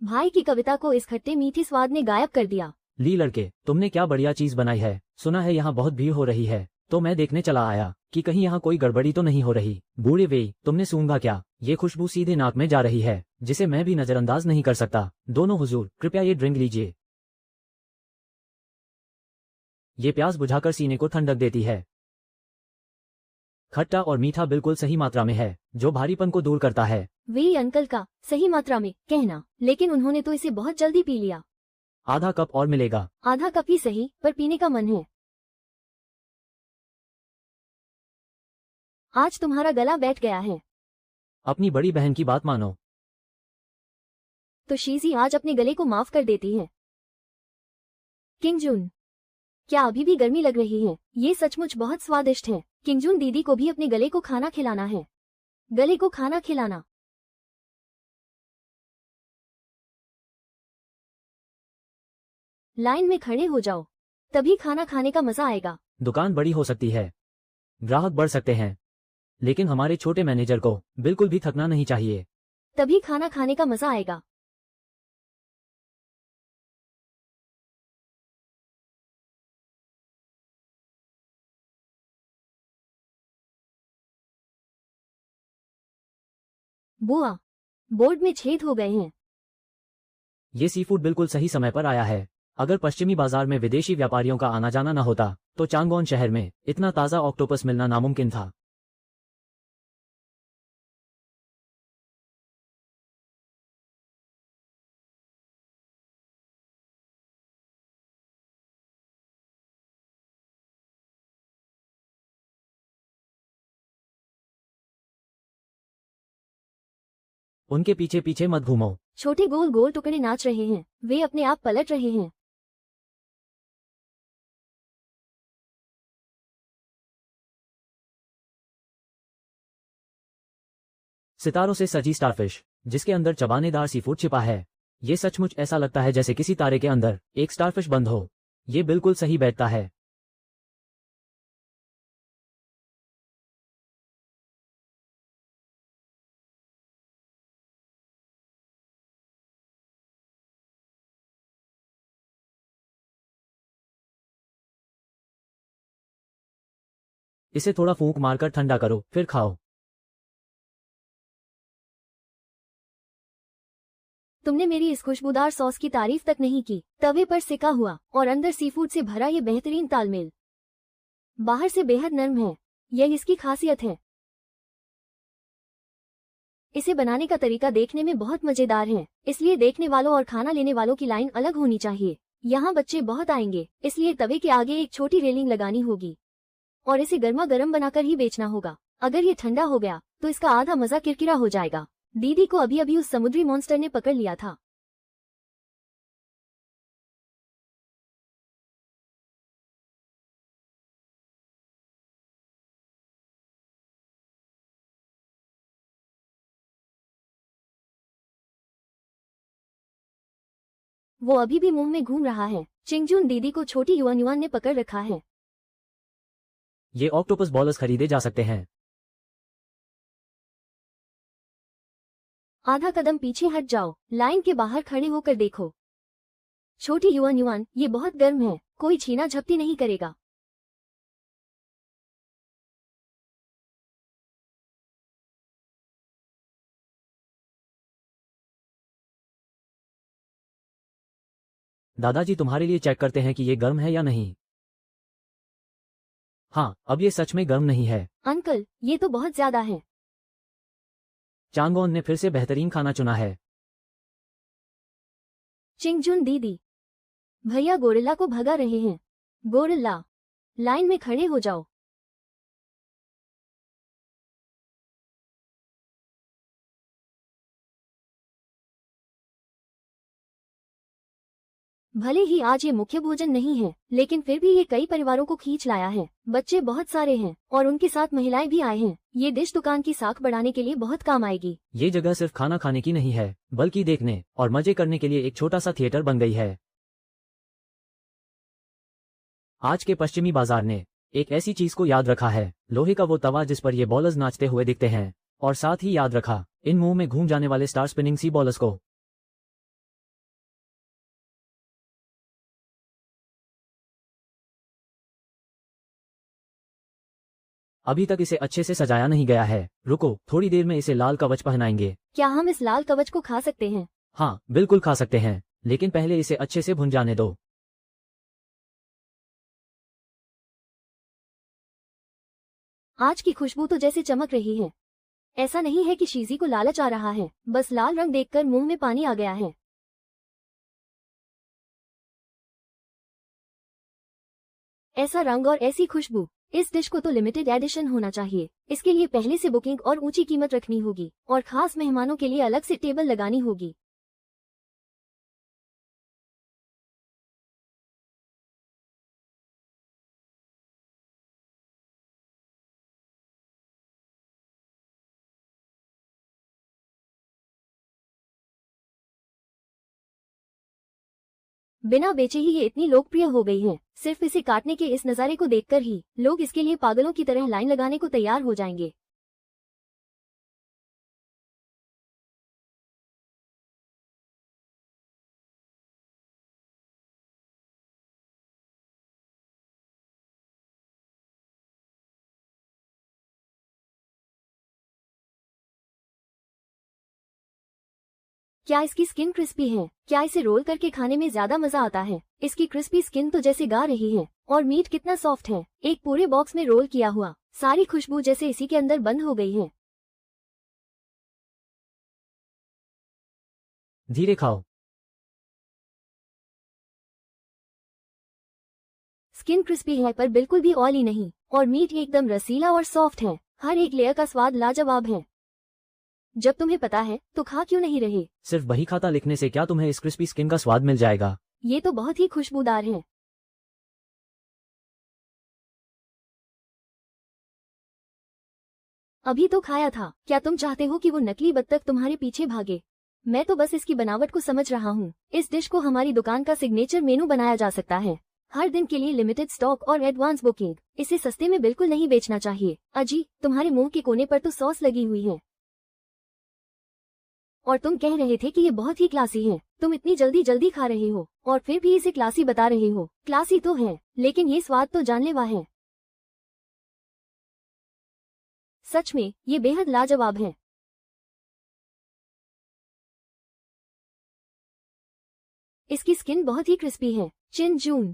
भाई की कविता को इस खट्टे मीठे स्वाद ने गायब कर दिया। ली लड़के, तुमने क्या बढ़िया चीज बनाई है। सुना है यहाँ बहुत भीड़ हो रही है, तो मैं देखने चला आया कि कहीं यहाँ कोई गड़बड़ी तो नहीं हो रही। बूढ़े वेई, तुमने सूंघा क्या? ये खुशबू सीधे नाक में जा रही है, जिसे मैं भी नजरअंदाज नहीं कर सकता। दोनों हुजूर, कृपया ये ड्रिंक लीजिए। ये प्यास बुझाकर सीने को ठंडक देती है। खट्टा और मीठा बिल्कुल सही मात्रा में है, जो भारीपन को दूर करता है। वे अंकल का सही मात्रा में कहना, लेकिन उन्होंने तो इसे बहुत जल्दी पी लिया। आधा कप और मिलेगा। आधा कप ही सही, पर पीने का मन है। आज तुम्हारा गला बैठ गया है। अपनी बड़ी बहन की बात मानो। तो शीजी आज अपने गले को माफ कर देती है। किंगजुन, क्या अभी भी गर्मी लग रही है? ये सचमुच बहुत स्वादिष्ट है। किंगजुन दीदी को भी अपने गले को खाना खिलाना है। गले को खाना खिलाना। लाइन में खड़े हो जाओ, तभी खाना खाने का मजा आएगा। दुकान बड़ी हो सकती है, ग्राहक बढ़ सकते हैं, लेकिन हमारे छोटे मैनेजर को बिल्कुल भी थकना नहीं चाहिए। तभी खाना खाने का मजा आएगा। बुआ, बोर्ड में छेद हो गए हैं। ये सी फूड बिल्कुल सही समय पर आया है। अगर पश्चिमी बाजार में विदेशी व्यापारियों का आना जाना न होता तो चांगोन शहर में इतना ताज़ा ऑक्टोपस मिलना नामुमकिन था। उनके पीछे पीछे मत घूमो। छोटे गोल गोल टुकड़े नाच रहे हैं, वे अपने आप पलट रहे हैं। सितारों से सजी स्टारफिश जिसके अंदर चबानेदार सी फूड छिपा है। ये सचमुच ऐसा लगता है जैसे किसी तारे के अंदर एक स्टारफिश बंद हो। ये बिल्कुल सही बैठता है। इसे थोड़ा फूंक मारकर ठंडा करो, फिर खाओ। तुमने मेरी इस खुशबूदार सॉस की तारीफ तक नहीं की। तवे पर सिका हुआ और अंदर सीफूड से भरा ये बेहतरीन तालमेल। बाहर से बेहद नरम है, यह इसकी खासियत है। इसे बनाने का तरीका देखने में बहुत मजेदार है, इसलिए देखने वालों और खाना लेने वालों की लाइन अलग होनी चाहिए। यहाँ बच्चे बहुत आएंगे, इसलिए तवे के आगे एक छोटी रेलिंग लगानी होगी और इसे गर्मा गर्म बनाकर ही बेचना होगा। अगर ये ठंडा हो गया तो इसका आधा मजा किरकिरा हो जाएगा। दीदी को अभी अभी उस समुद्री मॉन्स्टर ने पकड़ लिया था। वो अभी भी मुंह में घूम रहा है। चिंगजुन दीदी को छोटी युआन युआन ने पकड़ रखा है। ये ऑक्टोपस बॉलर्स खरीदे जा सकते हैं। आधा कदम पीछे हट जाओ, लाइन के बाहर खड़े होकर देखो। छोटी युआन युआन, ये बहुत गर्म है, कोई छीना झपटी नहीं करेगा। दादाजी तुम्हारे लिए चेक करते हैं कि ये गर्म है या नहीं। हाँ, अब ये सच में गर्म नहीं है। अंकल, ये तो बहुत ज्यादा है। चांगोन ने फिर से बेहतरीन खाना चुना है। चिंगजुन दीदी, भैया गोरिल्ला को भगा रहे हैं। गोरिल्ला, लाइन में खड़े हो जाओ। भले ही आज ये मुख्य भोजन नहीं है, लेकिन फिर भी ये कई परिवारों को खींच लाया है। बच्चे बहुत सारे हैं और उनके साथ महिलाएं भी आए हैं। ये डिश दुकान की साख बढ़ाने के लिए बहुत काम आएगी। ये जगह सिर्फ खाना खाने की नहीं है, बल्कि देखने और मजे करने के लिए एक छोटा सा थिएटर बन गई है। आज के पश्चिमी बाजार ने एक ऐसी चीज को याद रखा है, लोहे का वो तवा जिस पर ये बॉलर्स नाचते हुए दिखते हैं, और साथ ही याद रखा इन मुंह में घूम जाने वाले स्टार स्पिनिंग सी बॉलर्स को। अभी तक इसे अच्छे से सजाया नहीं गया है, रुको, थोड़ी देर में इसे लाल कवच पहनाएंगे। क्या हम इस लाल कवच को खा सकते हैं? हाँ, बिल्कुल खा सकते हैं, लेकिन पहले इसे अच्छे से भुन जाने दो। आज की खुशबू तो जैसे चमक रही है। ऐसा नहीं है कि शीजी को लालच आ रहा है, बस लाल रंग देखकर मुंह में पानी आ गया है। ऐसा रंग और ऐसी खुशबू, इस डिश को तो लिमिटेड एडिशन होना चाहिए। इसके लिए पहले से बुकिंग और ऊंची कीमत रखनी होगी और खास मेहमानों के लिए अलग से टेबल लगानी होगी। बिना बेचे ही ये इतनी लोकप्रिय हो गई है। सिर्फ इसे काटने के इस नज़ारे को देखकर ही लोग इसके लिए पागलों की तरह लाइन लगाने को तैयार हो जाएंगे। क्या इसकी स्किन क्रिस्पी है? क्या इसे रोल करके खाने में ज्यादा मजा आता है? इसकी क्रिस्पी स्किन तो जैसे गा रही है और मीट कितना सॉफ्ट है। एक पूरे बॉक्स में रोल किया हुआ, सारी खुशबू जैसे इसी के अंदर बंद हो गई है। धीरे खाओ। स्किन क्रिस्पी है पर बिल्कुल भी ऑयली नहीं, और मीट एकदम रसीला और सॉफ्ट है। हर एक लेयर का स्वाद लाजवाब है। जब तुम्हें पता है तो खा क्यों नहीं रहे? सिर्फ बही खाता लिखने से क्या तुम्हें इस क्रिस्पी स्किन का स्वाद मिल जाएगा? ये तो बहुत ही खुशबूदार है। अभी तो खाया था। क्या तुम चाहते हो कि वो नकली बत्तख तुम्हारे पीछे भागे? मैं तो बस इसकी बनावट को समझ रहा हूँ। इस डिश को हमारी दुकान का सिग्नेचर मेनू बनाया जा सकता है। हर दिन के लिए लिमिटेड स्टॉक और एडवांस बुकिंग। इसे सस्ते में बिल्कुल नहीं बेचना चाहिए। अजी, तुम्हारे मुंह के कोने पर तो सॉस लगी हुई है और तुम कह रहे थे कि ये बहुत ही क्लासी है। तुम इतनी जल्दी जल्दी खा रहे हो और फिर भी इसे क्लासी बता रहे हो। क्लासी तो है, लेकिन ये स्वाद तो जानलेवा है। सच में ये बेहद लाजवाब है। इसकी स्किन बहुत ही क्रिस्पी है। चिन जून,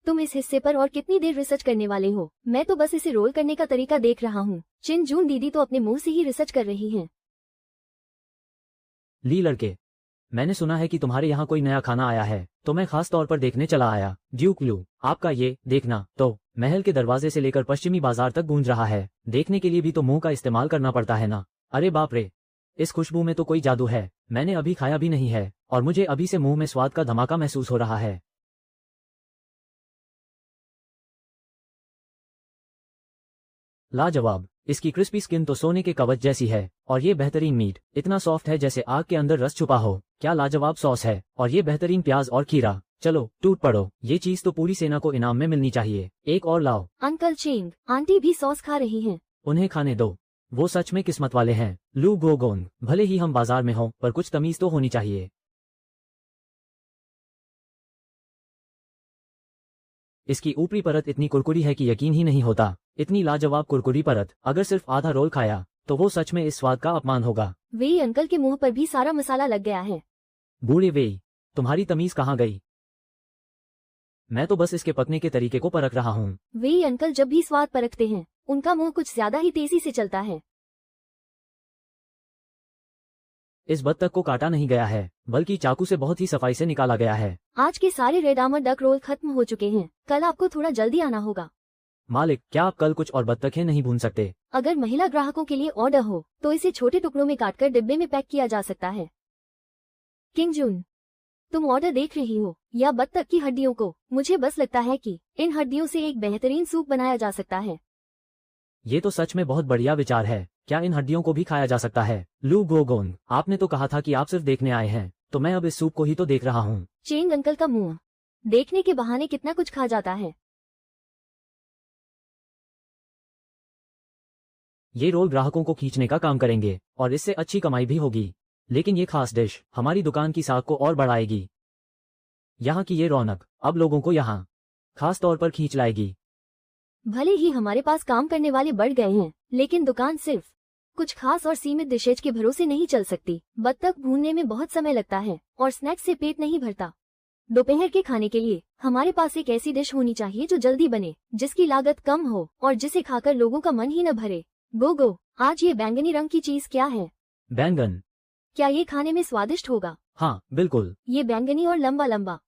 तुम इस हिस्से पर और कितनी देर रिसर्च करने वाले हो? मैं तो बस इसे रोल करने का तरीका देख रहा हूँ। चिन जून दीदी तो अपने मुंह से ही रिसर्च कर रही हैं। ली लड़के, मैंने सुना है कि तुम्हारे यहाँ कोई नया खाना आया है, तो मैं खास तौर पर देखने चला आया। ड्यूक लू, आपका ये देखना तो महल के दरवाजे से लेकर पश्चिमी बाजार तक गूंज रहा है। देखने के लिए भी तो मुंह का इस्तेमाल करना पड़ता है ना। अरे बाप रे, इस खुशबू में तो कोई जादू है। मैंने अभी खाया भी नहीं है और मुझे अभी से मुंह में स्वाद का धमाका महसूस हो रहा है। लाजवाब, इसकी क्रिस्पी स्किन तो सोने के कवच जैसी है और ये बेहतरीन मीट इतना सॉफ्ट है जैसे आग के अंदर रस छुपा हो। क्या लाजवाब सॉस है और ये बेहतरीन प्याज और खीरा। चलो टूट पड़ो, ये चीज तो पूरी सेना को इनाम में मिलनी चाहिए। एक और लाओ। अंकल चेंग, आंटी भी सॉस खा रही हैं। उन्हें खाने दो, वो सच में किस्मत वाले हैं। लू गोगोंग, भले ही हम बाजार में हों पर कुछ तमीज तो होनी चाहिए। इसकी ऊपरी परत इतनी कुरकुरी है कि यकीन ही नहीं होता। इतनी लाजवाब कुरकुरी परत, अगर सिर्फ आधा रोल खाया तो वो सच में इस स्वाद का अपमान होगा। वे अंकल के मुंह पर भी सारा मसाला लग गया है। बूढ़े वे, तुम्हारी तमीज कहाँ गई? मैं तो बस इसके पकने के तरीके को परख रहा हूँ। वे अंकल जब भी स्वाद परखते हैं उनका मुंह कुछ ज्यादा ही तेजी से चलता है। इस बत्तख को काटा नहीं गया है, बल्कि चाकू से बहुत ही सफाई से निकाला गया है। आज के सारे रेड आमर डक रोल खत्म हो चुके हैं। कल आपको थोड़ा जल्दी आना होगा। मालिक, क्या आप कल कुछ और बत्तखें नहीं भून सकते? अगर महिला ग्राहकों के लिए ऑर्डर हो तो इसे छोटे टुकड़ों में काटकर डिब्बे में पैक किया जा सकता है। किंग जून, तुम ऑर्डर देख रही हो या बत्तख की हड्डियों को? मुझे बस लगता है कि इन हड्डियों से एक बेहतरीन सूप बनाया जा सकता है। ये तो सच में बहुत बढ़िया विचार है। क्या इन हड्डियों को भी खाया जा सकता है? लू गोगोंग, आपने तो कहा था कि आप सिर्फ देखने आए हैं, तो मैं अब इस सूप को ही तो देख रहा हूँ। चेंग अंकल का मुंह देखने के बहाने कितना कुछ खा जाता है। ये रोल ग्राहकों को खींचने का काम करेंगे और इससे अच्छी कमाई भी होगी। लेकिन ये खास डिश हमारी दुकान की साख को और बढ़ाएगी। यहाँ की ये रौनक अब लोगों को यहाँ खास तौर पर खींच लाएगी। भले ही हमारे पास काम करने वाले बढ़ गए हैं, लेकिन दुकान सिर्फ कुछ खास और सीमित डिशेज के भरोसे नहीं चल सकती। बत्तख भूनने में बहुत समय लगता है और स्नैक्स से पेट नहीं भरता। दोपहर के खाने के लिए हमारे पास एक ऐसी डिश होनी चाहिए जो जल्दी बने, जिसकी लागत कम हो और जिसे खाकर लोगों का मन ही न भरे। गोगो, आज ये बैंगनी रंग की चीज क्या है? बैंगन। क्या ये खाने में स्वादिष्ट होगा? हाँ बिल्कुल। ये बैंगनी और लंबा लंबा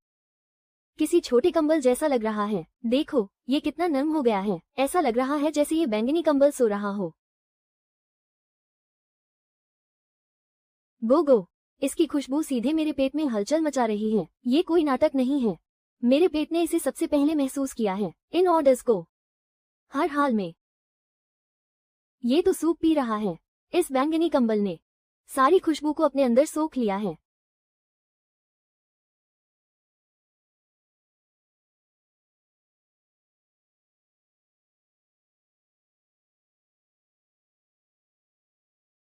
किसी छोटे कंबल जैसा लग रहा है। देखो ये कितना नरम हो गया है। ऐसा लग रहा है जैसे ये बैंगनी कंबल सो रहा हो। गोगो, इसकी खुशबू सीधे मेरे पेट में हलचल मचा रही है। ये कोई नाटक नहीं है। मेरे पेट ने इसे सबसे पहले महसूस किया है। इन ऑर्डर्स को हर हाल में। ये तो सूप पी रहा है। इस बैंगनी कंबल ने सारी खुशबू को अपने अंदर सोख लिया है।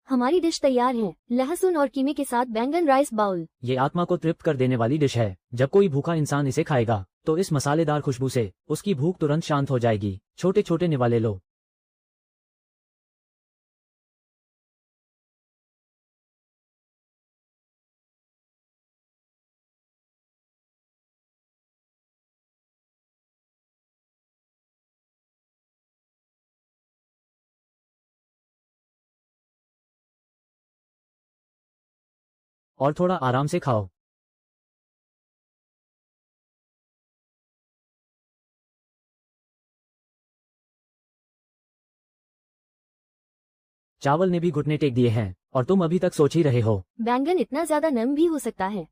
हमारी डिश तैयार है, लहसुन और कीमे के साथ बैंगन राइस बाउल। ये आत्मा को तृप्त कर देने वाली डिश है। जब कोई भूखा इंसान इसे खाएगा तो इस मसालेदार खुशबू से उसकी भूख तुरंत शांत हो जाएगी। छोटे छोटे निवाले लो। और थोड़ा आराम से खाओ। चावल ने भी घुटने टेक दिए हैं और तुम अभी तक सोच ही रहे हो। बैंगन इतना ज्यादा नम भी हो सकता है।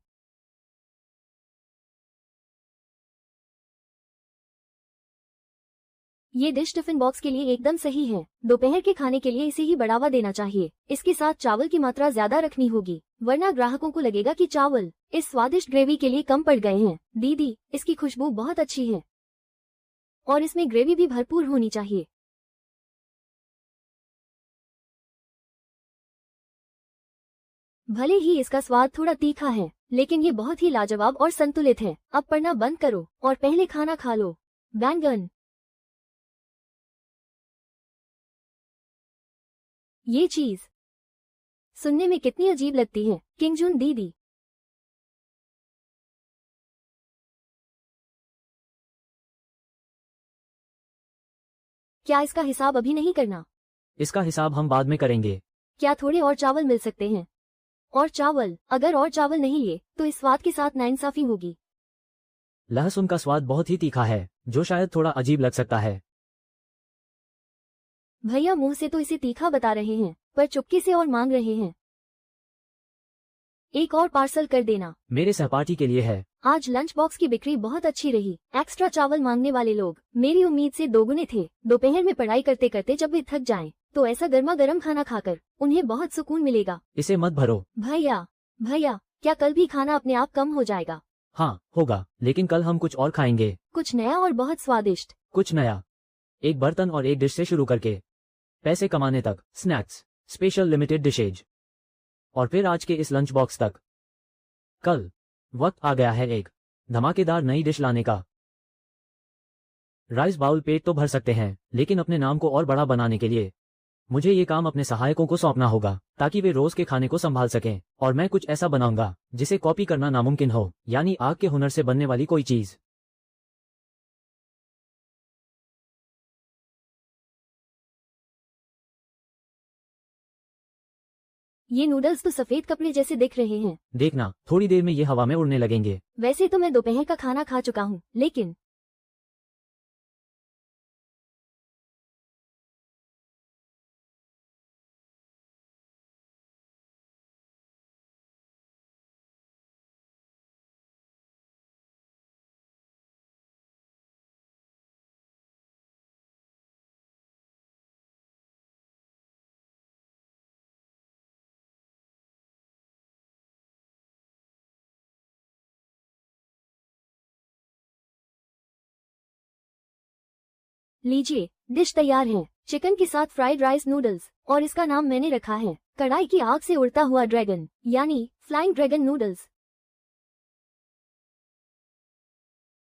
ये डिश टिफिन बॉक्स के लिए एकदम सही है। दोपहर के खाने के लिए इसे ही बढ़ावा देना चाहिए। इसके साथ चावल की मात्रा ज्यादा रखनी होगी, वरना ग्राहकों को लगेगा कि चावल इस स्वादिष्ट ग्रेवी के लिए कम पड़ गए हैं। दीदी, इसकी खुशबू बहुत अच्छी है और इसमें ग्रेवी भी भरपूर होनी चाहिए। भले ही इसका स्वाद थोड़ा तीखा है, लेकिन ये बहुत ही लाजवाब और संतुलित है। अब पढ़ना बंद करो और पहले खाना खा लो। बैंगन, ये चीज सुनने में कितनी अजीब लगती है। किंगजुन दीदी, क्या इसका हिसाब अभी नहीं करना? इसका हिसाब हम बाद में करेंगे। क्या थोड़े और चावल मिल सकते हैं? और चावल? अगर और चावल नहीं लिए तो इस स्वाद के साथ नाइंसाफी होगी। लहसुन का स्वाद बहुत ही तीखा है, जो शायद थोड़ा अजीब लग सकता है। भैया मुंह से तो इसे तीखा बता रहे हैं, पर चुपके से और मांग रहे हैं। एक और पार्सल कर देना। मेरे सहपाठी के लिए है। आज लंच बॉक्स की बिक्री बहुत अच्छी रही। एक्स्ट्रा चावल मांगने वाले लोग मेरी उम्मीद से दोगुने थे। दोपहर में पढ़ाई करते करते जब वे थक जाएं, तो ऐसा गर्मा गर्म खाना खाकर उन्हें बहुत सुकून मिलेगा। इसे मत भरो। भैया, भैया, क्या कल भी खाना अपने आप कम हो जाएगा? हाँ होगा, लेकिन कल हम कुछ और खाएंगे। कुछ नया और बहुत स्वादिष्ट। कुछ नया। एक बर्तन और एक डिश से शुरू करके पैसे कमाने तक, स्नैक्स, स्पेशल लिमिटेड डिशेज, और फिर आज के इस लंच बॉक्स तक। कल वक्त आ गया है एक धमाकेदार नई डिश लाने का। राइस बाउल पेट तो भर सकते हैं, लेकिन अपने नाम को और बड़ा बनाने के लिए मुझे ये काम अपने सहायकों को सौंपना होगा, ताकि वे रोज के खाने को संभाल सकें। और मैं कुछ ऐसा बनाऊंगा जिसे कॉपी करना नामुमकिन हो, यानी आग के हुनर से बनने वाली कोई चीज। ये नूडल्स तो सफेद कपड़े जैसे दिख रहे हैं। देखना, थोड़ी देर में ये हवा में उड़ने लगेंगे। वैसे तो मैं दोपहर का खाना खा चुका हूँ, लेकिन लीजिए, डिश तैयार है। चिकन के साथ फ्राइड राइस नूडल्स, और इसका नाम मैंने रखा है कढ़ाई की आग से उड़ता हुआ ड्रैगन, यानी फ्लाइंग ड्रैगन नूडल्स।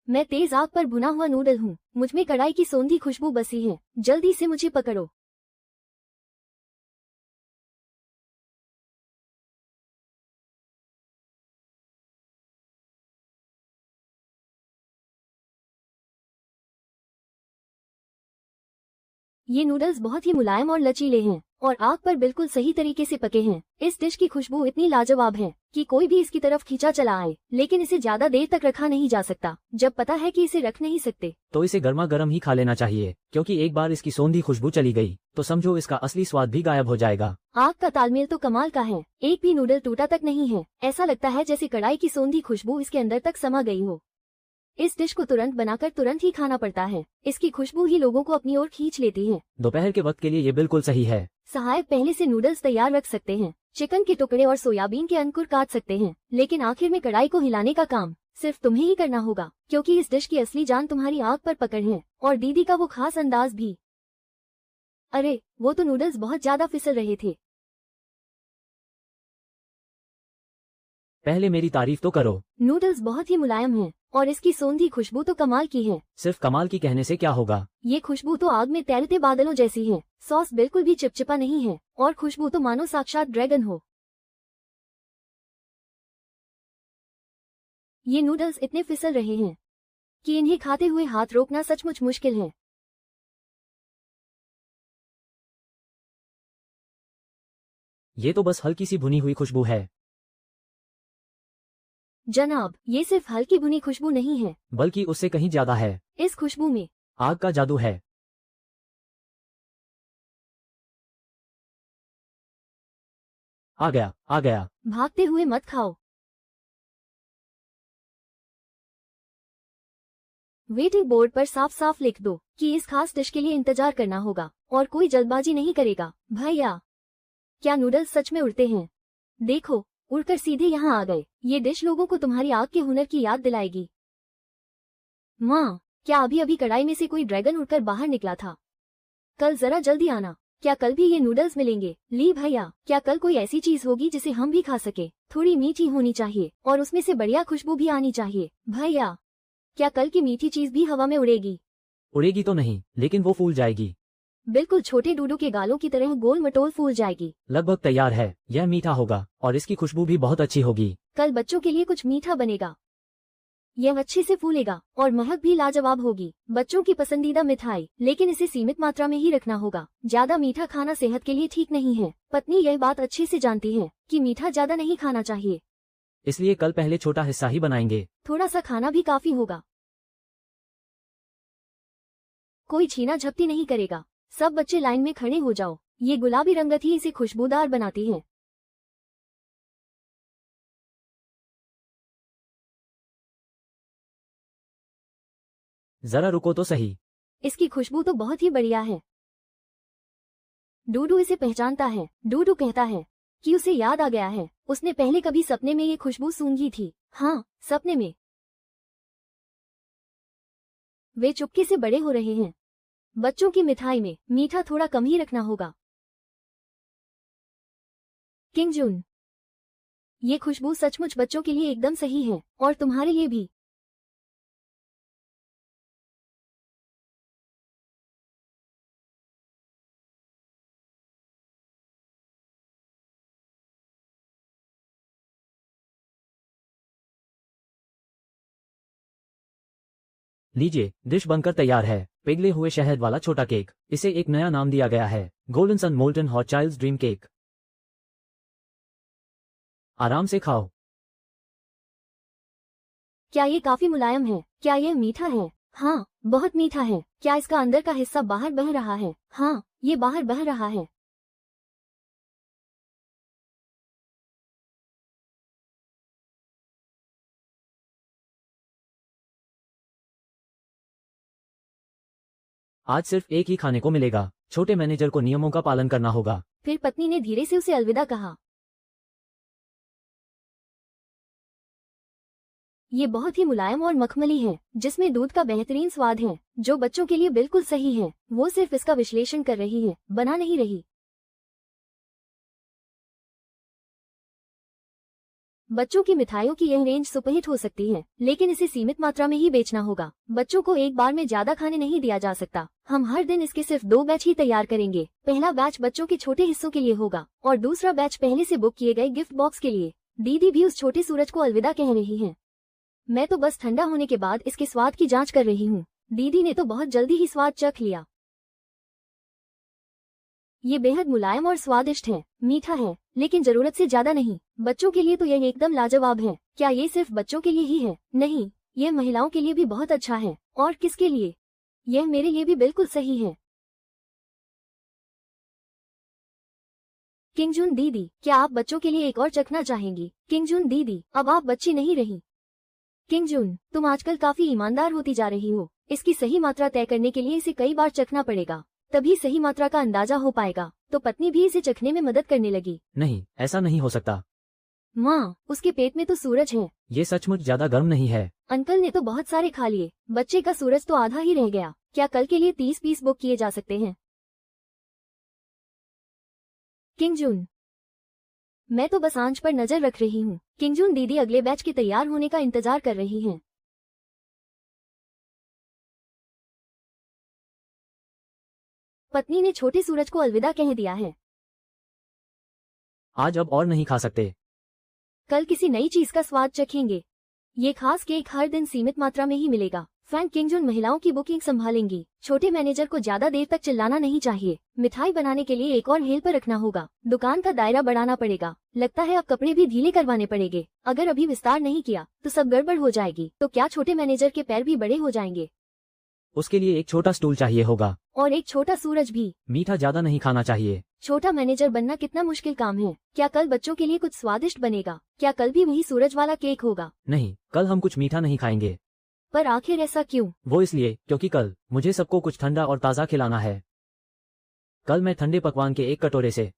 मैं तेज आग पर भुना हुआ नूडल हूँ। मुझमें कढ़ाई की सौंधी खुशबू बसी है। जल्दी से मुझे पकड़ो। ये नूडल्स बहुत ही मुलायम और लचीले हैं और आग पर बिल्कुल सही तरीके से पके हैं। इस डिश की खुशबू इतनी लाजवाब है कि कोई भी इसकी तरफ खींचा चला आए, लेकिन इसे ज्यादा देर तक रखा नहीं जा सकता जब पता है कि इसे रख नहीं सकते। तो इसे गर्मा गर्म ही खा लेना चाहिए, क्योंकि एक बार इसकी सौंधी खुशबू चली गई तो समझो इसका असली स्वाद भी गायब हो जाएगा। आग का तालमेल तो कमाल का है। एक भी नूडल टूटा तक नहीं है। ऐसा लगता है जैसे कढ़ाई की सौंधी खुशबू इसके अंदर तक समा गई हो। इस डिश को तुरंत बनाकर तुरंत ही खाना पड़ता है। इसकी खुशबू ही लोगों को अपनी ओर खींच लेती है। दोपहर के वक्त के लिए ये बिल्कुल सही है। सहायक पहले से नूडल्स तैयार रख सकते हैं, चिकन के टुकड़े और सोयाबीन के अंकुर काट सकते हैं, लेकिन आखिर में कढ़ाई को हिलाने का काम सिर्फ तुम्हें ही करना होगा, क्योंकि इस डिश की असली जान तुम्हारी आग पर पकड़ है और दीदी का वो खास अंदाज भी। अरे, वो तो नूडल्स बहुत ज्यादा फिसल रहे थे। पहले मेरी तारीफ तो करो। नूडल्स बहुत ही मुलायम हैं और इसकी सोंधी खुशबू तो कमाल की है। सिर्फ कमाल की कहने से क्या होगा। ये खुशबू तो आग में तैरते बादलों जैसी है। सॉस बिल्कुल भी चिपचिपा नहीं है और खुशबू तो मानो साक्षात ड्रैगन हो। ये नूडल्स इतने फिसल रहे हैं कि इन्हें खाते हुए हाथ रोकना सचमुच मुश्किल है। ये तो बस हल्की सी भुनी हुई खुशबू है। जनाब, ये सिर्फ हल्की भुनी खुशबू नहीं है, बल्कि उससे कहीं ज्यादा है। इस खुशबू में आग का जादू है। आ गया, आ गया। भागते हुए मत खाओ। वेटिंग बोर्ड पर साफ साफ लिख दो कि इस खास डिश के लिए इंतजार करना होगा और कोई जल्दबाजी नहीं करेगा। भैया, क्या नूडल्स सच में उड़ते हैं? देखो, उड़कर सीधे यहाँ आ गए। ये डिश लोगों को तुम्हारी आग के हुनर की याद दिलाएगी। माँ, क्या अभी अभी कढ़ाई में से कोई ड्रैगन उड़कर बाहर निकला था? कल जरा जल्दी आना। क्या कल भी ये नूडल्स मिलेंगे? ली भैया, क्या कल कोई ऐसी चीज होगी जिसे हम भी खा सके? थोड़ी मीठी होनी चाहिए और उसमें से बढ़िया खुशबू भी आनी चाहिए। भैया, क्या कल की मीठी चीज भी हवा में उड़ेगी? उड़ेगी तो नहीं, लेकिन वो फूल जाएगी। बिल्कुल छोटे डूडू के गालों की तरह गोल मटोल फूल जाएगी। लगभग तैयार है। यह मीठा होगा और इसकी खुशबू भी बहुत अच्छी होगी। कल बच्चों के लिए कुछ मीठा बनेगा। यह अच्छे से फूलेगा और महक भी लाजवाब होगी। बच्चों की पसंदीदा मिठाई, लेकिन इसे सीमित मात्रा में ही रखना होगा। ज्यादा मीठा खाना सेहत के लिए ठीक नहीं है। पत्नी यह बात अच्छे से जानती है कि मीठा ज्यादा नहीं खाना चाहिए। इसलिए कल पहले छोटा हिस्सा ही बनाएंगे। थोड़ा सा खाना भी काफी होगा। कोई छीना झपटी नहीं करेगा। सब बच्चे लाइन में खड़े हो जाओ। ये गुलाबी रंगत ही इसे खुशबूदार बनाती है। जरा रुको तो सही। इसकी खुशबू तो बहुत ही बढ़िया है। डूडू इसे पहचानता है। डूडू कहता है कि उसे याद आ गया है, उसने पहले कभी सपने में ये खुशबू सूंघी थी। हाँ, सपने में। वे चुपके से बड़े हो रहे हैं। बच्चों की मिठाई में मीठा थोड़ा कम ही रखना होगा। किंगजुन, ये खुशबू सचमुच बच्चों के लिए एकदम सही है और तुम्हारे लिए भी। लीजिए, डिश बनकर तैयार है। पिघले हुए शहद वाला छोटा केक। इसे एक नया नाम दिया गया है, golden sun molten hot child's dream cake. आराम से खाओ। क्या ये काफी मुलायम है? क्या यह मीठा है? हाँ, बहुत मीठा है। क्या इसका अंदर का हिस्सा बाहर बह रहा है? हाँ, ये बाहर बह रहा है। आज सिर्फ एक ही खाने को मिलेगा। छोटे मैनेजर को नियमों का पालन करना होगा। फिर पत्नी ने धीरे से उसे अलविदा कहा। ये बहुत ही मुलायम और मखमली है, जिसमें दूध का बेहतरीन स्वाद है, जो बच्चों के लिए बिल्कुल सही है। वो सिर्फ इसका विश्लेषण कर रही है, बना नहीं रही। बच्चों की मिठाइयों की यह रेंज सुपरहिट हो सकती है, लेकिन इसे सीमित मात्रा में ही बेचना होगा। बच्चों को एक बार में ज्यादा खाने नहीं दिया जा सकता। हम हर दिन इसके सिर्फ 2 बैच ही तैयार करेंगे। पहला बैच बच्चों के छोटे हिस्सों के लिए होगा और दूसरा बैच पहले से बुक किए गए गिफ्ट बॉक्स के लिए। दीदी भी उस छोटे सूरज को अलविदा कह रही है। मैं तो बस ठंडा होने के बाद इसके स्वाद की जांच कर रही हूँ। दीदी ने तो बहुत जल्दी ही स्वाद चख लिया। ये बेहद मुलायम और स्वादिष्ट है। मीठा है, लेकिन जरूरत से ज्यादा नहीं। बच्चों के लिए तो यह एकदम लाजवाब है। क्या ये सिर्फ बच्चों के लिए ही है? नहीं, यह महिलाओं के लिए भी बहुत अच्छा है। और किसके लिए? यह मेरे लिए भी बिल्कुल सही है। किंगजुन दीदी, क्या आप बच्चों के लिए एक और चखना चाहेंगी? किंगजुन दीदी, अब आप बच्ची नहीं रही। किंगजुन, तुम आजकल काफी ईमानदार होती जा रही हो। इसकी सही मात्रा तय करने के लिए इसे कई बार चखना पड़ेगा, तभी सही मात्रा का अंदाजा हो पाएगा। तो पत्नी भी इसे चखने में मदद करने लगी। नहीं, ऐसा नहीं हो सकता। माँ, उसके पेट में तो सूरज है। ये सचमुच ज्यादा गर्म नहीं है। अंकल ने तो बहुत सारे खा लिए। बच्चे का सूरज तो आधा ही रह गया। क्या कल के लिए 30 पीस बुक किए जा सकते हैं? किंगजुन, मैं तो बस आंच पर नजर रख रही हूँ। किंगजुन दीदी अगले बैच के तैयार होने का इंतजार कर रही हैं। पत्नी ने छोटे सूरज को अलविदा कह दिया है। आज अब और नहीं खा सकते। कल किसी नई चीज का स्वाद चखेंगे। ये खास केक हर दिन सीमित मात्रा में ही मिलेगा। फ्रैंक किंगजुन महिलाओं की बुकिंग संभालेंगी। छोटे मैनेजर को ज्यादा देर तक चिल्लाना नहीं चाहिए। मिठाई बनाने के लिए एक और हेल्पर रखना होगा। दुकान का दायरा बढ़ाना पड़ेगा। लगता है अब कपड़े भी ढीले करवाने पड़ेंगे। अगर अभी विस्तार नहीं किया तो सब गड़बड़ हो जाएगी। तो क्या छोटे मैनेजर के पैर भी बड़े हो जाएंगे? उसके लिए एक छोटा स्टूल चाहिए होगा। और एक छोटा सूरज भी। मीठा ज्यादा नहीं खाना चाहिए। छोटा मैनेजर बनना कितना मुश्किल काम है। क्या कल बच्चों के लिए कुछ स्वादिष्ट बनेगा? क्या कल भी वही सूरज वाला केक होगा? नहीं, कल हम कुछ मीठा नहीं खाएंगे। पर आखिर ऐसा क्यों? वो इसलिए क्योंकि कल मुझे सबको कुछ ठंडा और ताज़ा खिलाना है। कल मैं ठंडे पकवान के एक कटोरे से